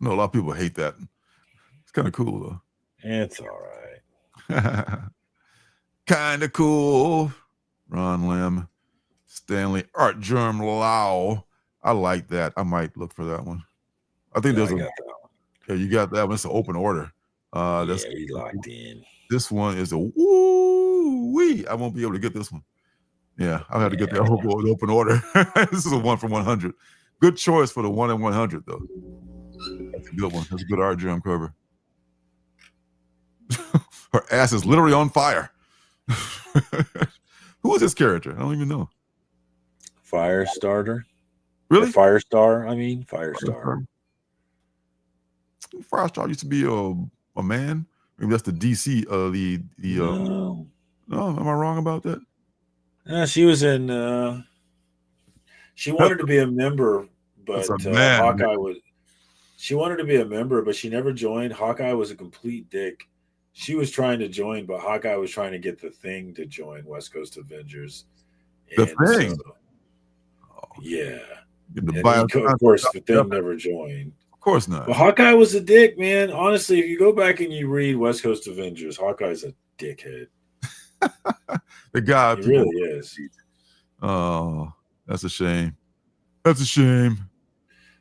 Speaker 10: No, a lot of people hate that. It's kind of cool, though.
Speaker 12: It's all right.
Speaker 10: Kind of cool. Ron Lim, Stanley, Art Germ Lau. I like that. I might look for that one. I think there's
Speaker 12: I got that one.
Speaker 10: Yeah, you got that one. It's an open order. That's
Speaker 12: we locked in.
Speaker 10: This one is a woo-wee. I won't be able to get this one. Yeah, I'll have to get that whole open order. This is a 1 from 100. Good choice for the 1 in 100, though. That's a good one. That's a good Art Germ cover. Her ass is literally on fire. Who is this character? I don't even know.
Speaker 12: Firestarter.
Speaker 10: Really?
Speaker 12: Firestar, I mean. Firestar.
Speaker 10: Firestar used to be a man. Maybe that's the DC.
Speaker 12: No.
Speaker 10: No, am I wrong about that?
Speaker 12: She was in. She wanted to be a member, but Hawkeye was. She wanted to be a member, but she never joined. Hawkeye was a complete dick. She was trying to join, but Hawkeye was trying to get the Thing to join West Coast Avengers.
Speaker 10: The Thing.
Speaker 12: Yeah.
Speaker 10: Of
Speaker 12: course, the Thing never joined.
Speaker 10: Of course not.
Speaker 12: But Hawkeye was a dick, man. Honestly, if you go back and you read West Coast Avengers, Hawkeye's a dickhead.
Speaker 10: The guy.
Speaker 12: He really is.
Speaker 10: Oh, that's a shame. That's a shame.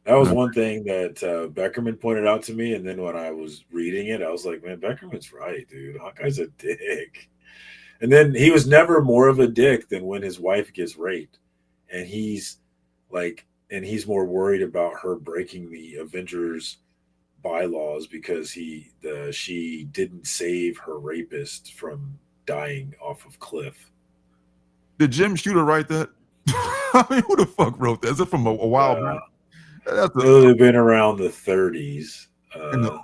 Speaker 12: That was one thing that Beckerman pointed out to me, and then when I was reading it, I was like, man, Beckerman's right, dude. Hawkeye's a dick. And then he was never more of a dick than when his wife gets raped. And he's more worried about her breaking the Avengers bylaws because she didn't save her rapist from dying off of cliff.
Speaker 10: Did Jim Shooter write that? I mean, who the fuck wrote that? Is it from a while back?
Speaker 12: It would have been around the 30s.
Speaker 10: The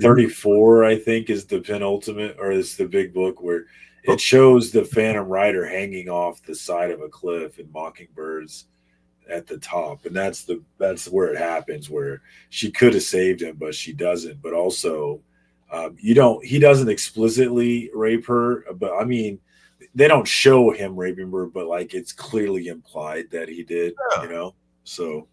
Speaker 12: 34, I think, is the penultimate, or it's the big book where it shows the Phantom Rider hanging off the side of a cliff and Mockingbird's at the top, and that's where it happens, where she could have saved him, but she doesn't. But also, he doesn't explicitly rape her, but I mean, they don't show him raping her, but like it's clearly implied that he did, So.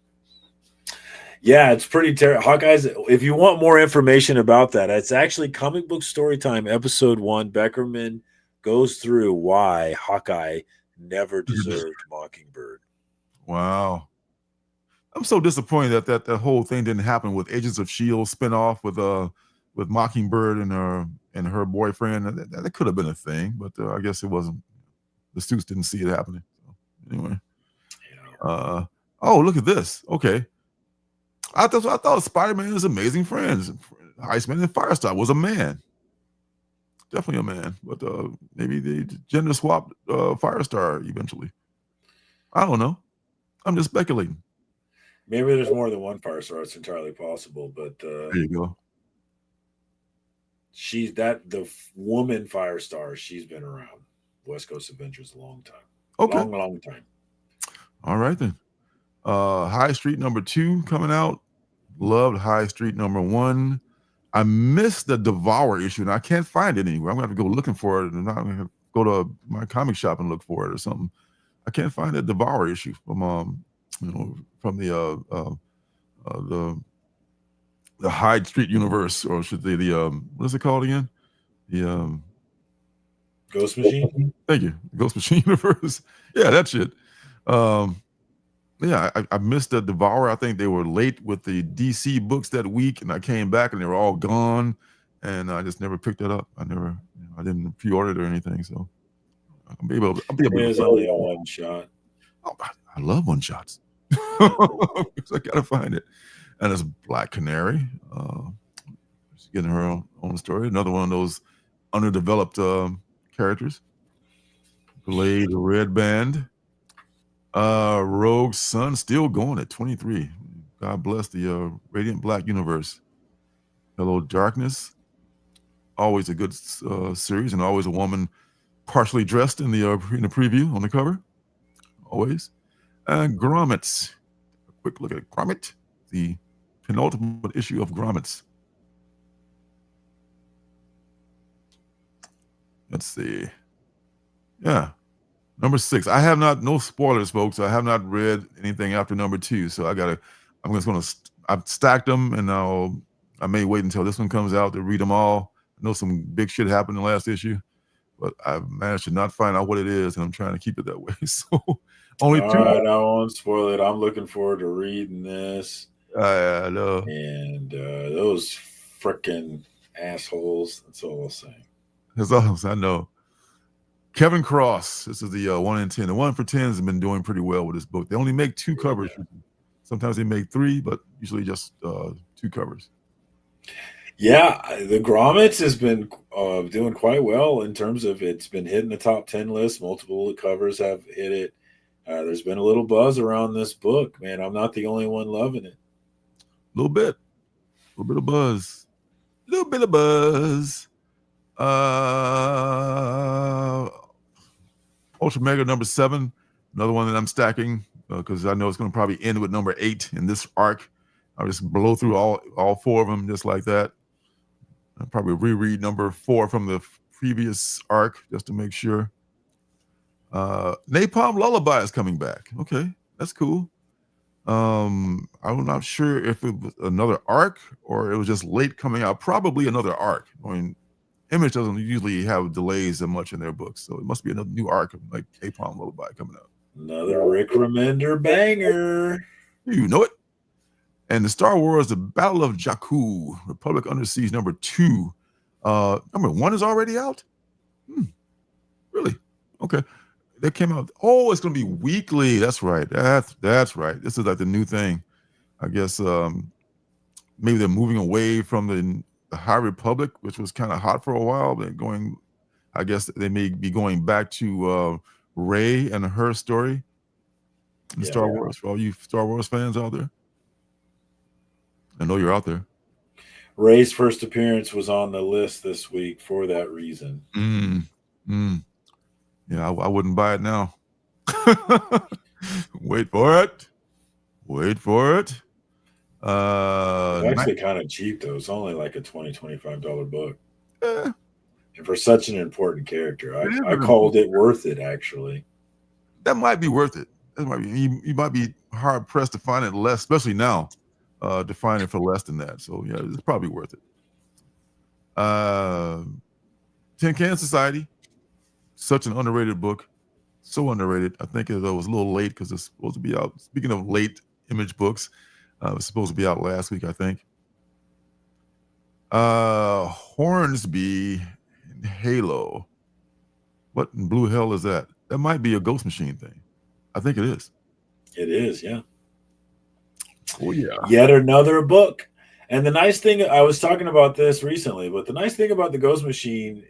Speaker 12: Yeah, it's pretty terrible. Hawkeye's, if you want more information about that, it's actually Comic Book Storytime, Episode 1. Beckerman goes through why Hawkeye never deserved Mockingbird.
Speaker 10: Wow. I'm so disappointed that whole thing didn't happen with Agents of S.H.I.E.L.D. spinoff with Mockingbird and her boyfriend. That could have been a thing, but I guess it wasn't. The suits didn't see it happening. So, anyway. Oh, look at this. Okay. I thought Spider-Man and his amazing friends, Iceman and Firestar, was a man. Definitely a man. But maybe they gender swapped Firestar eventually. I don't know. I'm just speculating.
Speaker 12: Maybe there's more than one Firestar. It's entirely possible. But
Speaker 10: there you go.
Speaker 12: The woman Firestar, she's been around West Coast Avengers a long time.
Speaker 10: Okay.
Speaker 12: Long time.
Speaker 10: All right, then. High Street #2 coming out. Loved High Street #1. I missed the Devour issue, and I can't find it anywhere. I'm going to have to go looking for it, and I'm going to go to my comic shop and look for it or something. I can't find that Devour issue from the Hyde Street universe, or should they what is it called again?
Speaker 12: Ghost Machine.
Speaker 10: Thank you, Ghost Machine Universe. Yeah, that shit. Yeah, I missed the Devourer. I think they were late with the DC books that week, and I came back and they were all gone, and I just never picked that up. I didn't pre-order it or anything, so I'll be able to.
Speaker 12: It's only a one shot.
Speaker 10: Oh, I love one shots. So I gotta find it. And it's Black Canary. She's getting her own story. Another one of those underdeveloped characters. Blade, Red Band. Rogue Sun still going at 23. God bless the Radiant Black universe. Hello Darkness. Always a good series, and always a woman partially dressed in the preview on the cover. Always. And Grommets. A quick look at Grommet, the penultimate issue of Grommets. Let's see. Yeah. Number 6. I have not, no spoilers, folks. I have not read anything after number 2. So I've stacked them, and I may wait until this one comes out to read them all. I know some big shit happened in the last issue, but I've managed to not find out what it is, and I'm trying to keep it that way. So only 2.
Speaker 12: All right, I won't spoil it. I'm looking forward to reading this.
Speaker 10: I know.
Speaker 12: And those frickin' assholes. That's all I'll say.
Speaker 10: That's all I know. Kevin Cross. This is the 1 in 10. The 1 for 10 has been doing pretty well with this book. They only make 2 covers. Sometimes they make 3, but usually just 2 covers.
Speaker 12: Yeah, the Grommets has been doing quite well in terms of it's been hitting the top 10 list. Multiple covers have hit it. There's been a little buzz around this book, man. I'm not the only one loving it.
Speaker 10: A little bit of buzz. Ultra Mega number 7, another one that I'm stacking because I know it's going to probably end with number 8 in this arc. I'll just blow through all 4 of them just like that. I'll probably reread number 4 from the previous arc just to make sure. Napalm Lullaby is coming back. Okay, that's cool. I'm not sure if it was another arc or it was just late coming out. Probably another arc. I mean, Image doesn't usually have delays that much in their books, so it must be another new arc like Napalm Lullaby coming out.
Speaker 12: Another Rick Remender banger.
Speaker 10: You know it. And the Star Wars, The Battle of Jakku, Republic Under Siege number 2. Number 1 is already out? Really? Okay. That came out. Oh, it's going to be weekly. That's right. That's right. This is like the new thing. I guess maybe they're moving away from the High Republic, which was kind of hot for a while. They're going, I guess they may be going back to Rey and her story in Star Wars, for all you Star Wars fans out there. I know you're out there.
Speaker 12: Rey's first appearance was on the list this week for that reason.
Speaker 10: Yeah, I wouldn't buy it now. Wait for it.
Speaker 12: It's actually kind of cheap, though. It's only like a $20-$25 book.
Speaker 10: Yeah.
Speaker 12: And for such an important character, I called it worth it, actually.
Speaker 10: That might be worth it. That might be, you might be hard pressed to find it less, especially now, to find it for less than that. So yeah, it's probably worth it. Tin Can Society, such an underrated book, so underrated. I think it was a little late because it's supposed to be out. Speaking of late Image books, it was supposed to be out last week, I think. Hornsby and Halo. What in blue hell is that? That might be a Ghost Machine thing. I think it is.
Speaker 12: It is, yeah.
Speaker 10: Oh, yeah.
Speaker 12: Yet another book. And the nice thing, I was talking about this recently, but the nice thing about the Ghost Machine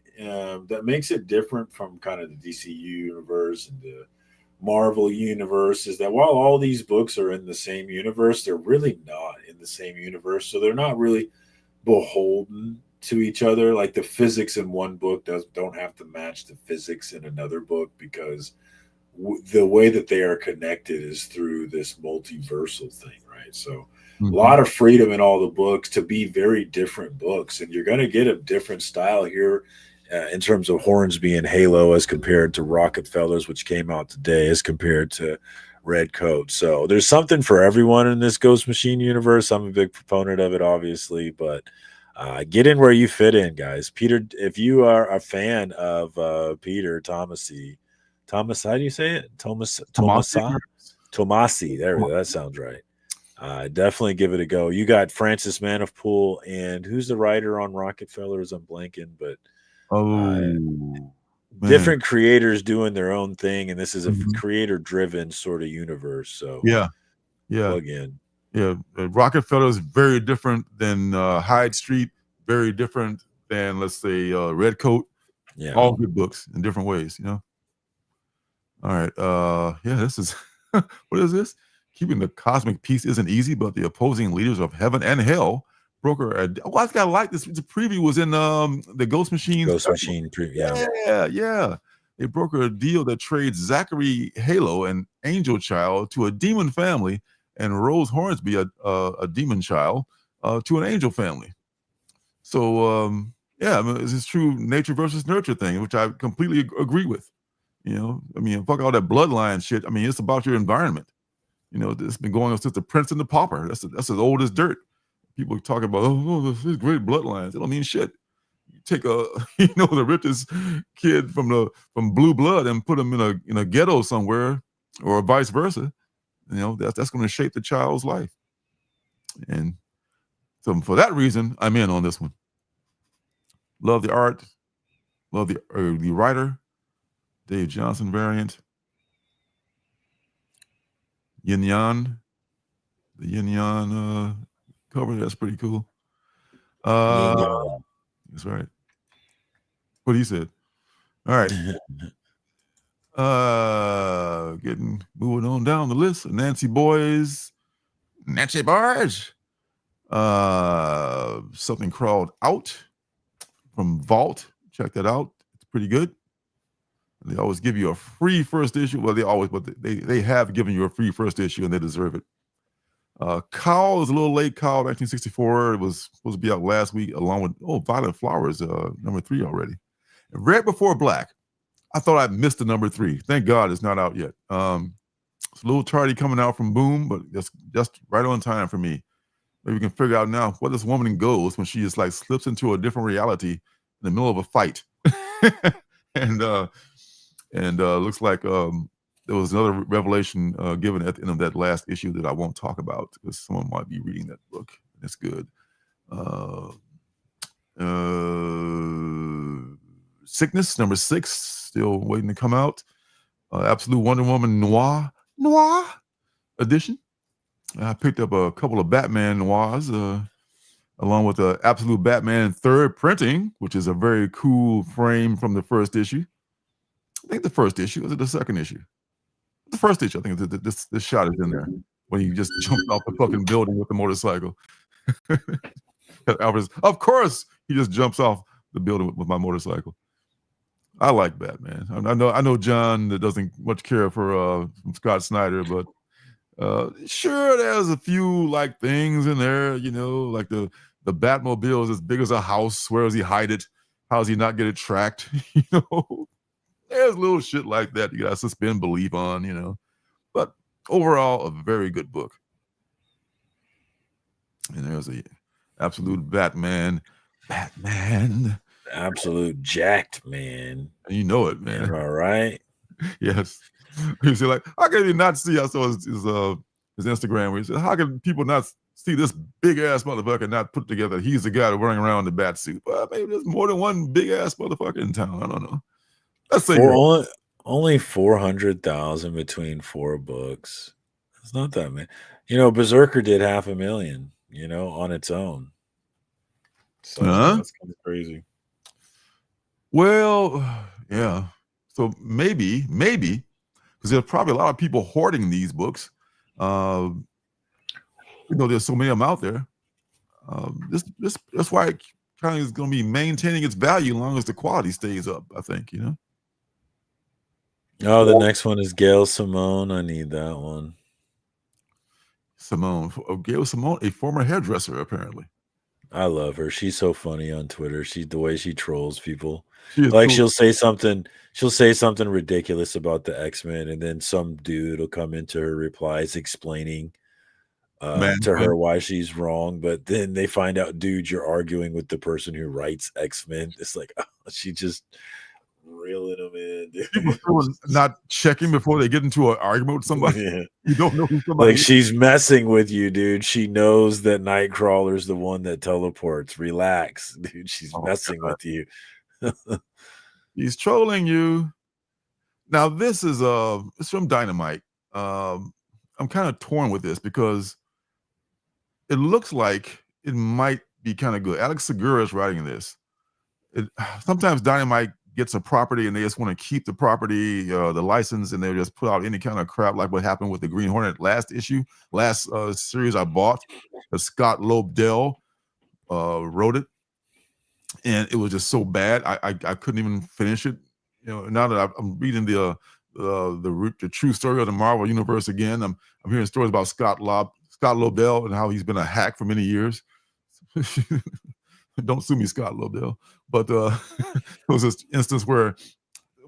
Speaker 12: that makes it different from kind of the DCU universe and the Marvel universe is that while all these books are in the same universe, they're really not in the same universe. So they're not really beholden to each other. Like the physics in one book don't have to match the physics in another book because the way that they are connected is through this multiversal thing, right? So a lot of freedom in all the books to be very different books, and you're going to get a different style here in terms of Hornsby and Halo as compared to Rockefellers, which came out today, as compared to Red Coat. So there's something for everyone in this Ghost Machine universe. I'm a big proponent of it, obviously, but Get in where you fit in, guys. Peter, if you are a fan of Peter Tomasi, how do you say it? Tomasi. There we go. That sounds right. Definitely give it a go. You got Francis Manifold, and who's the writer on Rockefellers? I'm blanking, but different creators doing their own thing, and this is a creator-driven sort of universe. So plug in.
Speaker 10: Yeah, Rockefeller is very different than Hyde Street. Very different than, let's say, Red Coat.
Speaker 12: Yeah,
Speaker 10: all good books in different ways. All right. This is what is this? Keeping the cosmic peace isn't easy, but the opposing leaders of heaven and hell broker. I gotta like this. The preview was in the Ghost Machine.
Speaker 12: Preview.
Speaker 10: Yeah. They broker a deal that trades Zachary Halo, an angel child, to a demon family, and Rose Hornsby, a demon child, to an angel family. So it's this true nature versus nurture thing, which I completely agree with. Fuck all that bloodline shit. It's about your environment. It's been going on since the Prince and the Pauper. That's as old as dirt. People talk about, this is great bloodlines. It don't mean shit. You take the richest kid from blue blood and put him in a ghetto somewhere, or vice versa. That's going to shape the child's life. And so for that reason, I'm in on this one. Love the art. Love the writer. Dave Johnson variant. Yin Yang. The Yin Yang cover, that's pretty cool. That's right. What he said. All right. Moving on down the list. Nancy Barge. Something crawled out from Vault. Check that out. It's pretty good. They always give you a free first issue. Well, they have given you a free first issue, and they deserve it. Cow is a little late. Cow, 1964. It was supposed to be out last week, along with Violet Flowers, number 3 already. And Red Before Black. I thought I missed the number 3. Thank God it's not out yet. It's a little tardy coming out from Boom, but just right on time for me. Maybe we can figure out now what this woman goes when she just slips into a different reality in the middle of a fight. and looks like there was another revelation given at the end of that last issue that I won't talk about because someone might be reading that book. It's good. Sickness, number 6, still waiting to come out. Absolute Wonder Woman Noir edition. I picked up a couple of Batman Noirs along with the Absolute Batman 3rd printing, which is a very cool frame from the first issue. I think the first issue. Was it the second issue? The first issue. I think this shot is in there when he just jumped off the fucking building with the motorcycle. Alvarez, of course, he just jumps off the building with my motorcycle. I like Batman. I know John that doesn't much care for Scott Snyder, but sure, there's a few things in there. Like the Batmobile is as big as a house. Where does he hide it? How does he not get it tracked? There's little shit like that you gotta suspend belief on, But overall, a very good book. And there's a Absolute Batman.
Speaker 12: Absolute jacked man.
Speaker 10: And you know it, man.
Speaker 12: All right.
Speaker 10: Yes. You see, how can you not see? I saw his Instagram where he said, how can people not see this big ass motherfucker not put together? He's the guy that's running around in the bat suit. Well, maybe there's more than one big ass motherfucker in town. I don't know. Let's say
Speaker 12: only 400,000 between 4 books. It's not that many. Berserker did 500,000, on its own. So that's kind of crazy.
Speaker 10: Well, yeah. So maybe, because there's probably a lot of people hoarding these books. There's so many of them out there. That's why it kind of is going to be maintaining its value as long as the quality stays up, I think,
Speaker 12: Oh, the next one is Gail Simone. I need that one.
Speaker 10: Gail Simone, a former hairdresser, apparently.
Speaker 12: I love her. She's so funny on Twitter. The way she trolls people.
Speaker 10: Cool.
Speaker 12: She'll say something ridiculous about the X-Men, and then some dude will come into her replies explaining to her why she's wrong. But then they find out, dude, you're arguing with the person who writes X-Men. It's like, oh, she just reeling them in.
Speaker 10: People not checking before they get into an argument with somebody.
Speaker 12: Yeah.
Speaker 10: You don't know who somebody
Speaker 12: Like,
Speaker 10: is.
Speaker 12: she's messing with you, dude. She knows that Nightcrawler's the one that teleports. Relax, dude. She's messing with you.
Speaker 10: He's trolling you. Now, this is it's from Dynamite. I'm kind of torn with this because it looks like it might be kind of good. Alex Segura is writing this. Sometimes Dynamite gets a property and they just want to keep the property, the license, and they just put out any kind of crap like what happened with the Green Hornet last series I bought. Scott Lobdell wrote it, and it was just so bad I couldn't even finish it. You know, now that I'm reading the true story of the Marvel Universe again, I'm hearing stories about Scott Lobdell and how he's been a hack for many years. Don't sue me, Scott Lobdell. But it was this instance where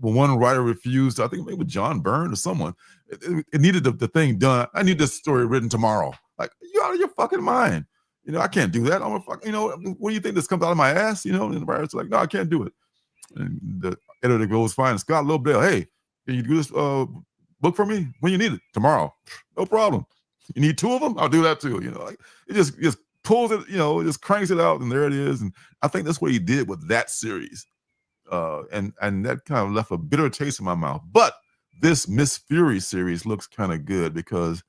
Speaker 10: one writer refused, I think maybe John Byrne or someone, it needed the thing done. I need this story written tomorrow. Like, you out of your fucking mind. You know, I can't do that. I'm a fuck, you know, what do you think this comes out of my ass? You know, and the writer's like, no, I can't do it. And the editor goes, fine, Scott Lobdell, hey, can you do this book for me? When you need it? Tomorrow. No problem. You need 2 of them? I'll do that too. You know, like, it just pulls it, you know, just cranks it out, and there it is. And I think that's what he did with that series. And that kind of left a bitter taste in my mouth. But this Miss Fury series looks kind of good because,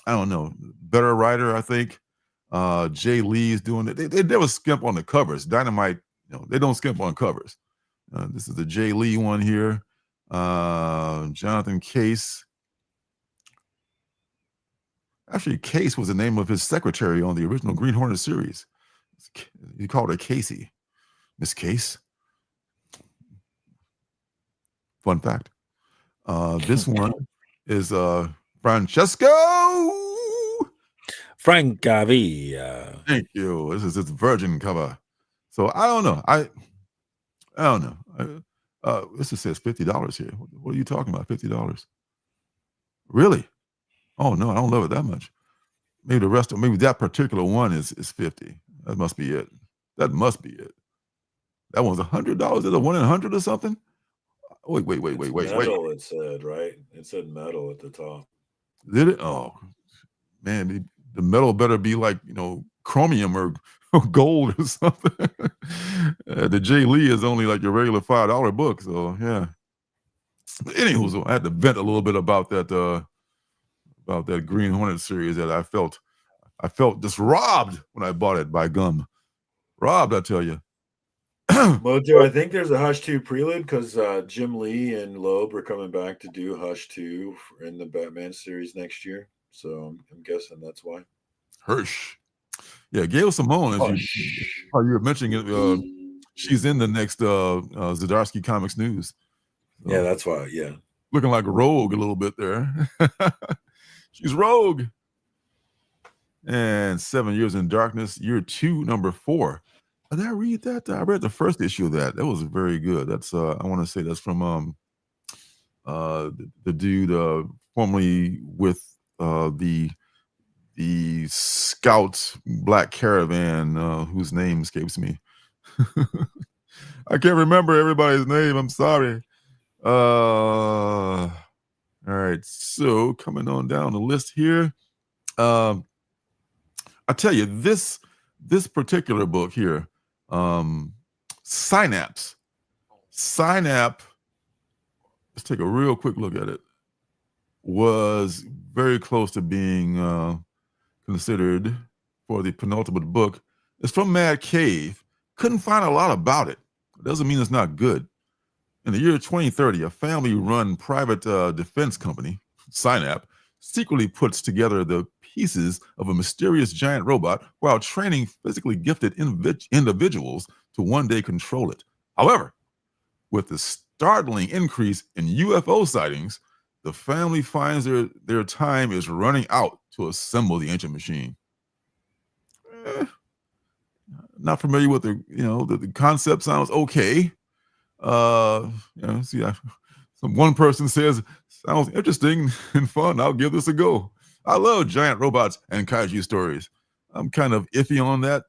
Speaker 10: I don't know, better writer, I think. Jay Lee's doing it. They never skimp on the covers. Dynamite, you know, they don't skimp on covers. This is the Jay Lee one here. Jonathan Case. Actually, Case was the name of his secretary on the original Green Hornet series. He called her Casey. Miss Case. Fun fact. This one is Francesco
Speaker 12: Francavilla.
Speaker 10: Thank you. This is its Virgin cover. So I don't know. I don't know. This just says $50 here. What are you talking about? $50? Really? Oh no, I don't love it that much. Maybe the rest of maybe that particular one is 50. That must be it. That must be it. That one's $100. Is it a 1 in 100 or something? Wait.
Speaker 12: Metal, it said, right? It said metal at the top.
Speaker 10: Did it? Oh man, the metal better be like, you know, chromium or gold or something. The Jay Lee is only like your regular $5 book. So yeah. Anywho, so I had to vent a little bit about that Green Hornet series that I felt just robbed when I bought it by gum. Robbed, I tell you.
Speaker 12: Well, dude, I think there's a Hush 2 prelude because Jim Lee and Loeb are coming back to do Hush 2 in the Batman series next year. So I'm guessing that's why.
Speaker 10: Hirsch. Yeah, Gail Simone, as you were mentioning it, she's in the next Zdarsky Comics News. So,
Speaker 12: yeah, that's why, yeah.
Speaker 10: Looking like Rogue a little bit there. She's Rogue. And 7 Years in Darkness, year 2, number 4. Did I read that? I read the first issue of that. That was very good. That's I want to say that's from the dude formerly with the Scouts Black Caravan, whose name escapes me. I can't remember everybody's name. I'm sorry. All right, so coming on down the list here. I tell you, this particular book here, Synapse. Let's take a real quick look at it. Was very close to being considered for the penultimate book. It's from Mad Cave. Couldn't find a lot about it. It doesn't mean it's not good. In the year 2030, a family-run private defense company, Synapse, secretly puts together the pieces of a mysterious giant robot while training physically gifted individuals to one day control it. However, with the startling increase in UFO sightings, the family finds their time is running out to assemble the ancient machine. Not familiar with the concept. Sounds okay. One person says sounds interesting and fun. I'll give this a go. I love giant robots and kaiju stories. I'm kind of iffy on that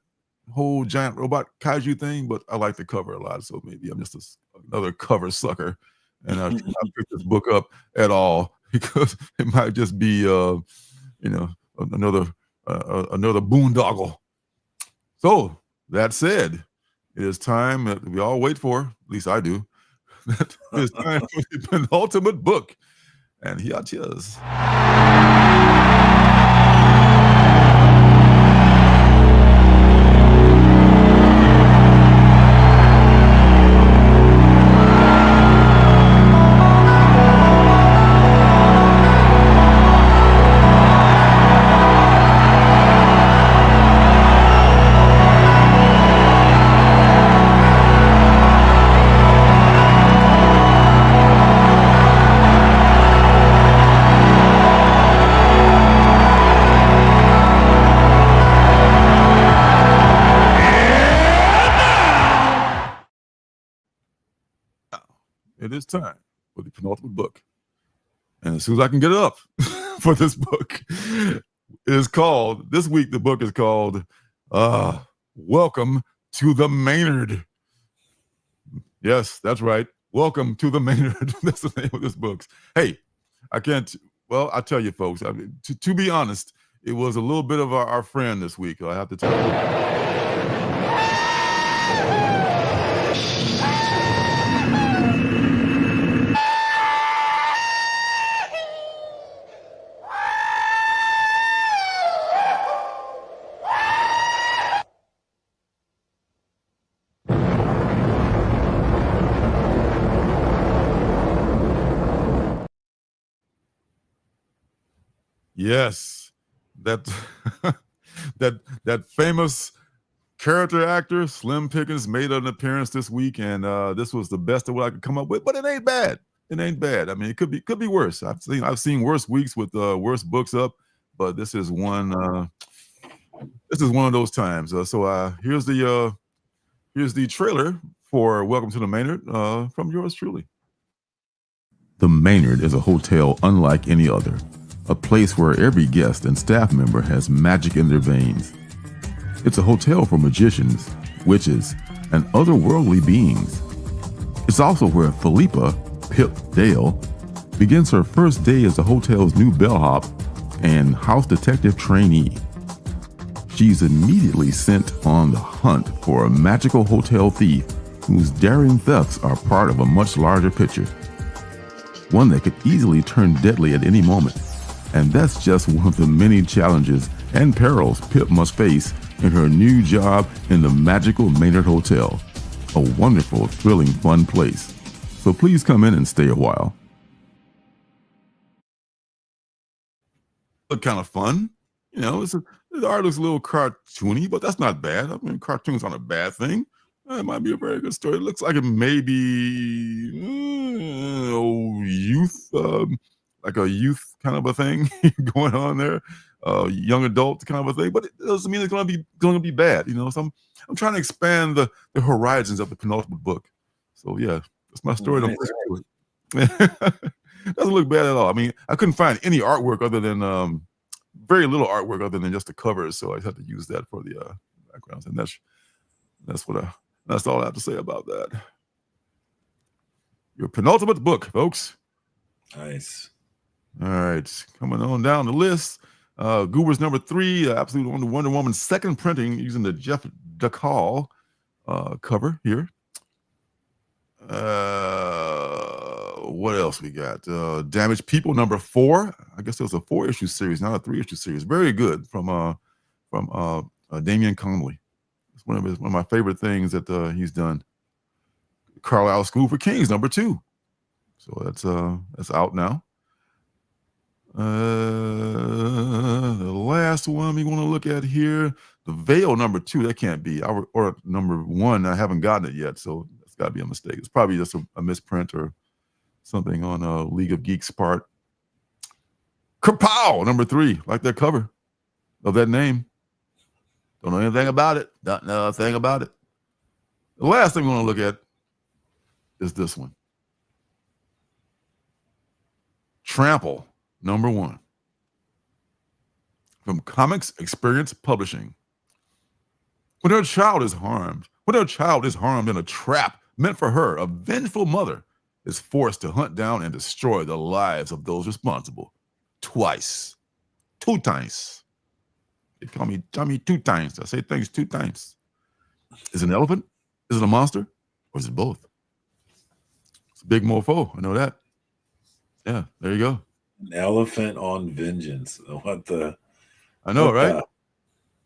Speaker 10: whole giant robot kaiju thing, but I like the cover a lot, so maybe I'm just another cover sucker, and I picked this book up at all because it might just be, another boondoggle. So that said, it is time that we all wait for. At least I do. It's time for the penultimate book, and here it is. It is time for the penultimate book. And as soon as I can get it up for this book, it is called, this week the book is called Welcome to the Maynard. Yes, that's right. Welcome to the Maynard. That's the name of this book. Hey, I tell you folks, to be honest, it was a little bit of our friend this week, I have to tell you. Yes, that famous character actor Slim Pickens made an appearance this week, and this was the best of what I could come up with. But it ain't bad. It ain't bad. I mean, it could be worse. I've seen worse weeks with worse books up, but this is one. This is one of those times. So here's the trailer for Welcome to the Maynard from yours truly. The Maynard is a hotel unlike any other. A place where every guest and staff member has magic in their veins. It's a hotel for magicians, witches, and otherworldly beings. It's also where Philippa, Pip Dale, begins her first day as the hotel's new bellhop and house detective trainee. She's immediately sent on the hunt for a magical hotel thief whose daring thefts are part of a much larger picture. One that could easily turn deadly at any moment. And that's just one of the many challenges and perils Pip must face in her new job in the magical Maynard Hotel. A wonderful, thrilling, fun place. So please come in and stay a while. Look kind of fun. You know, the art looks a little cartoony, but that's not bad. I mean, cartoons aren't a bad thing. It might be a very good story. It looks like it may be youth, like a youth kind of a thing going on there, young adult kind of a thing. But it doesn't mean it's going to be bad, you know. So I'm trying to expand the horizons of the penultimate book. So yeah, that's my story. Doesn't look bad at all. I mean, I couldn't find any artwork other than very little artwork other than just the covers. So I had to use that for the backgrounds, and that's all I have to say about that. Your penultimate book, folks.
Speaker 12: Nice.
Speaker 10: All right, coming on down the list. Goober's number 3, Absolute Wonder Woman, second printing using the Jeff DeCall cover here. What else we got? Damaged People number 4. I guess it was a 4-issue series, not a 3-issue series. Very good from Damian Conley. It's one of my favorite things that he's done. Carlisle School for Kings number 2. So that's out now. The last one we want to look at here, The Veil number 2. That can't be, or number 1. I haven't gotten it yet, so it's got to be a mistake. It's probably just a misprint or something on League of Geeks' part. Kapow number 3. Like that cover of that name. Don't know anything about it. Don't know a thing about it. The last thing we want to look at is this one. Trample number 1. from Comics Experience Publishing. When her child is harmed in a trap meant for her, a vengeful mother is forced to hunt down and destroy the lives of those responsible. Twice. 2 times. They call me 2 times. I say things 2 times. Is it an elephant? Is it a monster? Or is it both? It's a big mofo. I know that. Yeah, there you go.
Speaker 12: An elephant on vengeance. What the?
Speaker 10: I know, right?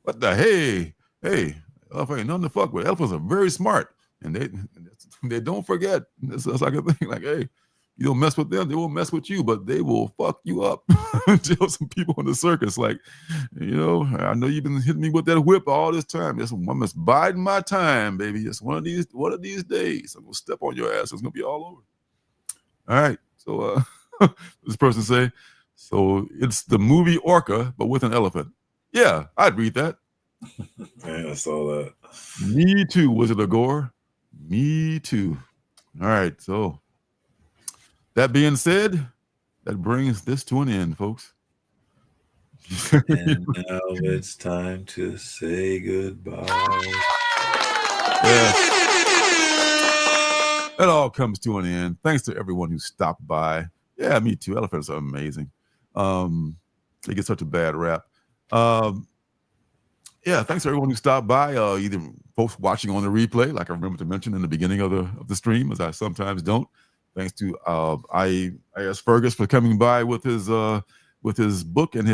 Speaker 10: What the? Hey, elephant ain't nothing to fuck with. Elephants are very smart, and they don't forget. It's like a thing. Like, hey, you don't mess with them, they won't mess with you, but they will fuck you up. Tell some people in the circus, like, you know, I know you've been hitting me with that whip all this time. I'm just biding my time, baby. It's one of these days, I'm gonna step on your ass. It's gonna be all over. All right, so this person say, so it's the movie Orca, but with an elephant. Yeah, I'd read that.
Speaker 12: Man, I saw that.
Speaker 10: Me too. Was it a gore? Me too. All right, so that being said, that brings this to an end, folks.
Speaker 12: And now it's time to say goodbye.
Speaker 10: Yes. It all comes to an end. Thanks to everyone who stopped by. Yeah, me too. Elephants are amazing. They get such a bad rap. Yeah, thanks to everyone who stopped by. Either folks watching on the replay, like I remember to mention in the beginning of the stream, as I sometimes don't. Thanks to I asked Fergus for coming by with his book and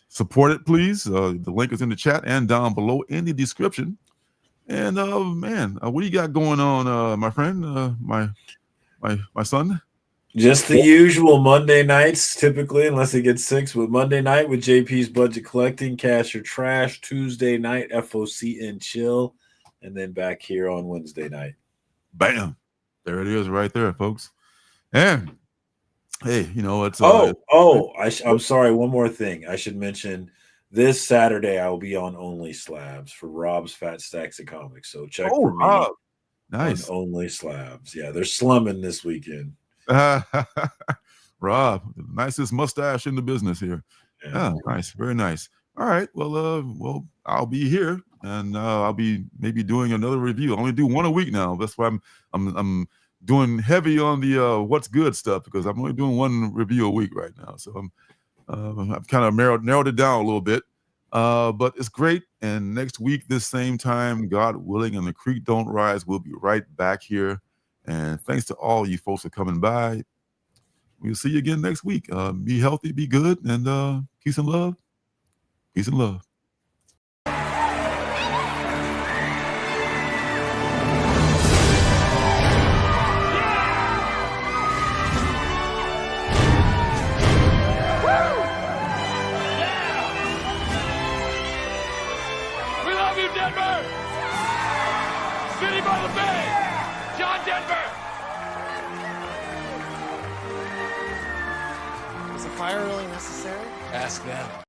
Speaker 10: support it, please. The link is in the chat and down below in the description. And man, what do you got going on, my friend, my son?
Speaker 12: Just the usual Monday nights, typically, unless he gets sick. But Monday night with JP's Budget Collecting, Cash or Trash. Tuesday night, FOC and Chill. And then back here on Wednesday night.
Speaker 10: Bam. There it is right there, folks. And, hey, you know, it's...
Speaker 12: I'm sorry, one more thing. I should mention, this Saturday I will be on Only Slabs for Rob's Fat Stacks of Comics. So check for me
Speaker 10: nice.
Speaker 12: on Only Slabs. Yeah, they're slumming this weekend.
Speaker 10: Rob, the nicest mustache in the business here. Yeah, nice, very nice. All right, well, I'll be here, and I'll be maybe doing another review. I only do one a week now. That's why I'm doing heavy on the what's good stuff, because I'm only doing one review a week right now. So I've kind of narrowed it down a little bit, but it's great. And next week, this same time, God willing, and the creek don't rise, we'll be right back here. And thanks to all you folks for coming by. We'll see you again next week. Be healthy, be good, and peace and love. Peace and love.
Speaker 19: We love you, Denver! City by the Bay! John Denver!
Speaker 20: Is a fire really necessary?
Speaker 19: Ask them.